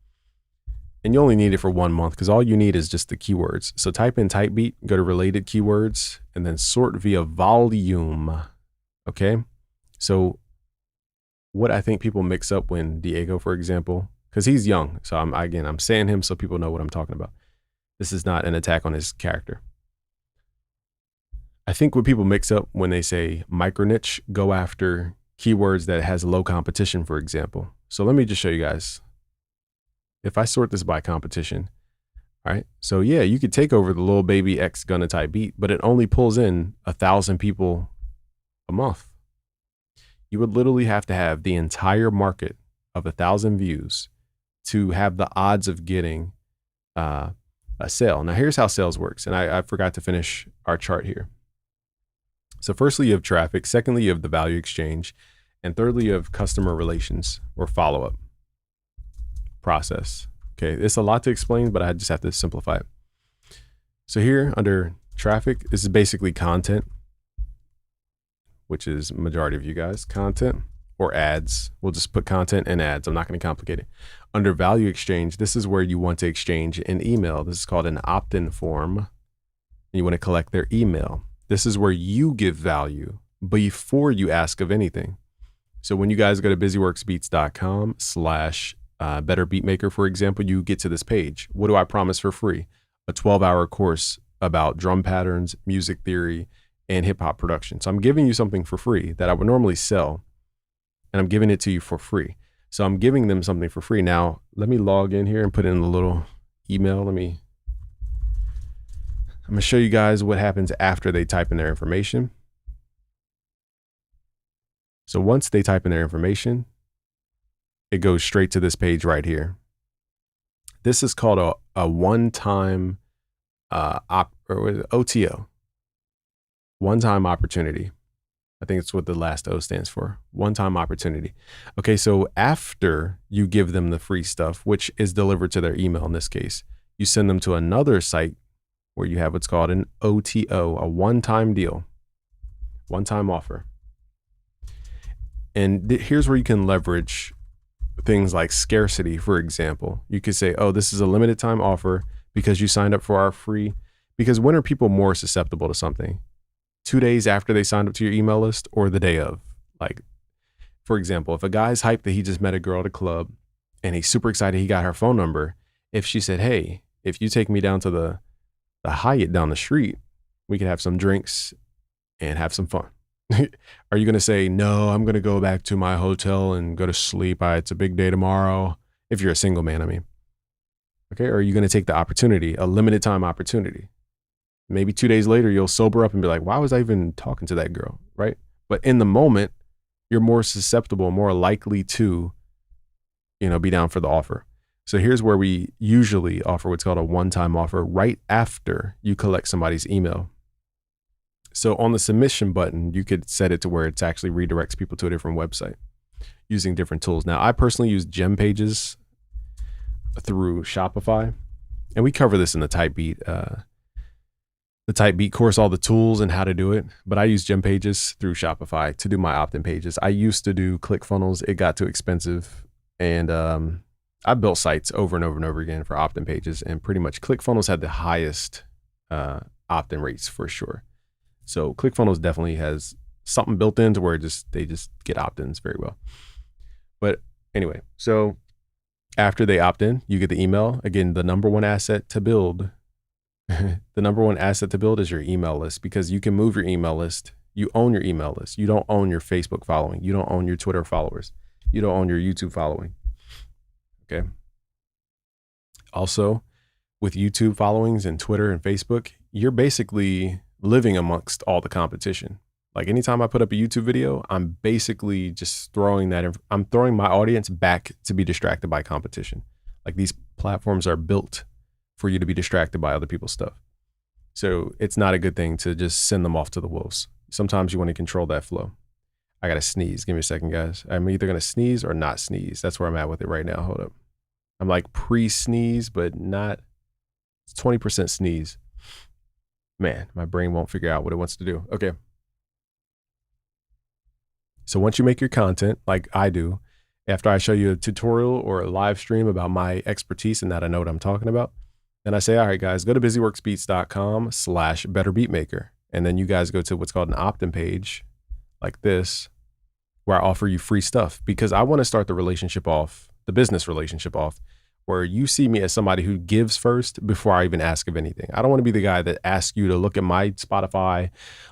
And you only need it for 1 month, because all you need is just the keywords. So type in Typebeat, go to related keywords, and then sort via volume. Okay. So what I think people mix up when Diego, for example, because he's young. So I'm saying him so people know what I'm talking about. This is not an attack on his character. I think what people mix up when they say micro niche, go after keywords that has low competition, for example. So let me just show you guys. If I sort this by competition, all right. So yeah, you could take over the Lil Baby X Gunna type beat, but it only pulls in 1,000 people a month. You would literally have to have the entire market of 1,000 views to have the odds of getting a sale. Now here's how sales works. And I forgot to finish our chart here. So firstly, you have traffic. Secondly, you have the value exchange. And thirdly, you have customer relations or follow-up process. Okay, it's a lot to explain, but I just have to simplify it. So here under traffic, this is basically content, which is majority of you guys, content or ads. We'll just put content and ads. I'm not going to complicate it. Under value exchange, this is where you want to exchange an email. This is called an opt-in form. And you want to collect their email. This is where you give value before you ask of anything. So when you guys go to busyworksbeats.com/betterbeatmaker, for example, you get to this page. What do I promise for free? A 12-hour course about drum patterns, music theory, and hip hop production. So I'm giving you something for free that I would normally sell, and I'm giving it to you for free. So I'm giving them something for free. Now, let me log in here and put in a little email. I'm going to show you guys what happens after they type in their information. So once they type in their information, it goes straight to this page right here. This is called a one-time OTO, one-time opportunity. I think it's what the last O stands for, one-time opportunity. Okay, so after you give them the free stuff, which is delivered to their email in this case, you send them to another site where you have what's called an OTO, a one-time deal, one-time offer. And here's where you can leverage things like scarcity, for example. You could say, oh, this is a limited time offer because you signed up for our free. Because when are people more susceptible to something? 2 days after they signed up to your email list or the day of? Like, for example, if a guy's hyped that he just met a girl at a club and he's super excited he got her phone number, if she said, hey, if you take me down to the Hyatt down the street, we could have some drinks and have some fun. Are you going to say, no, I'm going to go back to my hotel and go to sleep. It's a big day tomorrow. If you're a single man, I mean. Okay. Or are you going to take the opportunity, a limited time opportunity? Maybe 2 days later, you'll sober up and be like, why was I even talking to that girl? Right. But in the moment, you're more susceptible, more likely to, be down for the offer. So here's where we usually offer what's called a one-time offer right after you collect somebody's email. So on the submission button, you could set it to where it actually redirects people to a different website using different tools. Now, I personally use Gem Pages through Shopify, and we cover this in the Typebeat course, all the tools and how to do it. But I use Gem Pages through Shopify to do my opt-in pages. I used to do ClickFunnels. It got too expensive, and I built sites over and over and over again for opt-in pages, and pretty much ClickFunnels had the highest opt-in rates for sure. So ClickFunnels definitely has something built into where they just get opt-ins very well. But anyway, so after they opt in, you get the email. Again, the number one asset to build, the number one asset to build is your email list, because you can move your email list. You own your email list. You don't own your Facebook following. You don't own your Twitter followers. You don't own your YouTube following. Okay. Also, with YouTube followings and Twitter and Facebook, you're basically living amongst all the competition. Like anytime I put up a YouTube video, I'm basically just I'm throwing my audience back to be distracted by competition. Like these platforms are built for you to be distracted by other people's stuff. So it's not a good thing to just send them off to the wolves. Sometimes you want to control that flow. I got to sneeze. Give me a second, guys. I'm either going to sneeze or not sneeze. That's where I'm at with it right now. Hold up. I'm like pre-sneeze, but not. It's 20% sneeze. Man, my brain won't figure out what it wants to do. Okay. So once you make your content, like I do, after I show you a tutorial or a live stream about my expertise and that I know what I'm talking about, then I say, all right, guys, go to busyworksbeats.com/betterbeatmaker. And then you guys go to what's called an opt-in page like this, where I offer you free stuff, because I want to start the business relationship off where you see me as somebody who gives first before I even ask of anything. I don't want to be the guy that asks you to look at my Spotify,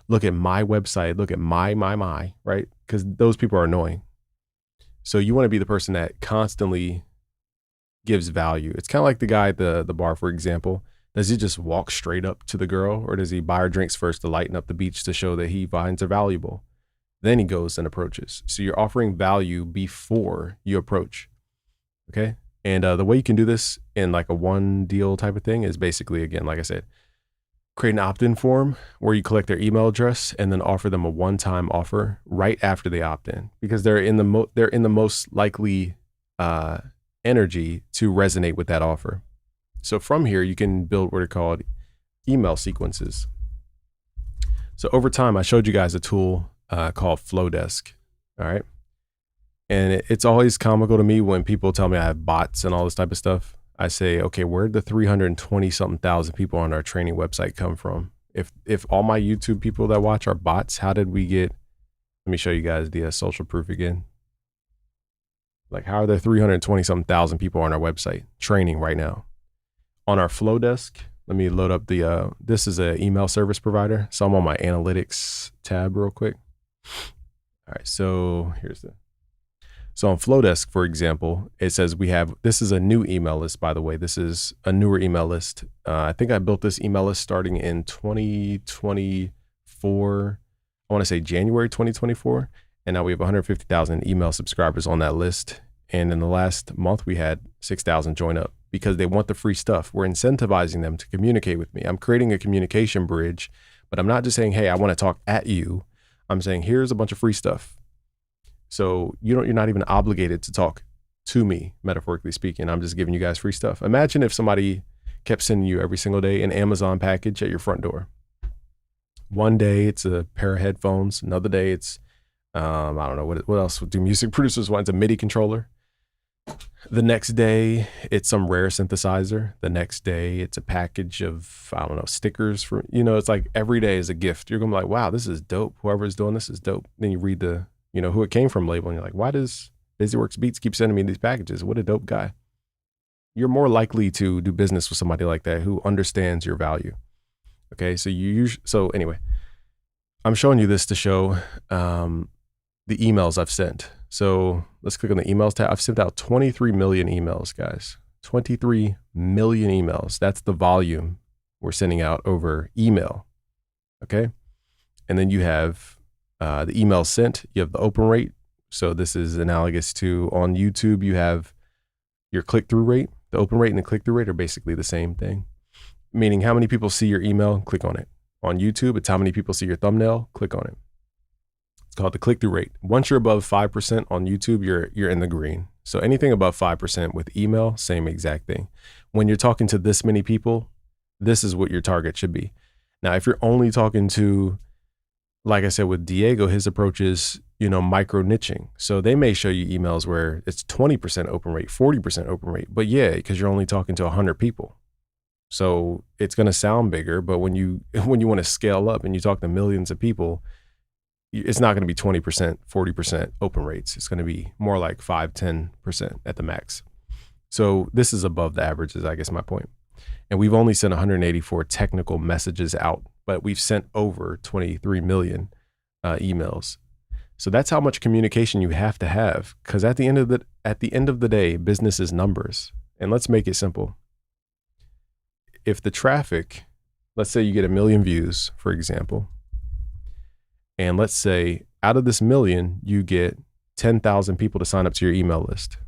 look at my website, look at my, right? Because those people are annoying. So you want to be the person that constantly gives value. It's kind of like the guy at the bar, for example. Does he just walk straight up to the girl, or does he buy her drinks first to lighten up the beach to show that he finds her valuable? Then he goes and approaches. So you're offering value before you approach. Okay. And the way you can do this in like a one deal type of thing is basically, again, like I said, create an opt-in form where you collect their email address and then offer them a one-time offer right after they opt in, because they're in the most likely energy to resonate with that offer. So from here, you can build what are called email sequences. So over time, I showed you guys a tool called Flowdesk. All right. And it's always comical to me when people tell me I have bots and all this type of stuff. I say, okay, where'd the 320 something thousand people on our training website come from? If all my YouTube people that watch are bots, how did we get, let me show you guys the social proof again. Like, how are there 320 something thousand people on our website training right now? On our Flowdesk, let me load up this is an email service provider. So I'm on my analytics tab real quick. All right, so so on Flowdesk, for example, it says this is a new email list, by the way. This is a newer email list. I think I built this email list starting in 2024. I want to say January 2024. And now we have 150,000 email subscribers on that list. And in the last month, we had 6,000 join up because they want the free stuff. We're incentivizing them to communicate with me. I'm creating a communication bridge, but I'm not just saying, hey, I want to talk at you. I'm saying, here's a bunch of free stuff. So you're not even obligated to talk to me, metaphorically speaking. I'm just giving you guys free stuff. Imagine if somebody kept sending you every single day an Amazon package at your front door. One day it's a pair of headphones. Another day it's, I don't know, what else do music producers want? It's a MIDI controller. The next day it's some rare synthesizer. The next day it's a package of, I don't know, stickers for, it's like every day is a gift. You're gonna be like, wow, this is dope. Whoever's doing this is dope. Then you read the, who it came from label, and you're like, why does BusyWorks Beats keep sending me these packages? What a dope guy. You're more likely to do business with somebody like that who understands your value. Okay, so anyway, I'm showing you this to show the emails I've sent. So let's click on the emails tab. I've sent out 23 million emails, guys. 23 million emails. That's the volume we're sending out over email. Okay, and then you have the email sent, you have the open rate. So this is analogous to on YouTube, you have your click-through rate. The open rate and the click-through rate are basically the same thing, meaning how many people see your email, click on it. On YouTube, it's how many people see your thumbnail, click on it. It's called the click-through rate. Once you're above 5% on YouTube, you're in the green. So anything above 5% with email, same exact thing. When you're talking to this many people, this is what your target should be. Now, if you're only talking to, like I said, with Diego, his approach is, micro niching. So they may show you emails where it's 20% open rate, 40% open rate, but yeah, because you're only talking to 100 people. So it's going to sound bigger, but when you want to scale up and you talk to millions of people, it's not going to be 20%, 40% open rates. It's going to be more like 5-10% at the max. So this is above the averages, I guess my point. And we've only sent 184 technical messages out, but we've sent over 23 million emails. So that's how much communication you have to have, because at the end of the day, business is numbers. And let's make it simple. If the traffic, let's say you get 1 million views, for example, and let's say out of this 1 million, you get 10,000 people to sign up to your email list.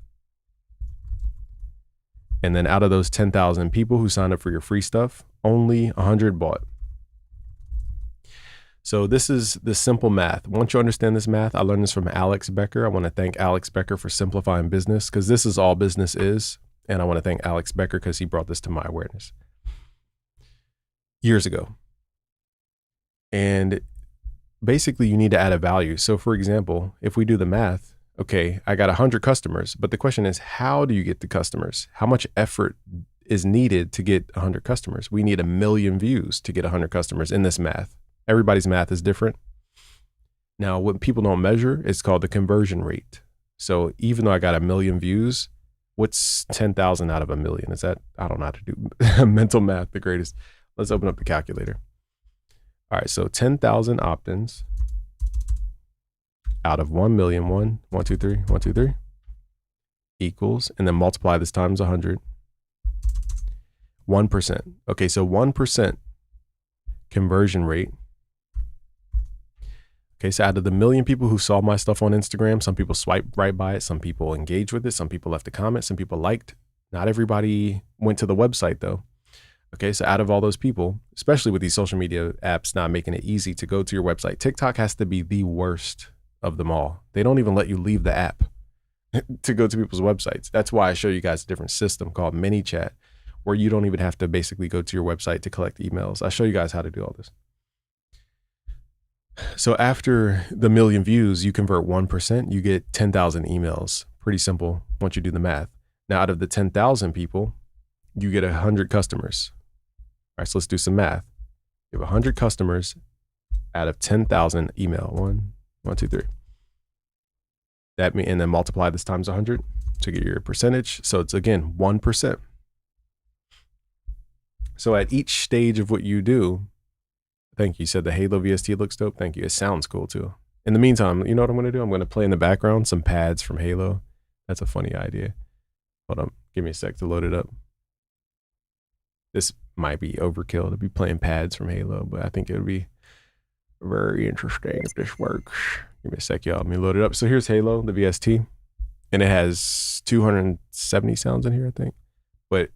And then out of those 10,000 people who signed up for your free stuff, only 100 bought. So this is the simple math. Once you understand this math, I learned this from Alex Becker. I want to thank Alex Becker for simplifying business, because this is all business is. And I want to thank Alex Becker because he brought this to my awareness years ago. And basically you need to add a value. So for example, if we do the math, okay, I got 100 customers, but the question is, how do you get the customers? How much effort is needed to get 100 customers? We need 1 million views to get 100 customers in this math. Everybody's math is different. Now, what people don't measure is called the conversion rate. So even though I got 1 million views, What's 10,000 out of a million? Is that, I don't know how to do mental math the greatest. Let's open up the calculator. All right, so 10,000 opt-ins out of 1 million, 1, 2, 3 equals, and then multiply this times 100. 1%. Okay, so 1% conversion rate. Okay, so out of the million people who saw my stuff on Instagram, some people swiped right by it, some people engaged with it, some people left a comment, some people liked. Not everybody went to the website though. Okay, so out of all those people, especially with these social media apps not making it easy to go to your website, TikTok has to be the worst of them all. They don't even let you leave the app to go to people's websites. That's why I show you guys a different system called ManyChat, where you don't even have to basically go to your website to collect emails. I'll show you guys how to do all this. So after the million views, you convert 1%, you get 10,000 emails. Pretty simple once you do the math. Now, out of the 10,000 people, you get 100 customers. All right, so let's do some math. You have 100 customers out of 10,000 email. 1, 2, 3. That means, and then multiply this times 100 to get your percentage. So it's again 1%. So at each stage of what you do, thank you. You said the Halo VST looks dope. Thank you. It sounds cool too. In the meantime, you know what I'm going to do? I'm going to play in the background some pads from Halo. That's a funny idea. Hold on. Give me a sec to load it up. This might be overkill to be playing pads from Halo, but I think it would be very interesting if this works. Give me a sec, y'all. Let me load it up. So here's Halo, the VST, and it has 270 sounds in here, I think. But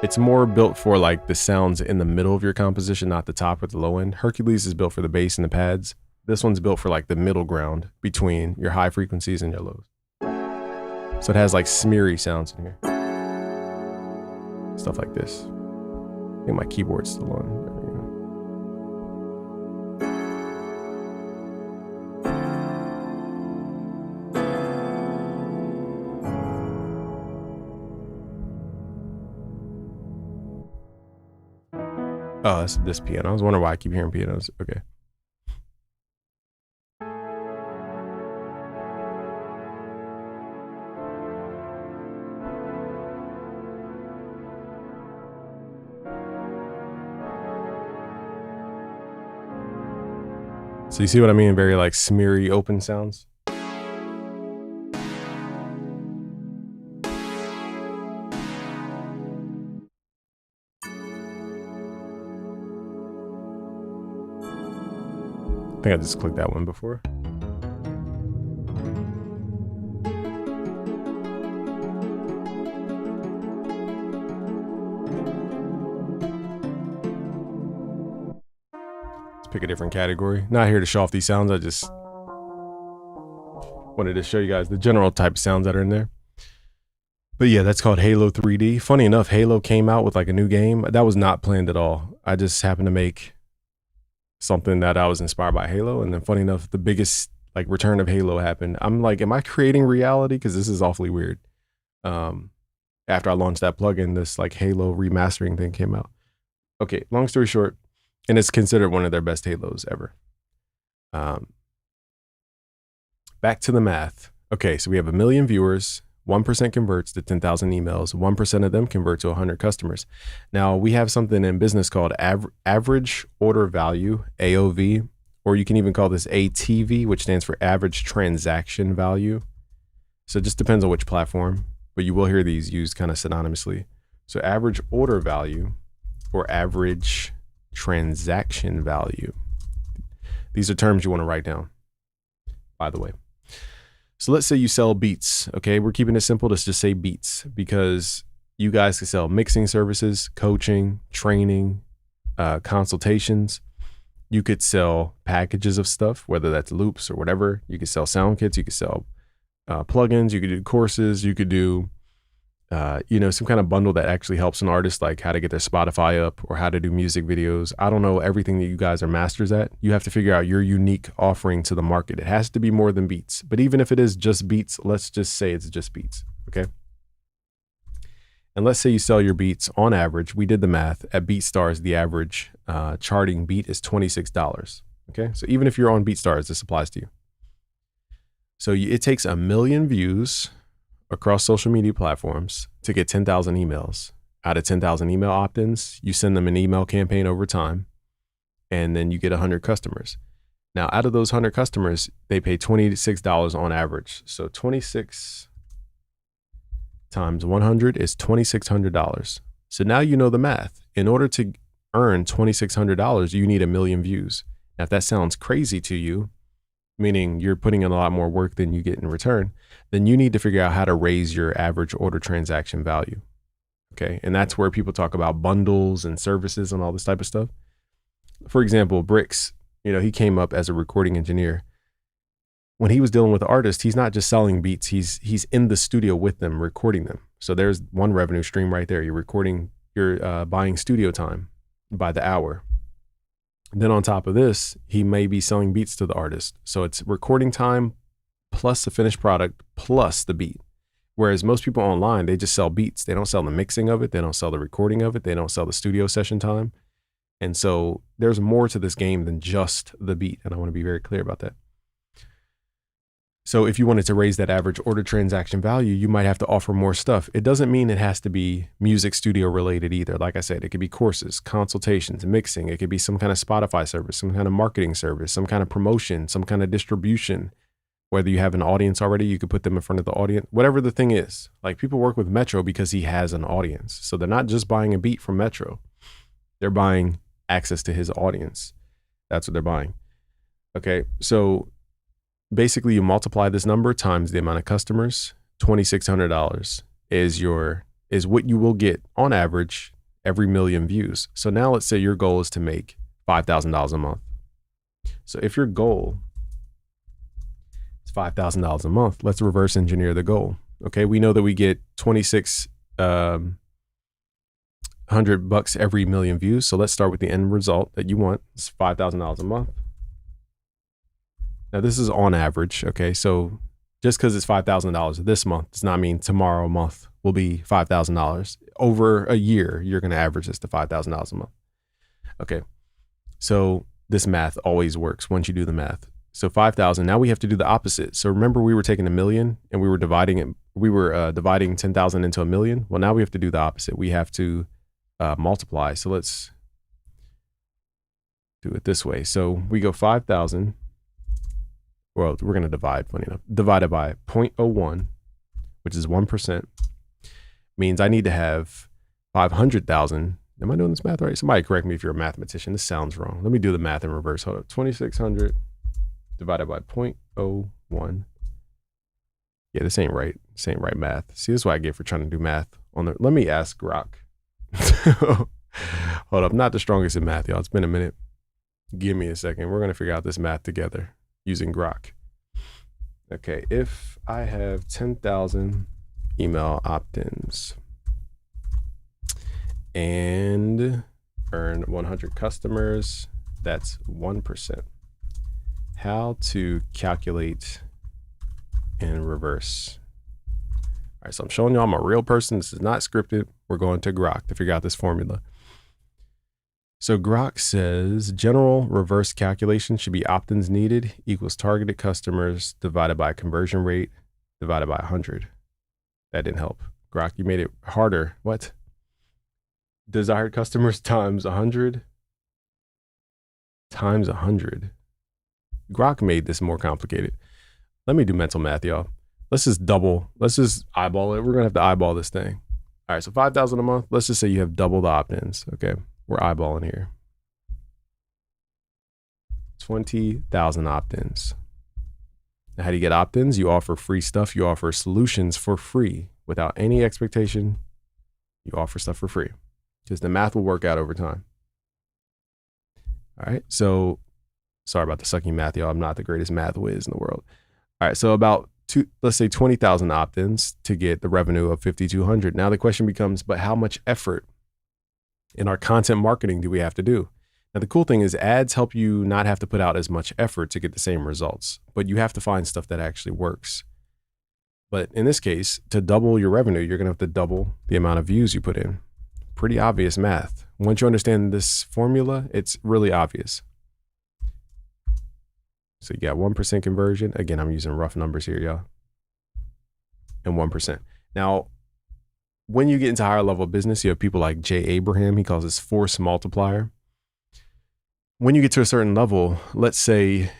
it's more built for like the sounds in the middle of your composition, not the top or the low end. Hercules is built for the bass and the pads. This one's built for like the middle ground between your high frequencies and your lows. So it has like smeary sounds in here. Stuff like this. I think my keyboard's still on. There we go. Oh, that's this piano. I was wondering why I keep hearing pianos. Okay. So you see what I mean? Very like smeary open sounds. I think I just clicked that one before. Let's pick a different category. Not here to show off these sounds. I just wanted to show you guys the general type of sounds that are in there. But yeah, that's called Halo 3D. Funny enough, Halo came out with like a new game. That was not planned at all. I just happened to make something that I was inspired by Halo. And then funny enough, the biggest like return of Halo happened. I'm like, am I creating reality? Because this is awfully weird. After I launched that plugin, this like Halo remastering thing came out. Okay, long story short, and it's considered one of their best Halos ever. Back to the math. Okay, so we have 1 million viewers. 1% converts to 10,000 emails. 1% of them convert to 100 customers. Now we have something in business called average order value, AOV, or you can even call this ATV, which stands for average transaction value. So it just depends on which platform, but you will hear these used kind of synonymously. So average order value or average transaction value. These are terms you want to write down, by the way. So let's say you sell beats. Okay, we're keeping it simple. Let's just say beats because you guys can sell mixing services, coaching, training, consultations. You could sell packages of stuff, whether that's loops or whatever. You could sell sound kits. You could sell plugins. You could do courses. You could do, some kind of bundle that actually helps an artist, like how to get their Spotify up or how to do music videos. I don't know everything that you guys are masters at. You have to figure out your unique offering to the market. It has to be more than beats. But even if it is just beats, let's just say it's just beats. Okay. And let's say you sell your beats on average. We did the math at BeatStars. The average charting beat is $26. Okay. So even if you're on BeatStars, this applies to you. So it takes 1 million views across social media platforms to get 10,000 emails. Out of 10,000 email opt-ins, you send them an email campaign over time, and then you get 100 customers. Now, out of those 100 customers, they pay $26 on average. So 26 times 100 is $2,600. So now you know the math. In order to earn $2,600, you need 1 million views. Now, if that sounds crazy to you, meaning you're putting in a lot more work than you get in return, then you need to figure out how to raise your average order transaction value. Okay. And that's where people talk about bundles and services and all this type of stuff. For example, Bricks, he came up as a recording engineer. When he was dealing with artists, he's not just selling beats. He's in the studio with them, recording them. So there's one revenue stream right there. You're buying studio time by the hour. Then on top of this, he may be selling beats to the artist. So it's recording time plus the finished product plus the beat. Whereas most people online, they just sell beats. They don't sell the mixing of it. They don't sell the recording of it. They don't sell the studio session time. And so there's more to this game than just the beat. And I want to be very clear about that. So if you wanted to raise that average order transaction value, you might have to offer more stuff. It doesn't mean it has to be music studio related either. Like I said, it could be courses, consultations, mixing. It could be some kind of Spotify service, some kind of marketing service, some kind of promotion, some kind of distribution. Whether you have an audience already, you could put them in front of the audience, whatever the thing is. Like people work with Metro because he has an audience. So they're not just buying a beat from Metro. They're buying access to his audience. That's what they're buying. Okay. So basically you multiply this number times the amount of customers. $2,600 is what you will get on average every million views. So now let's say your goal is to make $5,000 a month. So if your goal is $5,000 a month, let's reverse engineer the goal. Okay. We know that we get $2,600 every million views. So let's start with the end result that you want. It's $5,000 a month. Now this is on average. Okay. So just because it's $5,000 this month does not mean tomorrow month will be $5,000. Over a year, you're going to average this to $5,000 a month. Okay. So this math always works once you do the math. So 5,000, now we have to do the opposite. So remember we were taking 1 million and we were dividing it. We were dividing 10,000 into 1 million. Well, now we have to do the opposite. We have to multiply. So let's do it this way. So we go 5,000. Well, we're going to divide, funny enough, divided by 0.01, which is 1%, means I need to have 500,000. Am I doing this math right? Somebody correct me if you're a mathematician. This sounds wrong. Let me do the math in reverse. Hold up. 2,600 divided by 0.01. Yeah, this ain't right. This ain't right math. See, this is what I get for trying to do math on the, let me ask Grok. Hold up. Not the strongest in math, y'all. It's been a minute. Give me a second. We're going to figure out this math together using Grok. Okay, if I have 10,000 email opt-ins and earn 100 customers, that's 1%. How to calculate in reverse. All right, so I'm showing you I'm a real person. This is not scripted. We're going to Grok to figure out this formula. So Grok says general reverse calculation should be opt-ins needed equals targeted customers divided by conversion rate divided by 100. That didn't help. Grok, you made it harder. What? Desired customers times 100 times 100. Grok made this more complicated. Let me do mental math, y'all. Let's just eyeball it. We're going to have to eyeball this thing. All right, so 5,000 a month. Let's just say you have double the opt-ins. Okay. We're eyeballing here. 20,000 opt-ins. Now, how do you get opt-ins? You offer free stuff. You offer solutions for free without any expectation. You offer stuff for free because the math will work out over time. All right. So sorry about the sucky math, y'all. I'm not the greatest math whiz in the world. All right. So let's say 20,000 opt-ins to get the revenue of 5,200. Now the question becomes, but how much effort in our content marketing do we have to do? Now, the cool thing is ads help you not have to put out as much effort to get the same results, but you have to find stuff that actually works. But in this case, to double your revenue, you're going to have to double the amount of views you put in. Pretty obvious math. Once you understand this formula, it's really obvious. So you got 1% conversion. Again, I'm using rough numbers here, y'all. and 1%. Now, when you get into higher level business, you have people like Jay Abraham. He calls this force multiplier. When you get to a certain level, let's say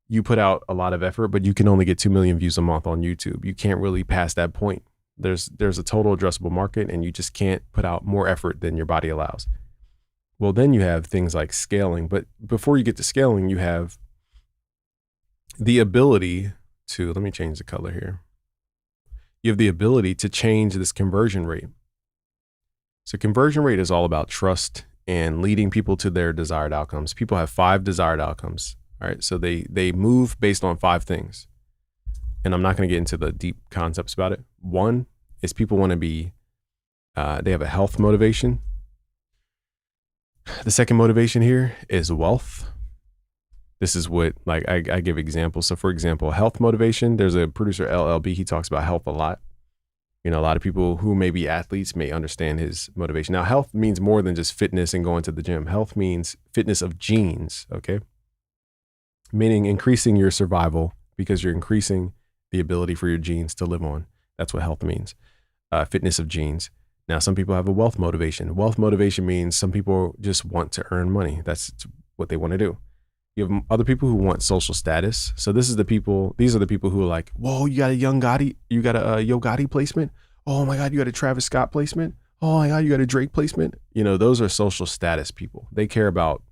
you put out a lot of effort, but you can only get 2 million views a month on YouTube. You can't really pass that point. There's a total addressable market, and you just can't put out more effort than your body allows. Well, then you have things like scaling. But before you get to scaling, you have the ability to, let me change the color here. You have the ability to change this conversion rate. So conversion rate is all about trust and leading people to their desired outcomes. People have 5 desired outcomes. All right. So they move based on 5 things. And I'm not going to get into the deep concepts about it. One is people want to be, they have a health motivation. The second motivation here is wealth. This is what, like, I give examples. So for example, health motivation, there's a producer, LLB, he talks about health a lot. You know, a lot of people who may be athletes may understand his motivation. Now, health means more than just fitness and going to the gym. Health means fitness of genes, okay? Meaning increasing your survival because you're increasing the ability for your genes to live on. That's what health means, fitness of genes. Now, some people have a wealth motivation. Wealth motivation means some people just want to earn money. That's what they want to do. You have other people who want social status. So these are the people who are like, whoa, you got a you got a Yo Gotti placement. Oh my God, you got a Travis Scott placement. Oh my God, you got a Drake placement. You know, those are social status people. They care about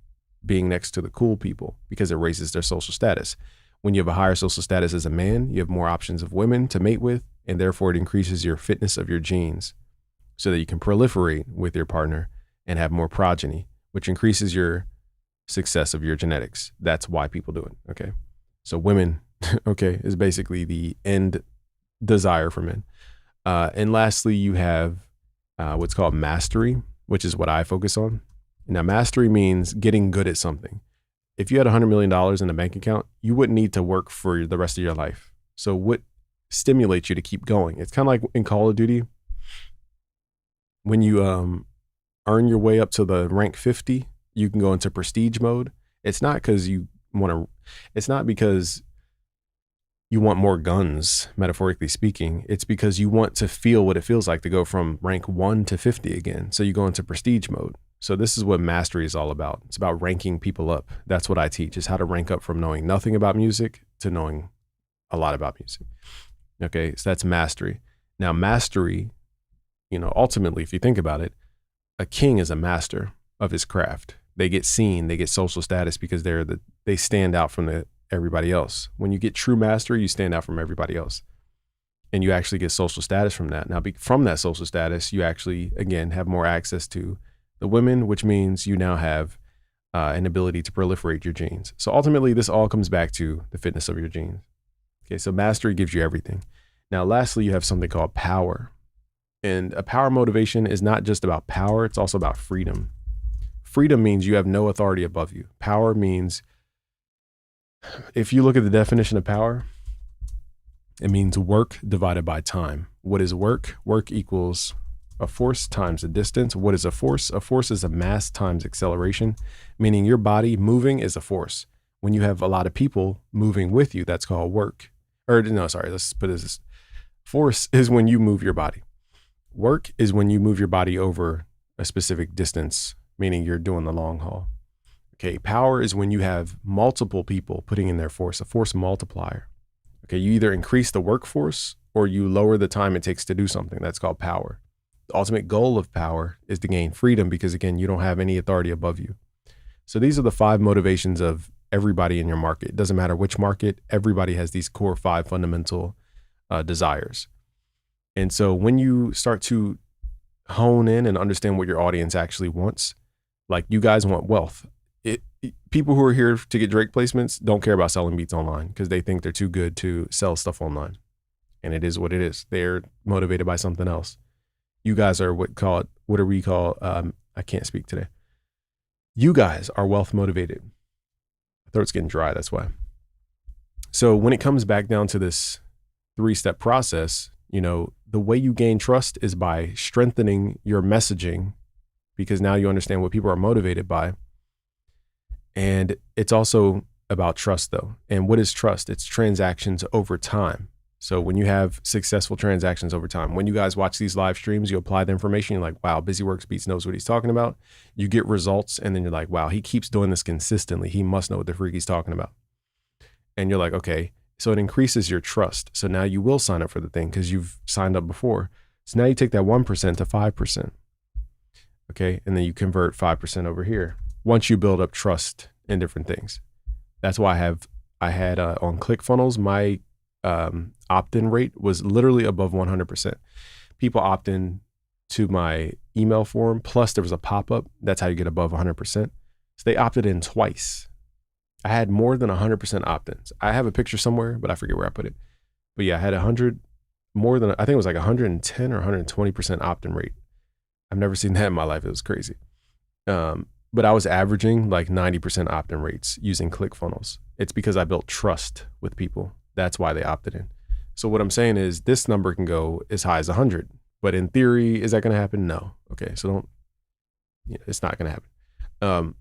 being next to the cool people because it raises their social status. When you have a higher social status as a man, you have more options of women to mate with, and therefore it increases your fitness of your genes so that you can proliferate with your partner and have more progeny, which increases your success of your genetics. That's why people do it. Okay. So women, okay, is basically the end desire for men. And lastly, you have what's called mastery, which is what I focus on. Now, mastery means getting good at something. If you had $100 million in a bank account, you wouldn't need to work for the rest of your life. So what stimulates you to keep going? It's kind of like in Call of Duty, when you earn your way up to the rank 50, you can go into prestige mode. It's not because you want more guns, metaphorically speaking. It's because you want to feel what it feels like to go from rank 1 to 50 again. So you go into prestige mode. So this is what mastery is all about. It's about ranking people up. That's what I teach, is how to rank up from knowing nothing about music to knowing a lot about music. Okay, so that's mastery. Now, mastery, you know, ultimately, if you think about it, a king is a master of his craft. They get seen, they get social status because they stand out from everybody else. When you get true mastery, you stand out from everybody else. And you actually get social status from that. Now, from that social status, you actually, again, have more access to the women, which means you now have an ability to proliferate your genes. So ultimately, this all comes back to the fitness of your genes. Okay, so mastery gives you everything. Now, lastly, you have something called power. And a power motivation is not just about power, it's also about freedom. Freedom means you have no authority above you. Power means, if you look at the definition of power, it means work divided by time. What is work? Work equals a force times a distance. What is a force? A force is a mass times acceleration, meaning your body moving is a force. When you have a lot of people moving with you, that's called work. Or no, sorry, let's put this. Force is when you move your body. Work is when you move your body over a specific distance, meaning you're doing the long haul. Okay, power is when you have multiple people putting in their force, a force multiplier. Okay, you either increase the workforce or you lower the time it takes to do something. That's called power. The ultimate goal of power is to gain freedom because, again, you don't have any authority above you. So these are the 5 motivations of everybody in your market. It doesn't matter which market, everybody has these core 5 fundamental desires. And so when you start to hone in and understand what your audience actually wants, like you guys want wealth. People who are here to get Drake placements don't care about selling beats online because they think they're too good to sell stuff online. And it is what it is. They're motivated by something else. You guys are what do we call, I can't speak today. You guys are wealth motivated. My throat's getting dry, that's why. So when it comes back down to this 3-step process, you know, the way you gain trust is by strengthening your messaging, because now you understand what people are motivated by. And it's also about trust though. And what is trust? It's transactions over time. So when you have successful transactions over time, when you guys watch these live streams, you apply the information. You're like, wow, BusyWorks Beats knows what he's talking about. You get results. And then you're like, wow, he keeps doing this consistently. He must know what the freak he's talking about. And you're like, okay. So it increases your trust. So now you will sign up for the thing because you've signed up before. So now you take that 1% to 5%. Okay. And then you convert 5% over here once you build up trust in different things. That's why I had on ClickFunnels, my opt-in rate was literally above 100%. People opt in to my email form. Plus there was a pop-up. That's how you get above 100%. So they opted in twice. I had more than 100% opt-ins. I have a picture somewhere, but I forget where I put it. But yeah, I had more than, I think it was like 110 or 120% opt-in rate. I've never seen that in my life. It was crazy. But I was averaging like 90% opt-in rates using ClickFunnels. It's because I built trust with people. That's why they opted in. So what I'm saying is this number can go as high as 100, but in theory, is that going to happen? No. Okay. So it's not going to happen.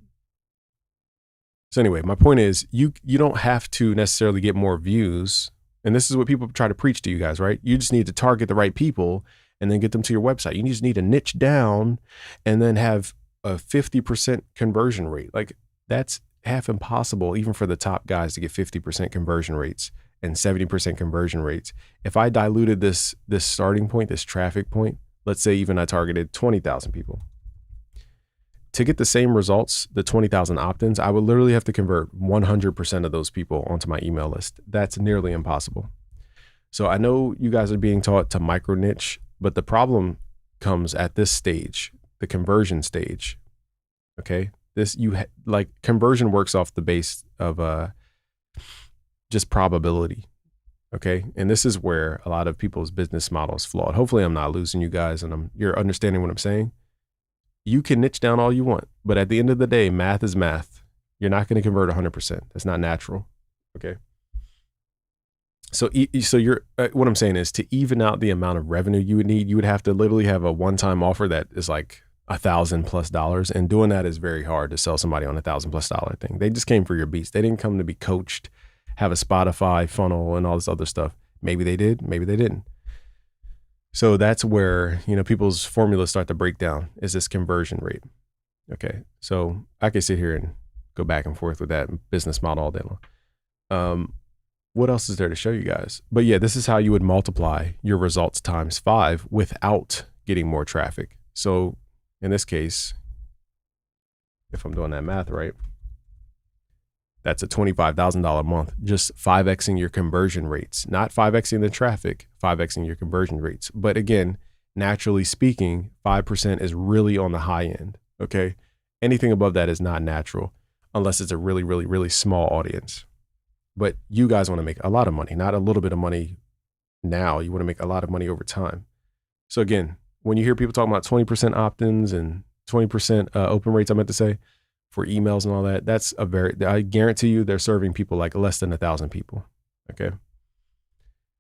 So anyway, my point is you don't have to necessarily get more views. And this is what people try to preach to you guys, right? You just need to target the right people and then get them to your website. You just need to niche down and then have a 50% conversion rate. Like that's half impossible, even for the top guys to get 50% conversion rates and 70% conversion rates. If I diluted this starting point, this traffic point, let's say even I targeted 20,000 people. To get the same results, the 20,000 opt-ins, I would literally have to convert 100% of those people onto my email list. That's nearly impossible. So I know you guys are being taught to micro niche, but the problem comes at this stage, the conversion stage. Okay. Like conversion works off the base of just probability. Okay. And this is where a lot of people's business model is flawed. Hopefully I'm not losing you guys and you're understanding what I'm saying. You can niche down all you want, but at the end of the day, math is math. You're not going to convert 100%. That's not natural. Okay. So what I'm saying is to even out the amount of revenue you would need, you would have to literally have a one-time offer that is like $1,000+ and doing that is very hard to sell somebody on $1,000+ thing. They just came for your beats. They didn't come to be coached, have a Spotify funnel and all this other stuff. Maybe they did, maybe they didn't. So that's where, people's formulas start to break down, is this conversion rate. Okay. So I could sit here and go back and forth with that business model all day long. What else is there to show you guys? But yeah, this is how you would multiply your results times 5 without getting more traffic. So in this case, if I'm doing that math right, that's a $25,000 a month, just 5xing your conversion rates, not 5xing the traffic, 5xing your conversion rates. But again, naturally speaking, 5% is really on the high end. Okay. Anything above that is not natural unless it's a really, really, really small audience. But you guys want to make a lot of money, not a little bit of money now. You want to make a lot of money over time. So again, when you hear people talking about 20% opt-ins and 20% open rates, I meant to say, for emails and all that, that's I guarantee you they're serving people like less than 1,000 people. Okay.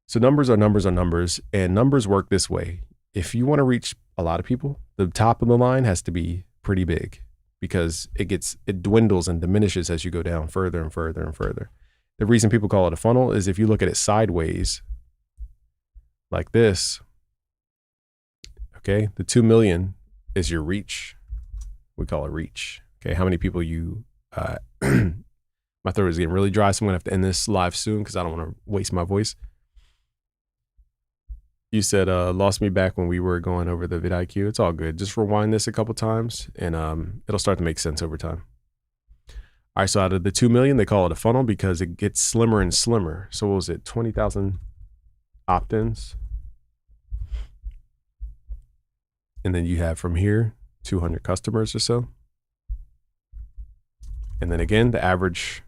So numbers are numbers are numbers, and numbers work this way. If you want to reach a lot of people, the top of the line has to be pretty big because it dwindles and diminishes as you go down further and further and further. The reason people call it a funnel is if you look at it sideways like this, okay, the 2 million is your reach. We call it reach. Okay, how many people my throat is getting really dry, so I'm gonna have to end this live soon because I don't want to waste my voice. You said lost me back when we were going over the vidIQ. It's all good. Just rewind this a couple times and it'll start to make sense over time. All right, so out of the 2 million, they call it a funnel because it gets slimmer and slimmer. So what was it, 20,000 opt-ins? And then you have from here, 200 customers or so. And then again, the average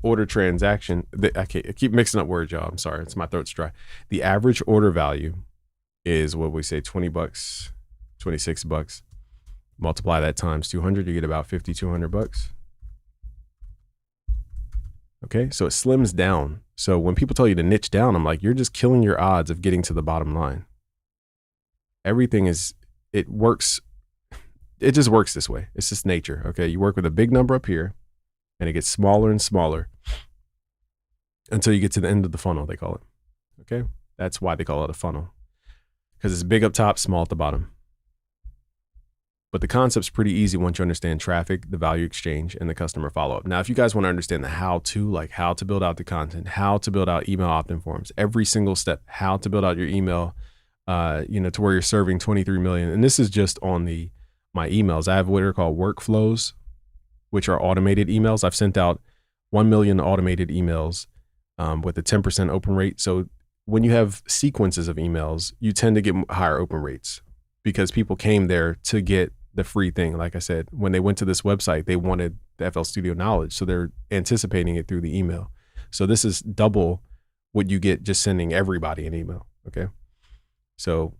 order transaction, I keep mixing up words, y'all. I'm sorry, my throat's dry. The average order value is what we say, $20, $26. Multiply that times 200, you get about $5,200. Okay, so it slims down. So when people tell you to niche down, I'm like, you're just killing your odds of getting to the bottom line. Everything it just works this way. It's just nature. Okay, you work with a big number up here and it gets smaller and smaller until you get to the end of the funnel, they call it. Okay. That's why they call it a funnel, because it's big up top, small at the bottom. But the concept's pretty easy once you understand traffic, the value exchange, and the customer follow-up. Now, if you guys want to understand the how-to, like how to build out the content, how to build out email opt-in forms, every single step, how to build out your email, to where you're serving 23 million. And this is just on my emails. I have what are called workflows, which are automated emails. I've sent out 1 million automated emails with a 10% open rate. So when you have sequences of emails, you tend to get higher open rates because people came there to get the free thing. Like I said, when they went to this website, they wanted the FL Studio knowledge. So they're anticipating it through the email. So this is double what you get just sending everybody an email. Okay. So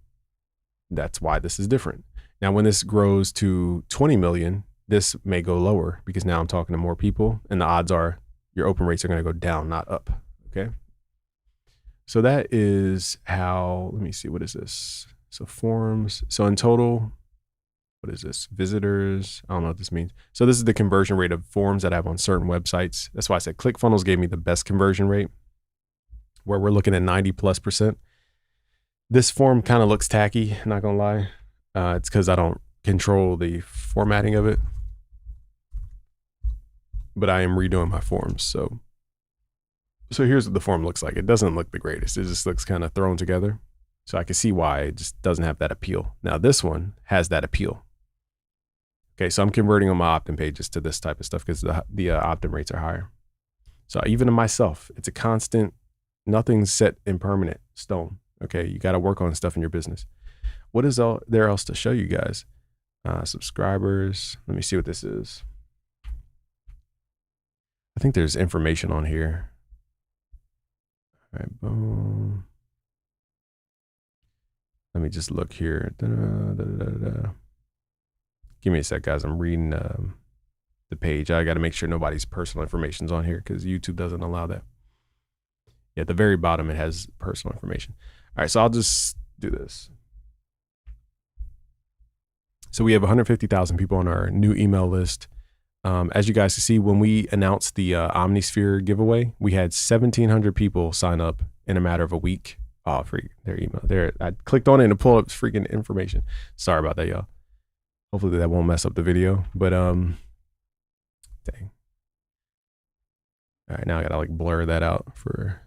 that's why this is different. Now, when this grows to 20 million, this may go lower because now I'm talking to more people and the odds are your open rates are going to go down, not up. Okay. So that is how, let me see, what is this? So forms. So in total, what is this? Visitors. I don't know what this means. So this is the conversion rate of forms that I have on certain websites. That's why I said ClickFunnels gave me the best conversion rate, where we're looking at 90+%. This form kind of looks tacky, not gonna lie. It's because I don't control the formatting of it, but I am redoing my forms. So here's what the form looks like. It doesn't look the greatest. It just looks kind of thrown together. So I can see why it just doesn't have that appeal. Now this one has that appeal. Okay, so I'm converting on my opt-in pages to this type of stuff because the opt-in rates are higher. So even in myself, it's a constant, nothing's set in permanent stone. Okay, you got to work on stuff in your business. What is there else to show you guys? Subscribers. Let me see what this is. I think there's information on here. All right, boom. Let me just look here. Give me a sec, guys. I'm reading the page. I got to make sure nobody's personal information's on here because YouTube doesn't allow that. Yeah, at the very bottom, it has personal information. All right, so I'll just do this. So we have 150,000 people on our new email list. As you guys can see, when we announced the Omnisphere giveaway, we had 1,700 people sign up in a matter of a week. Oh, freak, their email. There, I clicked on it and it pulled up freaking information. Sorry about that, y'all. Hopefully that won't mess up the video, but dang. All right, now I gotta like blur that out for,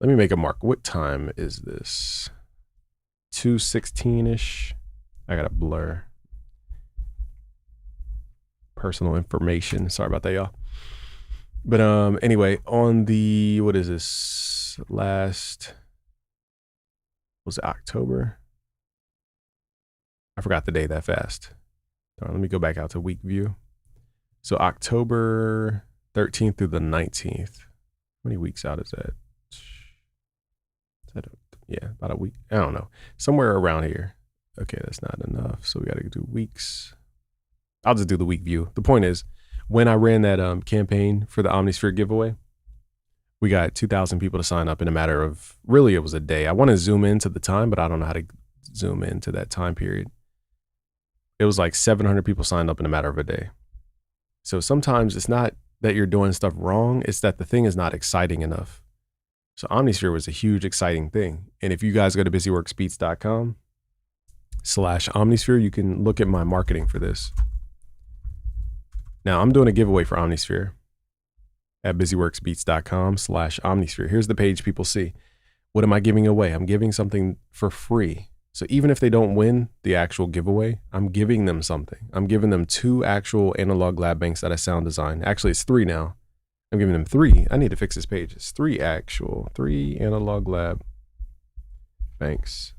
let me make a mark. What time is this? 2:16-ish. I gotta blur personal information. Sorry about that, y'all. But anyway, on the, what is this? Was it October? I forgot the day that fast. All right, let me go back out to week view. So October 13th through the 19th. How many weeks out is that? Yeah, about a week. I don't know. Somewhere around here. Okay, that's not enough. So we got to do weeks. I'll just do the week view. The point is, when I ran that campaign for the Omnisphere giveaway, we got 2,000 people to sign up in a matter of, really it was a day. I want to zoom into the time, but I don't know how to zoom into that time period. It was like 700 people signed up in a matter of a day. So sometimes it's not that you're doing stuff wrong, it's that the thing is not exciting enough. So Omnisphere was a huge, exciting thing. And if you guys go to busyworksbeats.com/Omnisphere, you can look at my marketing for this. Now I'm doing a giveaway for Omnisphere at busyworksbeats.com/Omnisphere. Here's the page people see. What am I giving away? I'm giving something for free. So even if they don't win the actual giveaway, I'm giving them something. I'm giving them 2 actual analog lab banks that I sound designed. Actually, it's 3 now. I'm giving them 3. I need to fix this page. It's 3 analog lab banks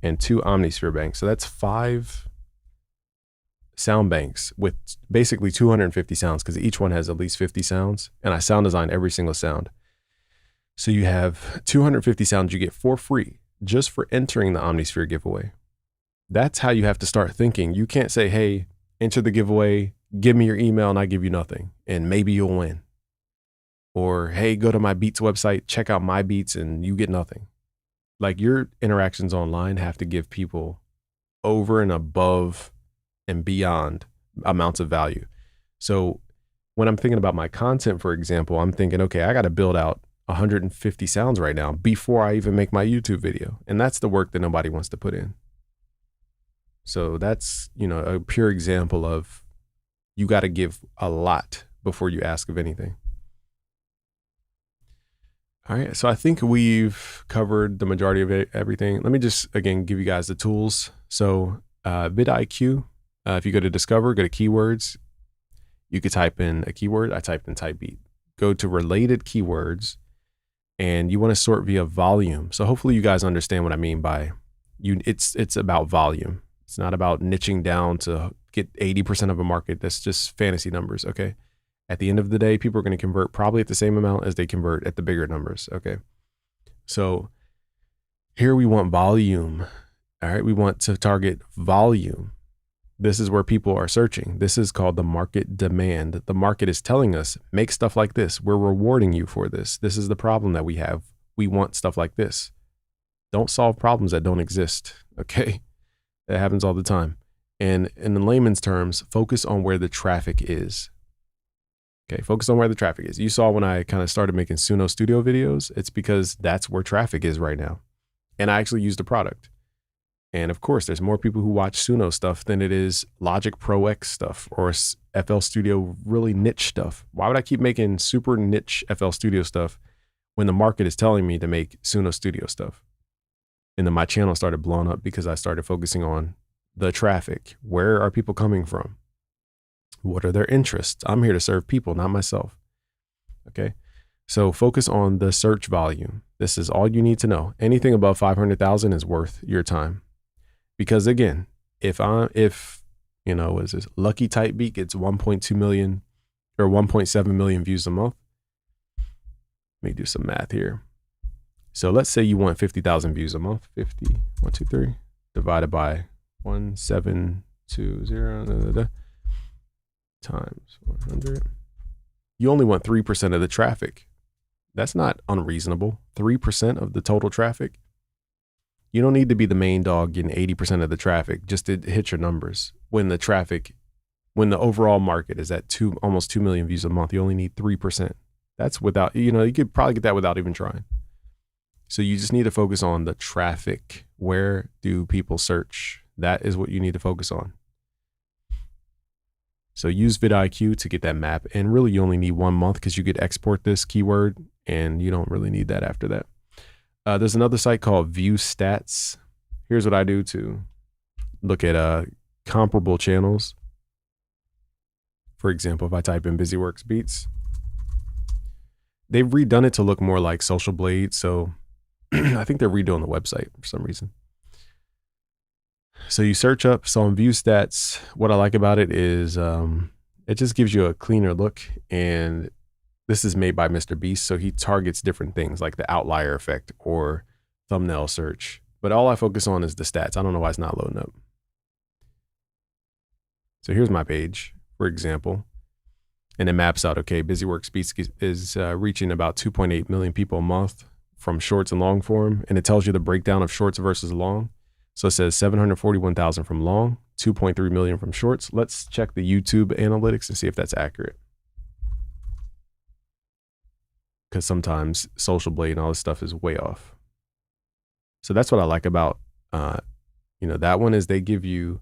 and 2 Omnisphere banks. So that's 5 sound banks with basically 250 sounds because each one has at least 50 sounds, and I sound design every single sound. So you have 250 sounds you get for free just for entering the Omnisphere giveaway. That's how you have to start thinking. You can't say, hey, enter the giveaway, give me your email and I give you nothing and maybe you'll win. Or, hey, go to my Beats website, check out my beats and you get nothing. Like, your interactions online have to give people over and above and beyond amounts of value. So when I'm thinking about my content, for example, I'm thinking, okay, I got to build out 150 sounds right now before I even make my YouTube video. And that's the work that nobody wants to put in. So that's, you know, a pure example of you got to give a lot before you ask of anything. All right, so I think we've covered the majority of everything. Let me just, again, give you guys the tools. So vidIQ, if you go to Discover, go to Keywords, you could type in a keyword. I typed in Typebeat. Go to related keywords, and you want to sort via volume. So hopefully you guys understand what I mean by it's about volume. It's not about niching down to get 80% of a market. That's just fantasy numbers, okay? At the end of the day, people are going to convert probably at the same amount as they convert at the bigger numbers, okay? So here we want volume, all right? We want to target volume. This is where people are searching. This is called the market demand. The market is telling us, make stuff like this. We're rewarding you for this. This is the problem that we have. We want stuff like this. Don't solve problems that don't exist, okay? That happens all the time. And in layman's terms, focus on where the traffic is. Okay, focus on where the traffic is. You saw when I kind of started making Suno Studio videos, it's because that's where traffic is right now. And I actually used the product. And of course, there's more people who watch Suno stuff than it is Logic Pro X stuff or FL Studio really niche stuff. Why would I keep making super niche FL Studio stuff when the market is telling me to make Suno Studio stuff? And then my channel started blowing up because I started focusing on the traffic. Where are people coming from? What are their interests? I'm here to serve people, not myself. Okay. So focus on the search volume. This is all you need to know. Anything above 500,000 is worth your time. Because again, if you know, what is this? Lucky Typebeat gets 1.2 million or 1.7 million views a month. Let me do some math here. So let's say you want 50,000 views a month. 50, 1, 2, 3, divided by 1720 times 100. You only want 3% of the traffic. That's not unreasonable. 3% of the total traffic. You don't need to be the main dog getting 80% of the traffic just to hit your numbers. When the overall market is at almost 2 million views a month, you only need 3%. That's without, you know, you could probably get that without even trying. So you just need to focus on the traffic. Where do people search? That is what you need to focus on. So use vidIQ to get that map. And really you only need 1 month because you could export this keyword and you don't really need that after that. There's another site called ViewStats. Here's what I do to look at comparable channels. For example, if I type in BusyWorks Beats, they've redone it to look more like Social Blade. So I think they're redoing the website for some reason. So you search up, so on ViewStats, what I like about it is it just gives you a cleaner look. And this is made by Mr. Beast. So he targets different things like the outlier effect or thumbnail search. But all I focus on is the stats. I don't know why it's not loading up. So here's my page, for example. And it maps out, okay, BusyWorks Beats is reaching about 2.8 million people a month from shorts and long form. And it tells you the breakdown of shorts versus long. So it says 741,000 from long, 2.3 million from shorts. Let's check the YouTube analytics and see if that's accurate. Because sometimes Social Blade and all this stuff is way off. So that's what I like about, you know, that one is they give you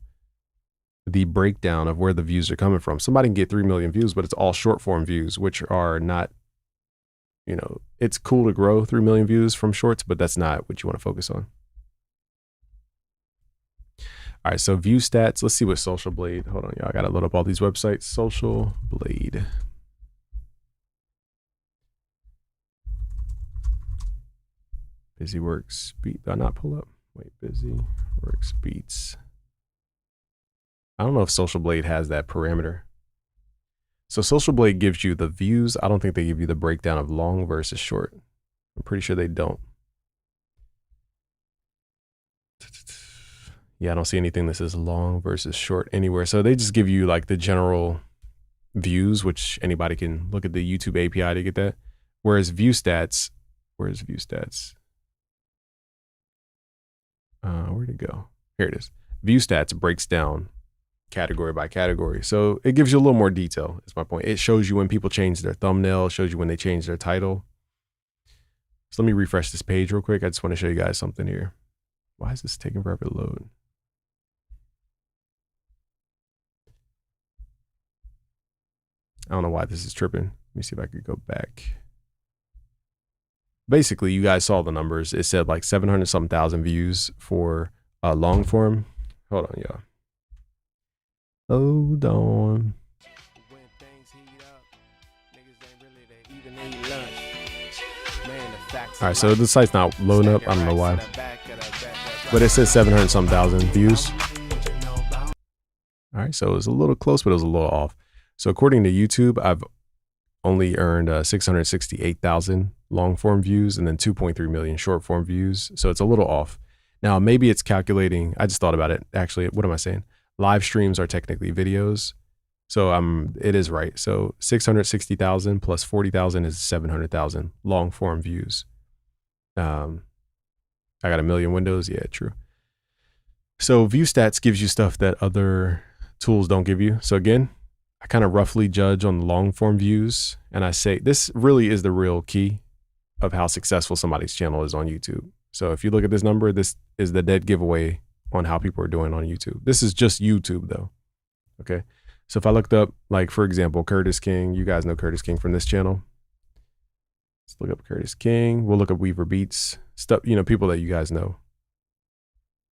the breakdown of where the views are coming from. Somebody can get 3 million views, but it's all short form views, which are not, you know, it's cool to grow 3 million views from shorts, but that's not what you want to focus on. All right, so ViewStats. Let's see what Social Blade. Hold on, y'all. I got to load up all these websites. Social Blade. BusyWorks Beat. Did I not pull up? Wait, BusyWorks Beats. I don't know if Social Blade has that parameter. So Social Blade gives you the views. I don't think they give you the breakdown of long versus short. I'm pretty sure they don't. Yeah, I don't see anything that says long versus short anywhere. So they just give you like the general views, which anybody can look at the YouTube API to get that. Whereas ViewStats, where's ViewStats? Where'd it go? Here it is. ViewStats breaks down category by category. So it gives you a little more detail, is my point. It shows you when people change their thumbnail, shows you when they change their title. So let me refresh this page real quick. I just want to show you guys something here. Why is this taking forever to load? I don't know why this is tripping. Let me see if I could go back. Basically, you guys saw the numbers. It said like 700 something thousand views for long form. Hold on, y'all. Hold on. All right, so the site's not loading up. I don't know why, but it says 700 some thousand views. All right, so it was a little close, but it was a little off. So according to YouTube, I've only earned 668,000 long form views and then 2.3 million short form views. So it's a little off. Now, maybe it's calculating. I just thought about it. Actually, what am I saying? Live streams are technically videos. So it is right. So 660,000 plus 40,000 is 700,000 long form views. I got a million windows. Yeah, true. So view stats gives you stuff that other tools don't give you. So again, I kind of roughly judge on the long form views. And I say, this really is the real key of how successful somebody's channel is on YouTube. So if you look at this number, this is the dead giveaway on how people are doing on YouTube. This is just YouTube though. Okay. So if I looked up, like, for example, Curtis King, you guys know Curtis King from this channel. Let's look up Curtis King. We'll look up Weaver Beats, stuff, you know, people that you guys know.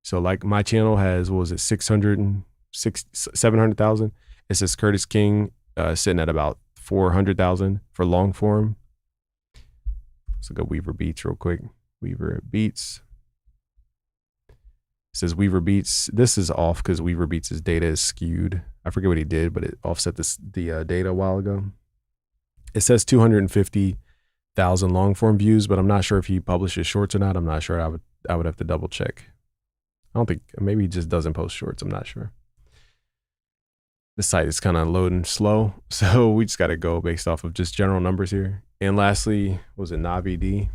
So like my channel has, what was it, 700,000. It says Curtis King sitting at about 400,000 for long form. Let's look at Weaver Beats real quick. Weaver Beats. It says Weaver Beats. This is off because Weaver Beats' data is skewed. I forget what he did, but it offset the data a while ago. It says 250,000 long form views, but I'm not sure if he publishes shorts or not. I'm not sure. I would have to double check. I don't think, maybe he just doesn't post shorts. I'm not sure. The site is kind of loading slow, so we just got to go based off of just general numbers here. And lastly, was it NaviD?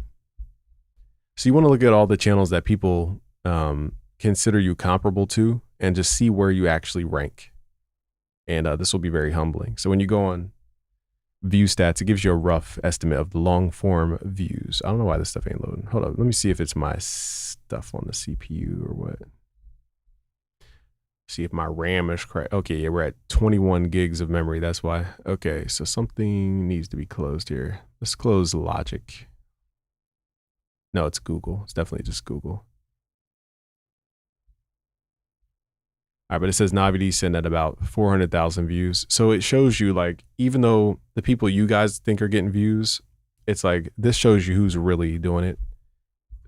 So you want to look at all the channels that people consider you comparable to and just see where you actually rank. And this will be very humbling. So when you go on view stats, it gives you a rough estimate of the long form views. I don't know why this stuff ain't loading. Hold up, let me see if it's my stuff on the CPU or what. See if my RAM is correct. Okay, yeah, we're at 21 gigs of memory. That's why. Okay, so something needs to be closed here. Let's close Logic. No, it's Google. It's definitely just Google. All right, but it says NaviD sitting at about 400,000 views. So it shows you, like, even though the people you guys think are getting views, it's like, this shows you who's really doing it.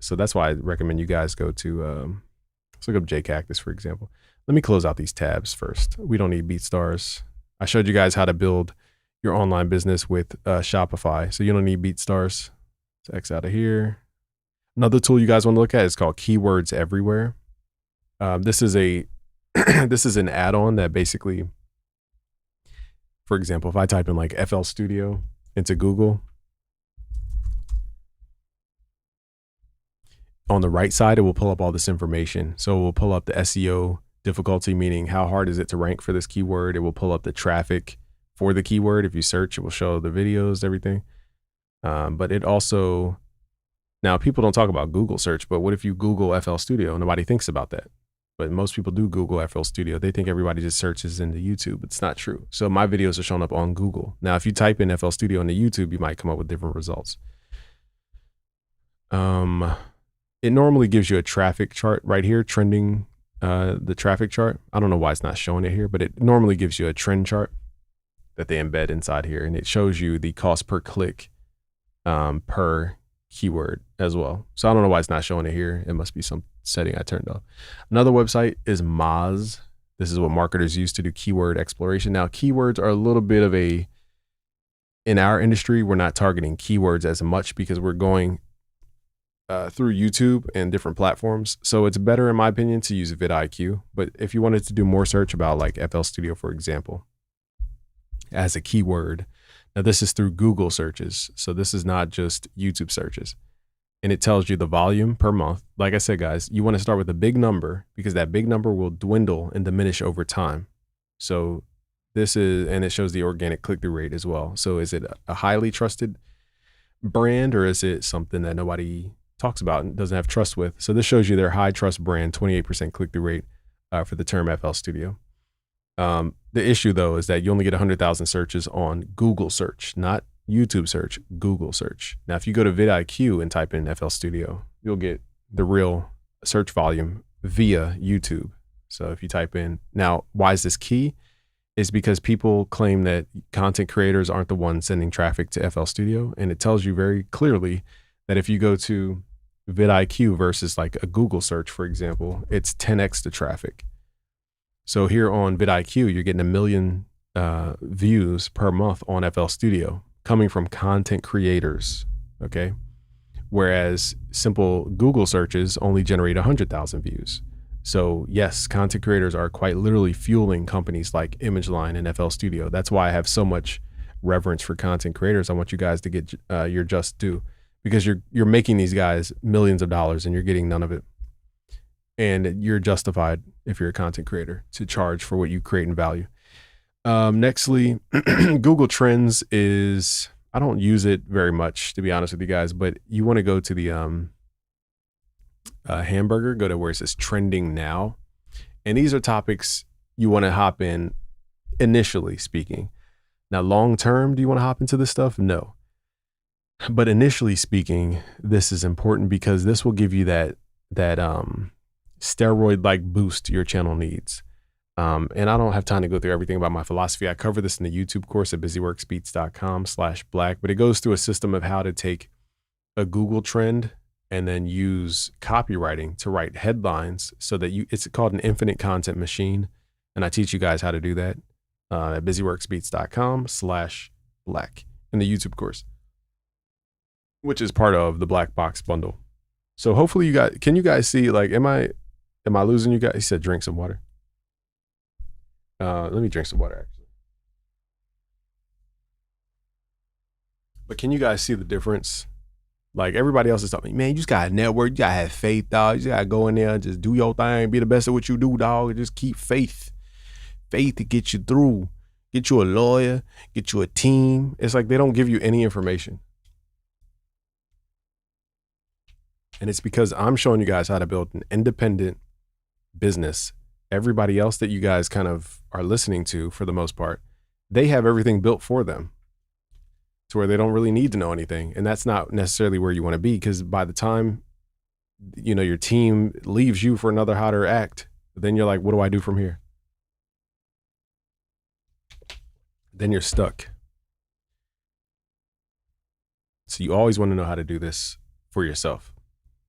So that's why I recommend you guys go to, let's look up JCactus, for example. Let me close out these tabs first. We don't need BeatStars. I showed you guys how to build your online business with Shopify. So you don't need BeatStars. Let's X out of here. Another tool you guys want to look at is called Keywords Everywhere. This is a this is an add-on that basically, for example, if I type in like FL Studio into Google, on the right side, it will pull up all this information. So it will pull up the SEO difficulty, meaning how hard is it to rank for this keyword. It will pull up the traffic for the keyword. If you search, it will show the videos, everything. But it also, now people don't talk about Google search, but what if you Google FL Studio? Nobody thinks about that. But most people do Google FL Studio. They think everybody just searches into YouTube. It's not true. So my videos are showing up on Google. Now, if you type in FL Studio into YouTube, you might come up with different results. It normally gives you a traffic chart right here, trending, the traffic chart. I don't know why it's not showing it here, but it normally gives you a trend chart that they embed inside here. And it shows you the cost per click per keyword as well. So I don't know why it's not showing it here. It must be some setting I turned off. Another website is Moz. This is what marketers use to do keyword exploration. Now, keywords are a little bit of in our industry, we're not targeting keywords as much because we're going through YouTube and different platforms. So it's better, in my opinion, to use vidIQ. But if you wanted to do more search about like FL Studio, for example, as a keyword, now this is through Google searches. So this is not just YouTube searches. And it tells you the volume per month. Like I said, guys, you want to start with a big number because that big number will dwindle and diminish over time. So this is, and it shows the organic click-through rate as well. So is it a highly trusted brand, or is it something that nobody talks about and doesn't have trust with? So this shows you their high trust brand, 28% click-through rate for the term FL Studio. The issue though is that you only get 100,000 searches on Google search, not YouTube search, Google search. Now, if you go to vidIQ and type in FL Studio, you'll get the real search volume via YouTube. So if you type in, now, why is this key? Is because people claim that content creators aren't the ones sending traffic to FL Studio. And it tells you very clearly that if you go to vidIQ versus like a Google search, for example, it's 10x the traffic. So here on vidIQ, you're getting 1 million views per month on FL Studio coming from content creators, okay? Whereas simple Google searches only generate 100,000 views. So yes, content creators are quite literally fueling companies like ImageLine and FL Studio. That's why I have so much reverence for content creators. I want you guys to get your just due, because you're making these guys millions of dollars and you're getting none of it. And you're justified, if you're a content creator, to charge for what you create in value. Nextly, Google Trends is, I don't use it very much, to be honest with you guys, but you want to go to the hamburger, go to where it says trending now. And these are topics you want to hop in, initially speaking. Now, long term, do you want to hop into this stuff? No. But initially speaking, this is important because this will give you that steroid-like boost your channel needs. And I don't have time to go through everything about my philosophy. I cover this in the YouTube course at busyworksbeats.com/black, but it goes through a system of how to take a Google trend and then use copywriting to write headlines so that it's called an infinite content machine. And I teach you guys how to do that at busyworksbeats.com/black in the YouTube course, which is part of the Black Box bundle. So hopefully you guys, can you guys see, like, am I losing you guys? He said, drink some water. Let me drink some water, actually. But can you guys see the difference? Like, everybody else is talking, man, you just gotta network, you gotta have faith, dog. You just gotta go in there and just do your thing, be the best at what you do, dog. And just keep faith. Faith to get you through. Get you a lawyer, get you a team. It's like they don't give you any information. And it's because I'm showing you guys how to build an independent business. Everybody else that you guys kind of are listening to, for the most part, they have everything built for them to where they don't really need to know anything. And that's not necessarily where you want to be, because by the time, you know, your team leaves you for another hotter act, then you're like, what do I do from here? Then you're stuck. So you always want to know how to do this for yourself.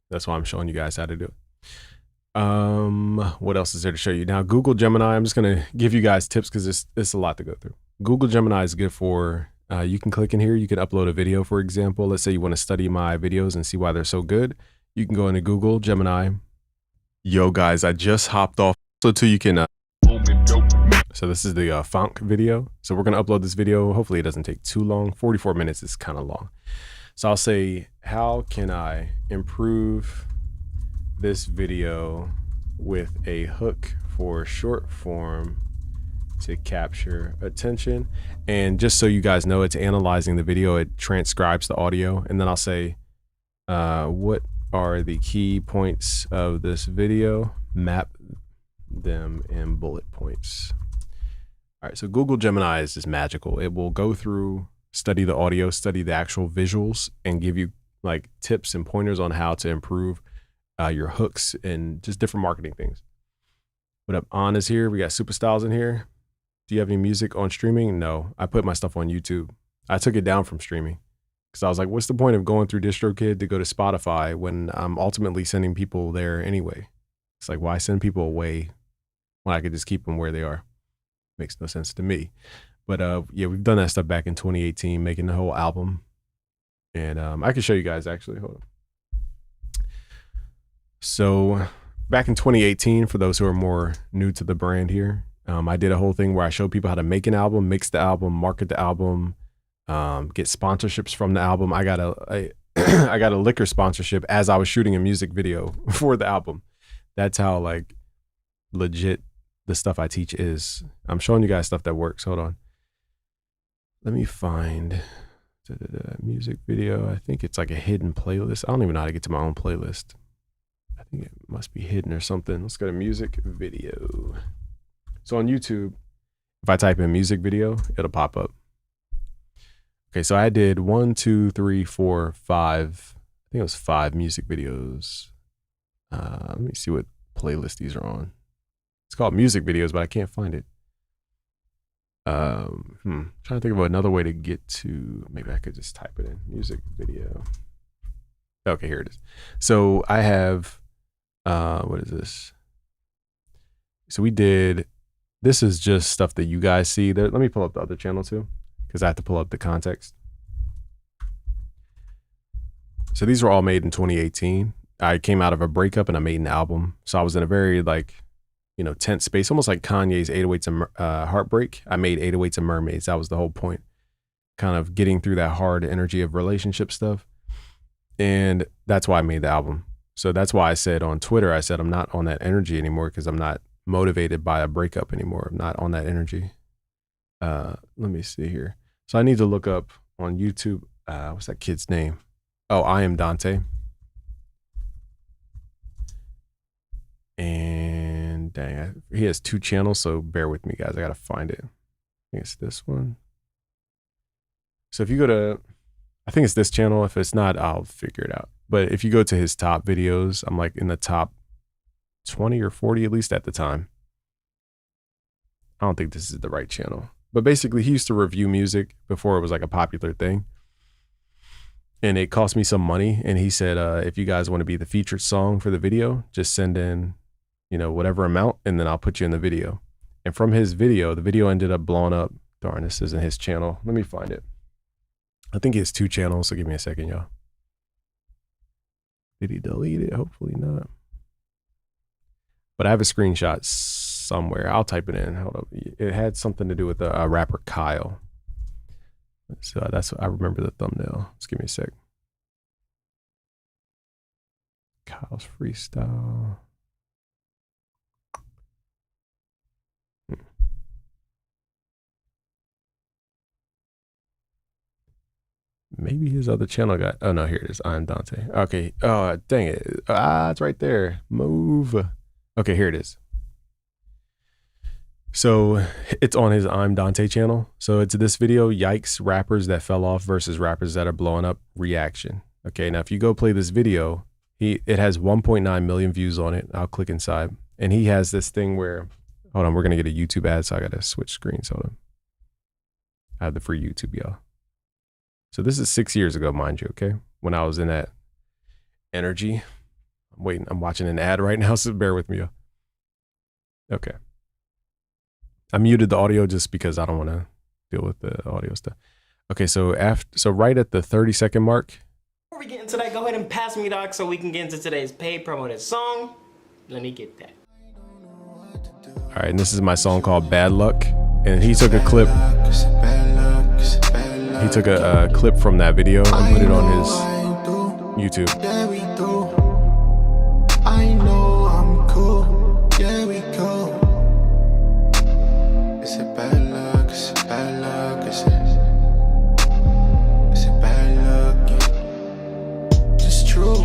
That's why I'm showing you guys how to do it. What else is there to show you? Now, Google Gemini, I'm just going to give you guys tips because it's a lot to go through. Google Gemini is good for, you can click in here. You can upload a video, for example. Let's say you want to study my videos and see why they're so good. You can go into Google Gemini. Yo, guys, I just hopped off. So too, you can, so this is the Funk video. So we're going to upload this video. Hopefully it doesn't take too long. 44 minutes is kind of long. So I'll say, how can I improve this video with a hook for short form to capture attention? And just so you guys know, it's analyzing the video. It transcribes the audio. And then I'll say, what are the key points of this video? Map them in bullet points. All right, so Google Gemini is just magical. It will go through, study the audio, study the actual visuals, and give you like tips and pointers on how to improve your hooks and just different marketing things. What up, On is here. We got Super Styles in here. Do you have any music on streaming? No, I put my stuff on YouTube. I took it down from streaming because I was like, what's the point of going through DistroKid to go to Spotify when I'm ultimately sending people there anyway? It's like, why send people away when I could just keep them where they are? Makes no sense to me. But yeah, we've done that stuff back in 2018, making the whole album. And I can show you guys actually, hold on. So back in 2018, for those who are more new to the brand here, I did a whole thing where I showed people how to make an album, mix the album, market the album, get sponsorships from the album. I got a liquor sponsorship as I was shooting a music video for the album. That's how like legit the stuff I teach is. I'm showing you guys stuff that works. Hold on. Let me find Music video. I think it's like a hidden playlist. I don't even know how to get to my own playlist. I think it must be hidden or something. Let's go to music video. So on YouTube, if I type in music video, it'll pop up. Okay, so I did 1, 2, 3, 4, 5. I think it was 5 music videos. Let me see what playlist these are on. It's called music videos, but I can't find it. Trying to think of another way to get to, maybe I could just type it in, music video. Okay, here it is. So I have, what is this? So we did, this is just stuff that you guys see there. Let me pull up the other channel too, because I have to pull up the context. So these were all made in 2018. I came out of a breakup and I made an album. So I was in a very like, you know, tense space, almost like Kanye's 808s and Heartbreak. I made 808s and Mermaids. That was the whole point. Kind of getting through that hard energy of relationship stuff. And that's why I made the album. So that's why I said on Twitter, I said, I'm not on that energy anymore because I'm not motivated by a breakup anymore. I'm not on that energy. Let me see here. So I need to look up on YouTube. What's that kid's name? Oh, I Am Dante. And dang, he has 2 channels, so bear with me, guys. I gotta find it. I think it's this one. So if you go to, I think it's this channel. If it's not, I'll figure it out. But if you go to his top videos, I'm like in the top 20 or 40, at least at the time. I don't think this is the right channel. But basically, he used to review music before it was like a popular thing. And it cost me some money. And he said, if you guys want to be the featured song for the video, just send in, you know, whatever amount, and then I'll put you in the video. And from his video, the video ended up blowing up. Darn, this isn't his channel. Let me find it. I think he has 2 channels, so give me a second, y'all. Did he delete it? Hopefully not. But I have a screenshot somewhere. I'll type it in. Hold up. It had something to do with the rapper Kyle. So that's what I remember the thumbnail. Just give me a sec. Kyle's freestyle. Maybe his other channel got, oh no, here it is. I'm Dante. Okay. Oh, dang it. It's right there. Move. Okay, here it is. So it's on his I'm Dante channel. So it's this video, yikes, rappers that fell off versus rappers that are blowing up reaction. Okay, now if you go play this video, it has 1.9 million views on it. I'll click inside. And he has this thing where, hold on, we're going to get a YouTube ad, so I got to switch screens. Hold on. I have the free YouTube, y'all. So this is 6 years ago, mind you, okay? When I was in that energy. I'm waiting, I'm watching an ad right now, so bear with me, y'all. Okay. I muted the audio just because I don't want to deal with the audio stuff. Okay, so right at the 30-second mark. Before we get into that, go ahead and pass me, Doc, so we can get into today's paid promoted song. Let me get that. All right, and this is my song called Bad Luck. And he took a clip. He took a clip from that video and put it on his YouTube. I know I'm cool. Yeah, we go. It's a bad luck, it's a bad luck, it's a bad luck, yeah. Just true.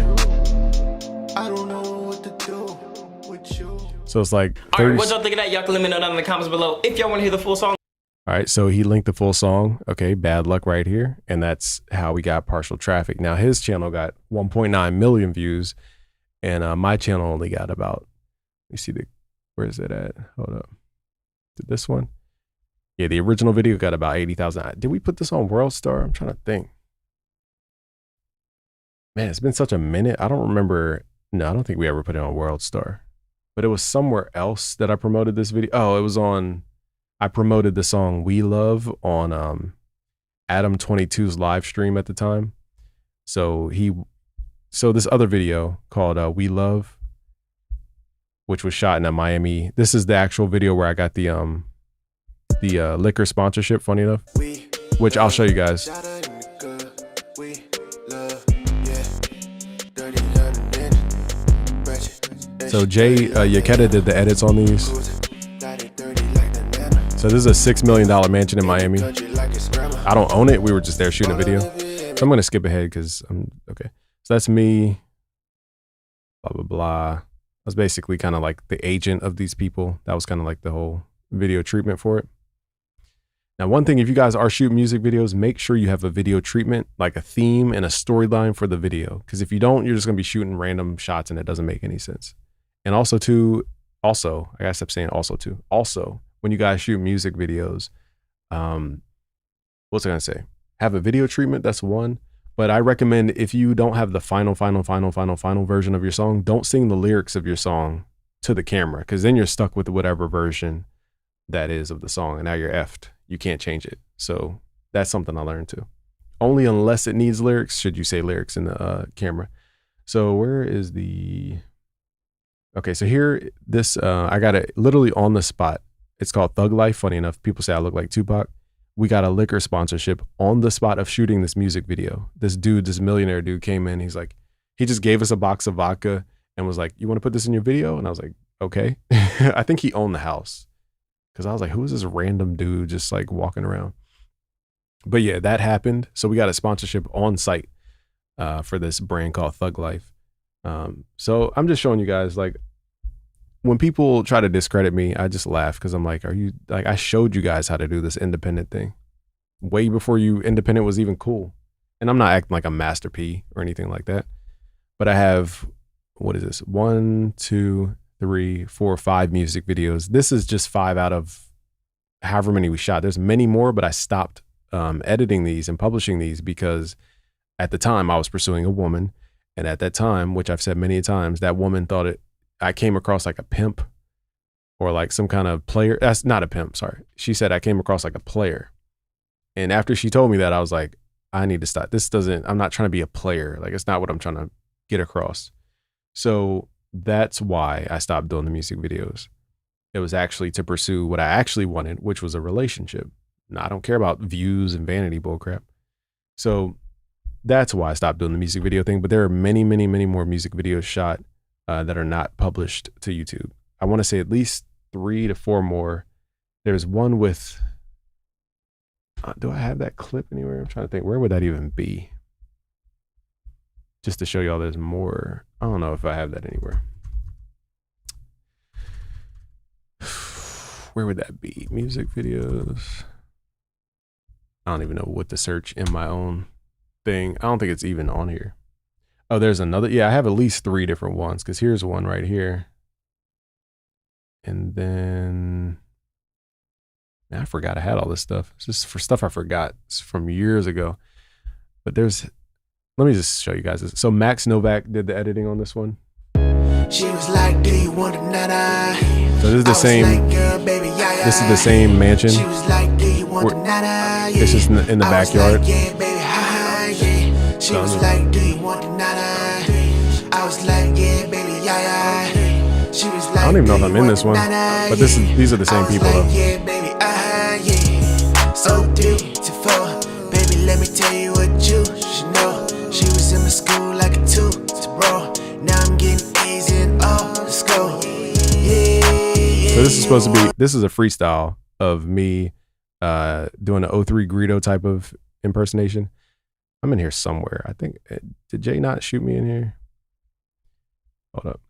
I don't know what to do with you. So it's like 30. All right, what y'all think of that? Y'all can let me know down in the comments below if y'all want to hear the full song. All right, so he linked the full song. Okay, Bad Luck right here. And that's how we got Partial Traffic. Now his channel got 1.9 million views. And my channel only got about, let me see, where is it at? Hold up. Did this one? Yeah, the original video got about 80,000. Did we put this on World Star? I'm trying to think. Man, it's been such a minute. I don't remember. No, I don't think we ever put it on World Star. But it was somewhere else that I promoted this video. Oh, it was on, I promoted the song We Love on Adam 22's live stream at the time. So this other video called We Love, which was shot in a Miami. This is the actual video where I got the liquor sponsorship, funny enough, which I'll show you guys. So Jay Yaketa did the edits on these. So this is a $6 million mansion in Miami. I don't own it. We were just there shooting a video. I'm going to skip ahead because I'm okay. So that's me. Blah, blah, blah. I was basically kind of like the agent of these people. That was kind of like the whole video treatment for it. Now, one thing, if you guys are shooting music videos, make sure you have a video treatment, like a theme and a storyline for the video. Because if you don't, you're just going to be shooting random shots and it doesn't make any sense. And also I gotta stop saying also, when you guys shoot music videos, what's I gonna say? Have a video treatment, that's one. But I recommend if you don't have the final version of your song, don't sing the lyrics of your song to the camera, because then you're stuck with whatever version that is of the song, and now you're effed. You can't change it. So that's something I learned too. Only unless it needs lyrics should you say lyrics in the camera. So where is the... Okay, so here, I got it literally on the spot. It's called Thug Life. Funny enough, people say I look like Tupac. We got a liquor sponsorship on the spot of shooting this music video. This millionaire dude came in. He's like, he just gave us a box of vodka and was like, you want to put this in your video? And I was like, okay. I think he owned the house. Because I was like, who is this random dude just like walking around? But yeah, that happened. So we got a sponsorship on site for this brand called Thug Life. So I'm just showing you guys, like, when people try to discredit me, I just laugh because I'm like, I showed you guys how to do this independent thing way before independent was even cool. And I'm not acting like a Master P or anything like that, but I have, what is this? 1, 2, 3, 4, 5 music videos. This is just 5 out of however many we shot. There's many more, but I stopped editing these and publishing these because at the time I was pursuing a woman. And at that time, which I've said many times, that woman thought I came across like a pimp or like some kind of player. That's not a pimp, sorry. She said I came across like a player. And after she told me that, I was like, I need to stop. I'm not trying to be a player. Like, it's not what I'm trying to get across. So that's why I stopped doing the music videos. It was actually to pursue what I actually wanted, which was a relationship. Now, I don't care about views and vanity bullcrap. So that's why I stopped doing the music video thing. But there are many, many, many more music videos shot that are not published to YouTube. I want to say at least 3 to 4 more. There's one with, do I have that clip anywhere? I'm trying to think, where would that even be? Just to show y'all there's more. I don't know if I have that anywhere. Where would that be? Music videos. I don't even know what to search in my own thing. I don't think it's even on here. Oh, there's another. Yeah, I have at least 3 different ones because here's one right here. And then man, I forgot I had all this stuff. It's just for stuff I forgot. It's from years ago. But let me just show you guys this. So Max Novak did the editing on this one. She was like, do you want another? So this is the same. This is the same mansion. She was like, do you want another? It's just in the backyard. Like, yeah, baby, yeah. She was like, do you want another? I was like, yeah, baby, yeah. She was like, I don't even know if I'm in this one, but these are the same people though. Yeah, baby, yeah. So beautiful, baby. Let me tell you what you should know. She was in my school like a 2, bro. Now I'm getting A's in all. Let's go. Yeah. So this is supposed to be. This is a freestyle of me doing an O3 Greedo type of impersonation. I'm in here somewhere. I think, did Jay not shoot me in here? Hold up.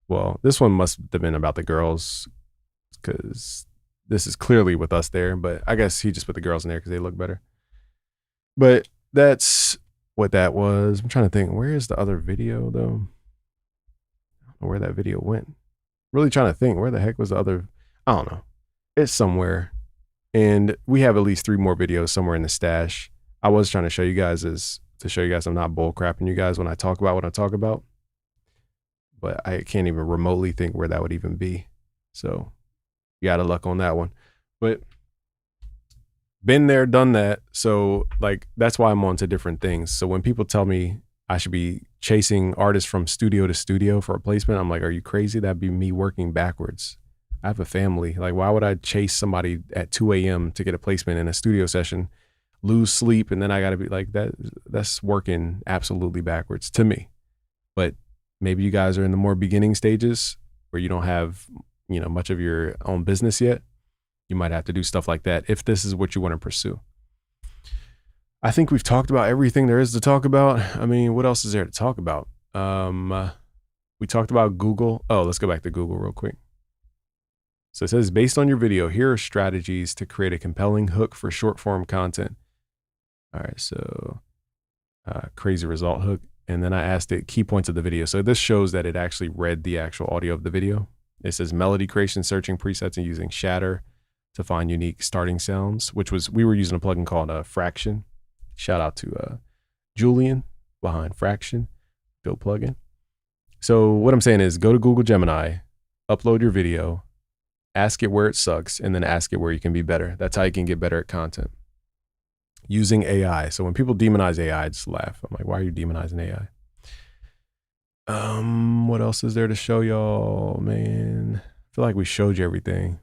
Well, this one must have been about the girls because this is clearly with us there, but I guess he just put the girls in there because they look better. But that's what that was. I'm trying to think, where is the other video though? I don't know where that video went. Really trying to think, where the heck was the other? I don't know. It's somewhere. And we have at least 3 more videos somewhere in the stash. I was trying to show you guys I'm not bull crapping you guys when I talk about what I talk about. But I can't even remotely think where that would even be. So you got to luck on that one. But been there, done that. So like, that's why I'm on to different things. So when people tell me I should be chasing artists from studio to studio for a placement, I'm like, are you crazy? That'd be me working backwards. I have a family. Like, why would I chase somebody at 2 a.m. to get a placement in a studio session, lose sleep, and then I got to be like that? That's working absolutely backwards to me. But maybe you guys are in the more beginning stages where you don't have, much of your own business yet. You might have to do stuff like that if this is what you want to pursue. I think we've talked about everything there is to talk about. I mean, what else is there to talk about? We talked about Google. Oh, let's go back to Google real quick. So it says, based on your video, here are strategies to create a compelling hook for short form content. All right, so crazy result hook. And then I asked it key points of the video. So this shows that it actually read the actual audio of the video. It says melody creation, searching presets and using Shatter to find unique starting sounds, which was, we were using a plugin called Fraction. Shout out to Julian behind Fraction, dope plugin. So what I'm saying is go to Google Gemini, upload your video, ask it where it sucks, and then ask it where you can be better. That's how you can get better at content. Using AI. So when people demonize AI, I just laugh. I'm like, why are you demonizing AI? What else is there to show y'all, man? I feel like we showed you everything.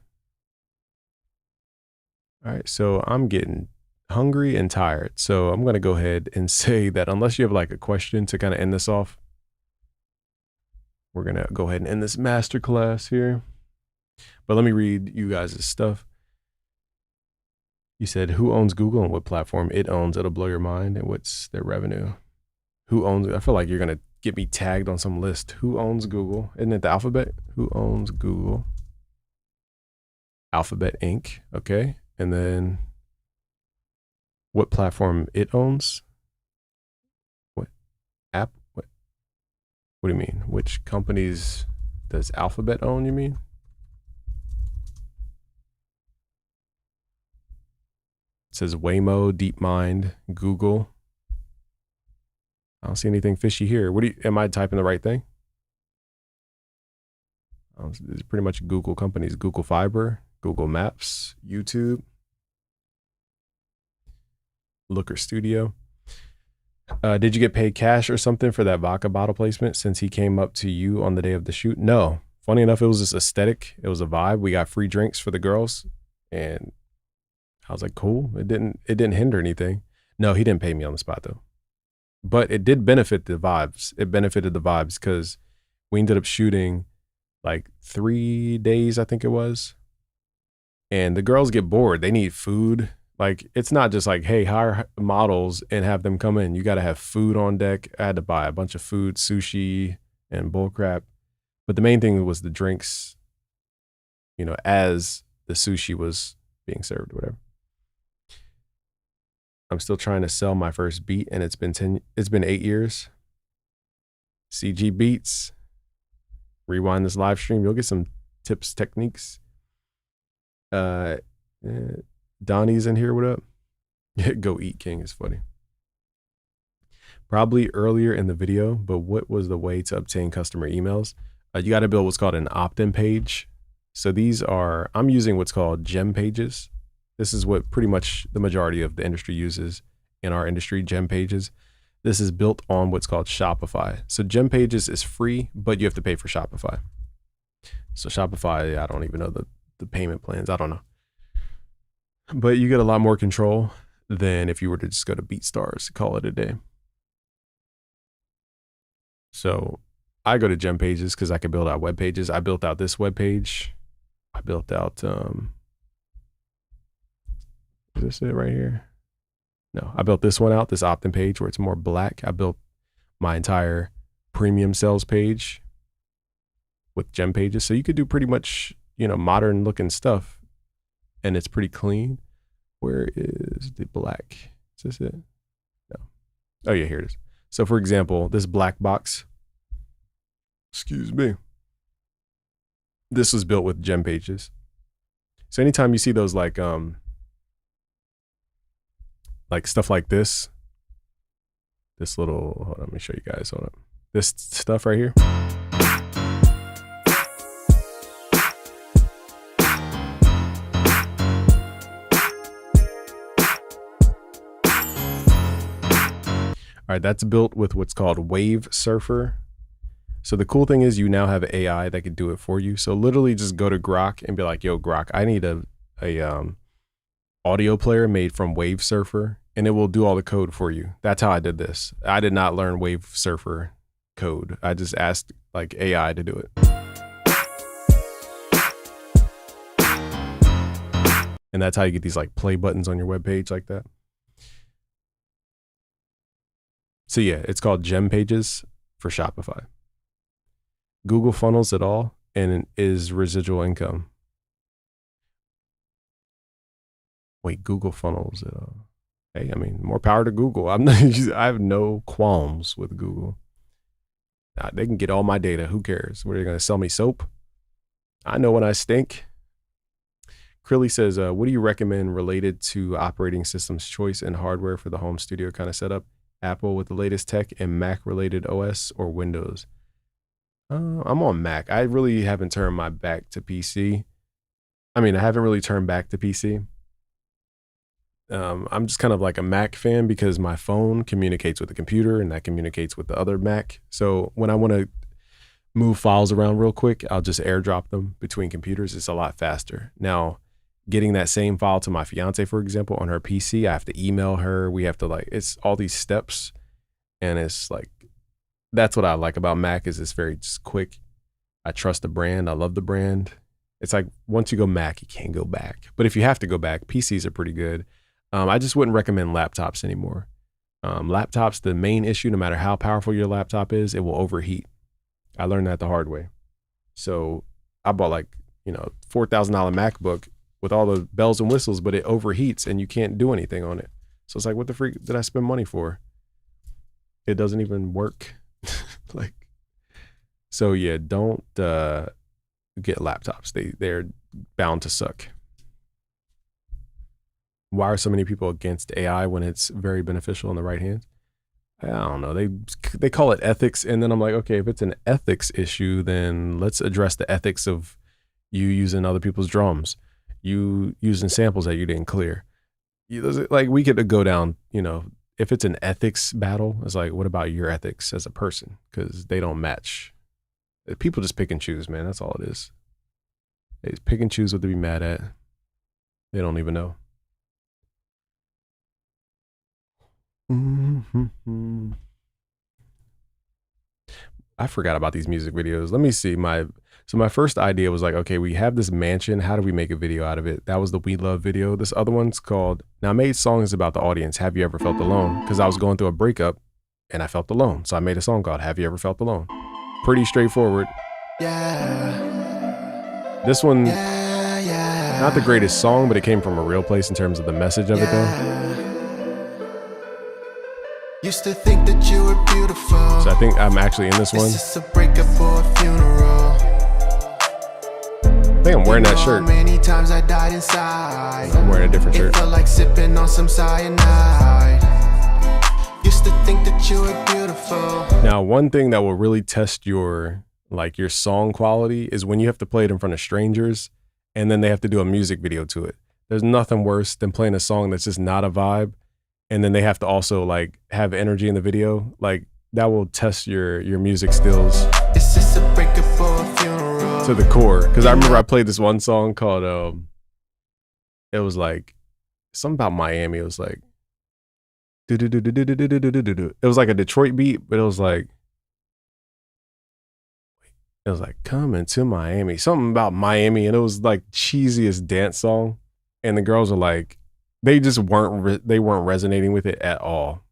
All right, so I'm getting hungry and tired. So I'm gonna go ahead and say that unless you have like a question to kind of end this off, we're gonna go ahead and end this masterclass here. But let me read you guys' stuff. You said, who owns Google and what platform it owns? It'll blow your mind. And what's their revenue? Who owns it? I feel like you're going to get me tagged on some list. Who owns Google? Isn't it the Alphabet? Who owns Google? Alphabet Inc. Okay. And then what platform it owns? What app? What do you mean? Which companies does Alphabet own, you mean? It says Waymo, DeepMind, Google. I don't see anything fishy here. Am I typing the right thing? It's pretty much Google companies. Google Fiber, Google Maps, YouTube, Looker Studio. Did you get paid cash or something for that vodka bottle placement since he came up to you on the day of the shoot? No. Funny enough, it was just aesthetic. It was a vibe. We got free drinks for the girls, and I was like, cool. It didn't hinder anything. No, he didn't pay me on the spot though. But it did benefit the vibes. It benefited the vibes because we ended up shooting like 3 days, I think it was. And the girls get bored. They need food. Like, it's not just like, hey, hire models and have them come in. You got to have food on deck. I had to buy a bunch of food, sushi and bull crap. But the main thing was the drinks, you know, as the sushi was being served or whatever. I'm still trying to sell my first beat, and it's been 8 years. CG Beats. Rewind this live stream. You'll get some tips, techniques. Donnie's in here. What up? Go Eat King is funny. Probably earlier in the video, but what was the way to obtain customer emails? You got to build what's called an opt-in page. So these are, I'm using what's called gem pages. This is what pretty much the majority of the industry uses in our industry, gem pages. This is built on what's called Shopify. So gem pages is free, but you have to pay for Shopify. So Shopify, I don't even know the payment plans. I don't know. But you get a lot more control than if you were to just go to BeatStars to call it a day. So I go to gem pages because I can build out web pages. I built out this web page. I built out, is this it right here? No, I built this one out, this opt-in page where it's more black. I built my entire premium sales page with gem pages. So you could do pretty much, you know, modern looking stuff and it's pretty clean. Where is the black? Is this it? No. Oh yeah, here it is. So for example, this black box, excuse me, this was built with gem pages. So anytime you see those like stuff like this little, hold on, let me show you guys, hold up. This stuff right here. All right, that's built with what's called Wave Surfer. So the cool thing is you now have AI that can do it for you. So literally just go to Grok and be like, yo, Grok, I need a audio player made from Wave Surfer, and it will do all the code for you. That's how I did this. I did not learn Wave Surfer code. I just asked like AI to do it. And that's how you get these like play buttons on your webpage like that. So yeah, it's called Gem Pages for Shopify. Google funnels it all and is residual income. Wait, Google funnels it all. Hey, I mean, more power to Google. I have no qualms with Google. They can get all my data. Who cares? What, are they going to sell me soap? I know when I stink. Crilly says, what do you recommend related to operating systems choice and hardware for the home studio kind of setup? Apple with the latest tech and Mac related OS or Windows? I'm on Mac. I really haven't turned my back to PC. I mean, I haven't really turned back to PC. I'm just kind of like a Mac fan because my phone communicates with the computer and that communicates with the other Mac. So when I want to move files around real quick, I'll just airdrop them between computers. It's a lot faster. Now, getting that same file to my fiance, for example, on her PC, I have to email her. We have to it's all these steps. And it's like, that's what I like about Mac is it's very just quick. I trust the brand. I love the brand. It's like once you go Mac, you can't go back. But if you have to go back, PCs are pretty good. I just wouldn't recommend laptops anymore. Laptops, the main issue, no matter how powerful your laptop is, it will overheat. I learned that the hard way. So I bought $4,000 MacBook with all the bells and whistles, but it overheats and you can't do anything on it. So it's like, what the freak did I spend money for? It doesn't even work. So yeah, don't get laptops. They're bound to suck. Why are so many people against AI when it's very beneficial in the right hands? I don't know. They call it ethics. And then I'm like, okay, if it's an ethics issue, then let's address the ethics of you using other people's drums, you using samples that you didn't clear. We could go down, if it's an ethics battle, it's like, what about your ethics as a person? Because they don't match. People just pick and choose, man. That's all it is. They just pick and choose what to be mad at. They don't even know. I forgot about these music videos. Let me see. My first idea was like, okay, we have this mansion. How do we make a video out of it? That was the We Love video. This other one's called, now I made songs about the audience. Have you ever felt alone? Because I was going through a breakup and I felt alone. So I made a song called Have You Ever Felt Alone? Pretty straightforward. Yeah. This one, not the greatest song, but it came from a real place in terms of the message of it though. Used to think that you were beautiful. So I think I'm actually in this one. It's just a breakup or a funeral. I think I'm wearing that shirt. Many times I died inside. I'm wearing a different shirt. It felt like sipping on some cyanide. Used to think that you were beautiful. Now, one thing that will really test your song quality is when you have to play it in front of strangers and then they have to do a music video to it. There's nothing worse than playing a song that's just not a vibe. And then they have to also have energy in the video. That will test your music skills It's just a breakup for a funeral. to the core. Cause I remember I played this one song called, it was something about Miami. It was like, it was like a Detroit beat, but it was like coming to Miami, something about Miami. And it was like cheesiest dance song. And the girls were like, they just weren't resonating with it at all.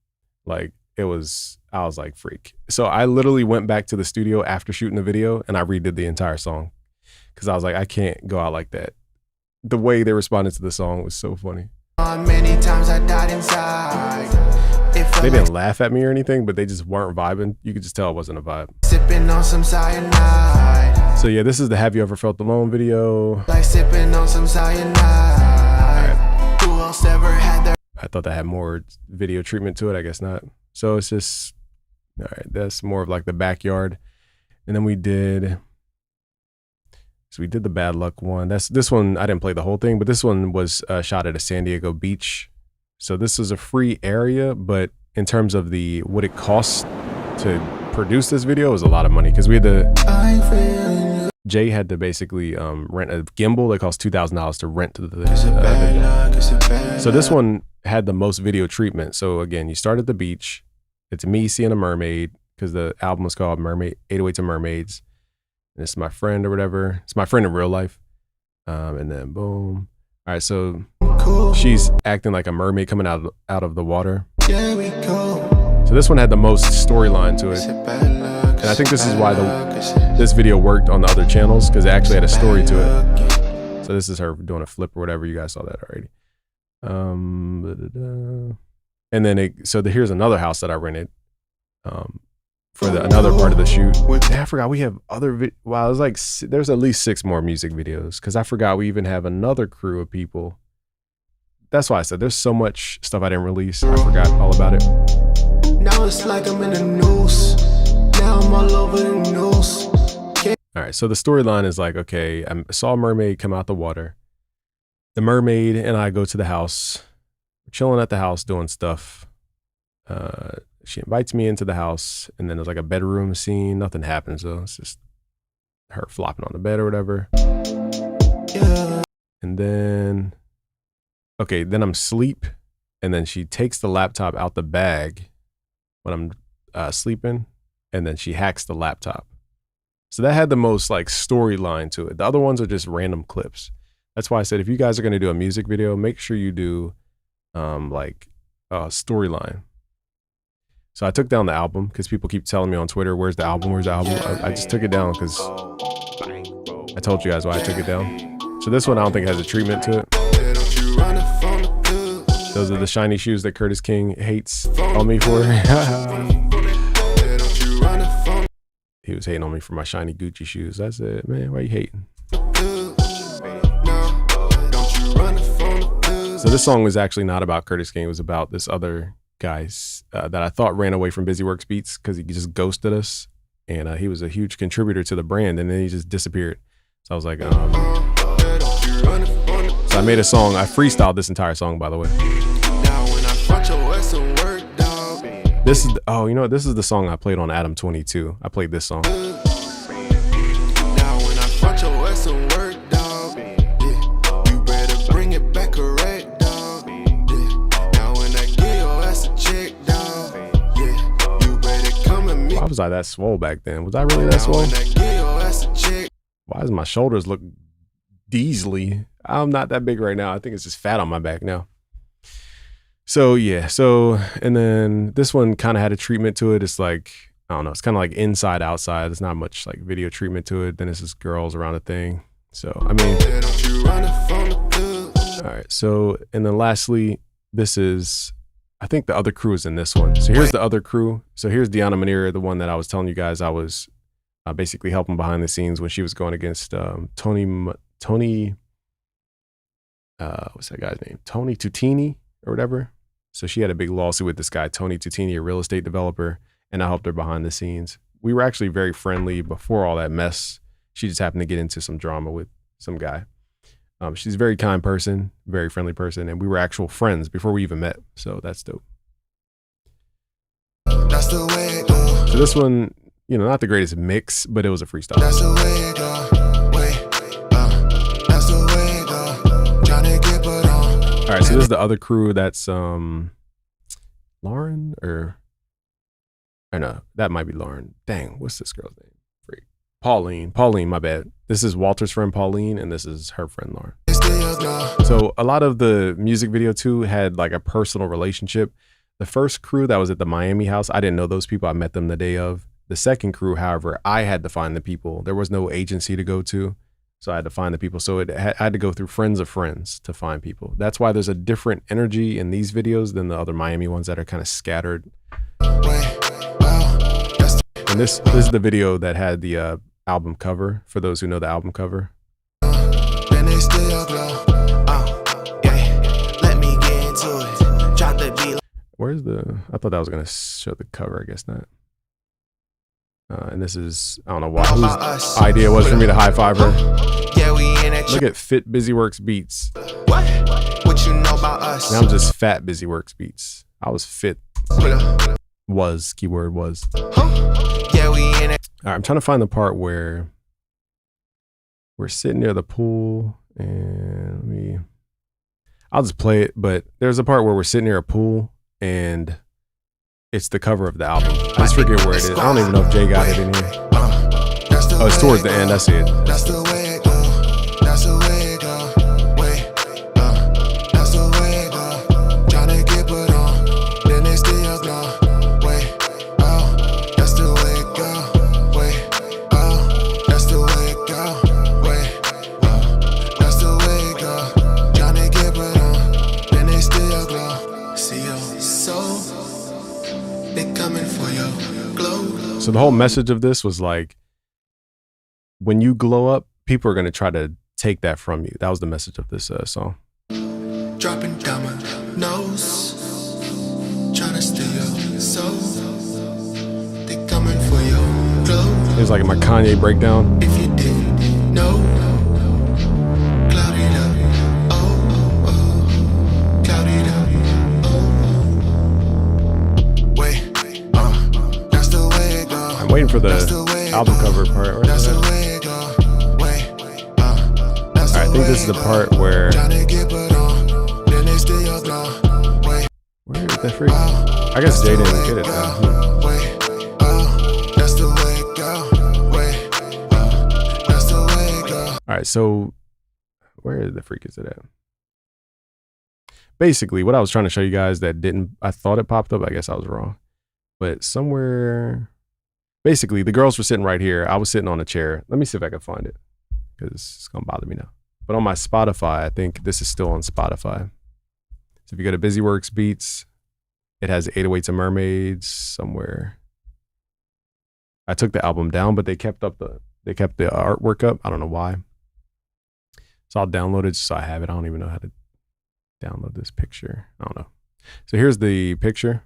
I was like, freak. So I literally went back to the studio after shooting the video and I redid the entire song. Cause I was like, I can't go out like that. The way they responded to the song was so funny. Many times I died inside. They didn't laugh at me or anything, but they just weren't vibing. You could just tell it wasn't a vibe. Sipping on some cyanide. So yeah, this is the Have You Ever Felt Alone video. Like sipping on some cyanide. Who else ever had their... I thought that had more video treatment to it. I guess not. So it's just, all right, that's more of like the backyard. And then we did the Bad Luck one. This one, I didn't play the whole thing, but this one was shot at a San Diego beach. So this is a free area, but in terms of what it costs to produce this video, it was a lot of money. Because we had Jay had to basically rent a gimbal that cost $2,000 to rent the video. So this one had the most video treatment. So again, you start at the beach. It's me seeing a mermaid because the album was called 808s and Mermaids. And it's my friend or whatever. It's my friend in real life. And then boom. All right, so she's acting like a mermaid coming out of the water. Here we go. So So this one had the most storyline to it. And I think this is why this video worked on the other channels, because it actually had a story to it. So this is her doing a flip or whatever. You guys saw that already. And then here's another house that I rented for another part of the shoot. And I forgot we have other wow, it was like there's at least 6 more music videos, because I forgot we even have another crew of people. That's why I said there's so much stuff I didn't release. I forgot all about it. Now it's like I'm in a noose. Now I'm all over the news. All right, so the storyline is like, okay, I saw a mermaid come out the water. The mermaid and I go to the house. We're chilling at the house doing stuff. She invites me into the house, and then there's like a bedroom scene. Nothing happens though. It's just her flopping on the bed or whatever. Yeah. And then, okay, then I'm asleep, and then she takes the laptop out the bag when I'm sleeping, and then she hacks the laptop. So that had the most like storyline to it. The other ones are just random clips. That's why I said if you guys are going to do a music video, make sure you do like a storyline. So I took down the album because people keep telling me on Twitter, where's the album? Where's the album? I just took it down because I told you guys why I took it down. So this one I don't think has a treatment to it. Those are the shiny shoes that Curtis King hates on me for. He was hating on me for my shiny Gucci shoes. I said, man, why are you hating? So this song was actually not about Curtis King. It was about this other guy that I thought ran away from Busyworks Beats because he just ghosted us. And he was a huge contributor to the brand, and then he just disappeared. So I was like, so I made a song. I freestyled this entire song, by the way. This is, oh, you know what? This is the song I played on Adam 22. I played this song. Why was I that swole back then? Was I really that swole? Why does my shoulders look Deasley? I'm not that big right now. I think it's just fat on my back now. So yeah, and then this one kind of had a treatment to it. It's like, I don't know, it's kind of like inside outside. There's not much like video treatment to it. Then it's just girls around a thing. So I mean, all right. So, and then lastly, this is, I think the other crew is in this one. So here's the other crew. So here's Deanna Manera, the one that I was telling you guys I was basically helping behind the scenes when she was going against Tony, what's that guy's name? Tony Tutini or whatever. So she had a big lawsuit with this guy, Tony Tutini, a real estate developer, and I helped her behind the scenes. We were actually very friendly before all that mess. She just happened to get into some drama with some guy. She's a very kind person, very friendly person, and we were actual friends before we even met. So that's dope. That's the way it go. So this one, you know, not the greatest mix, but it was a freestyle. That's the way it go. That's the way it go. Tryna get put on. All right, so this is the other crew. That's Lauren, or no, that might be Lauren. Dang, what's this girl's name? Freak. Pauline, my bad. This is Walter's friend Pauline, and this is her friend Lauren. So a lot of the music video too had like a personal relationship. The first crew that was at the Miami house, I didn't know those people. I met them the day of. The second crew, however, I had to find the people. There was no agency to go to. So I had to find the people. So I had to go through friends of friends to find people. That's why there's a different energy in these videos than the other Miami ones that are kind of scattered. And this is the video that had the album cover, for those who know the album cover. Then they still glow. Yeah. Let me get into it. Drop the beat. Where's the, I thought that was going to show the cover. I guess not. And this is, I don't know why, whose idea it was for me to high five her. Yeah, we in that. Look at fit Busyworks Beats. What you know about us? Now I'm just fat Busyworks Beats. I was fit. Was, keyword was. Yeah, we in it. All right, I'm trying to find the part where we're sitting near the pool, and I'll just play it, but there's a part where we're sitting near a pool and it's the cover of the album. I just forget where it is. I don't even know if Jay got it in here. Oh, it's towards the end. I see it. That's the way it go. That's the way it go. That's the way it go. Tryna get put on, then they still glow. They coming for your glow. So the whole message of this was like, when you glow up, people are going to try to take that from you. That was the message of this song. Dropping dominoes, trying to steal your soul. They coming for your glow. It was like my Kanye breakdown. If you didn't know, cloud it up, oh, oh, cloud it up, oh. Wait, that's the way it go. I'm waiting for the album cover part. Right? That's the way it go. Wait, that's the I think this is the part where. tryna get put on, then they steal your glow. Wait, Where is that freak? I guess Jay didn't get it though. wait, that's the way it go. Wait, that's the way it go. All right, so where the freak is it at? Basically, what I was trying to show you guys that didn't, I thought it popped up. I guess I was wrong. But somewhere, basically, the girls were sitting right here. I was sitting on a chair. Let me see if I can find it because it's going to bother me now. But on my Spotify, I think this is still on Spotify. So if you go to BusyWorks Beats, it has 808s and Mermaids somewhere. I took the album down, but they kept the artwork up. I don't know why. So I'll download it just so I have it. I don't even know how to download this picture. I don't know. So here's the picture.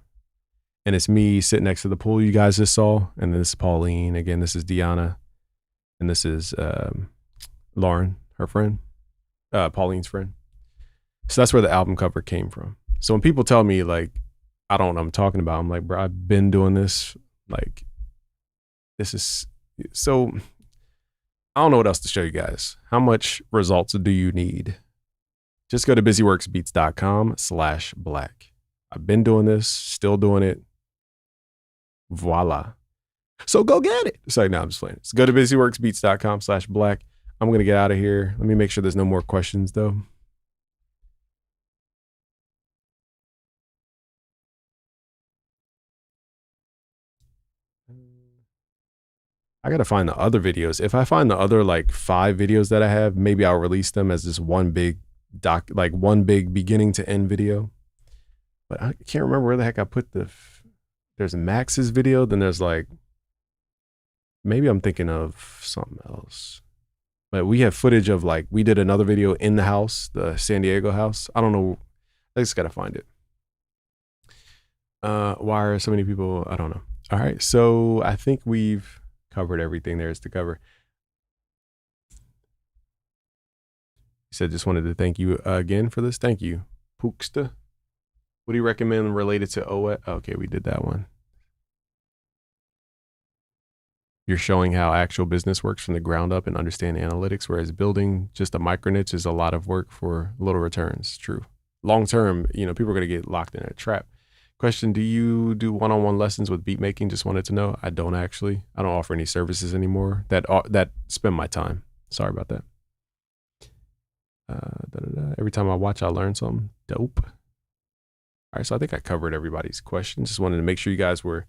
And it's me sitting next to the pool you guys just saw. And this is Pauline. Again, this is Deanna. And this is Lauren, her friend. Pauline's friend. So that's where the album cover came from. So when people tell me, like, I don't know what I'm talking about, I'm like, bro, I've been doing this. Like, this is... So, I don't know what else to show you guys. How much results do you need? Just go to busyworksbeats.com/black. I've been doing this, still doing it. Voila. So go get it. Sorry, no, I'm just playing. So go to busyworksbeats.com/black. I'm going to get out of here. Let me make sure there's no more questions though. I got to find the other videos. If I find the other like 5 videos that I have, maybe I'll release them as this one big one big beginning to end video. But I can't remember where the heck I put there's Max's video. Then there's like, maybe I'm thinking of something else. But we have footage of like, we did another video in the house, the San Diego house. I don't know. I just got to find it. Why are so many people? I don't know. All right. So I think we've covered everything there is to cover. He said, just wanted to thank you again for this. Thank you. Pooksta. What do you recommend related to OS? Okay, we did that one. You're showing how actual business works from the ground up and understand analytics, whereas building just a micro niche is a lot of work for little returns. True. Long term, people are going to get locked in a trap. Question, do you do one-on-one lessons with beat making? Just wanted to know. I don't actually. I don't offer any services anymore that spend my time. Sorry about that. Every time I watch, I learn something. Dope. All right, so I think I covered everybody's questions. Just wanted to make sure you guys were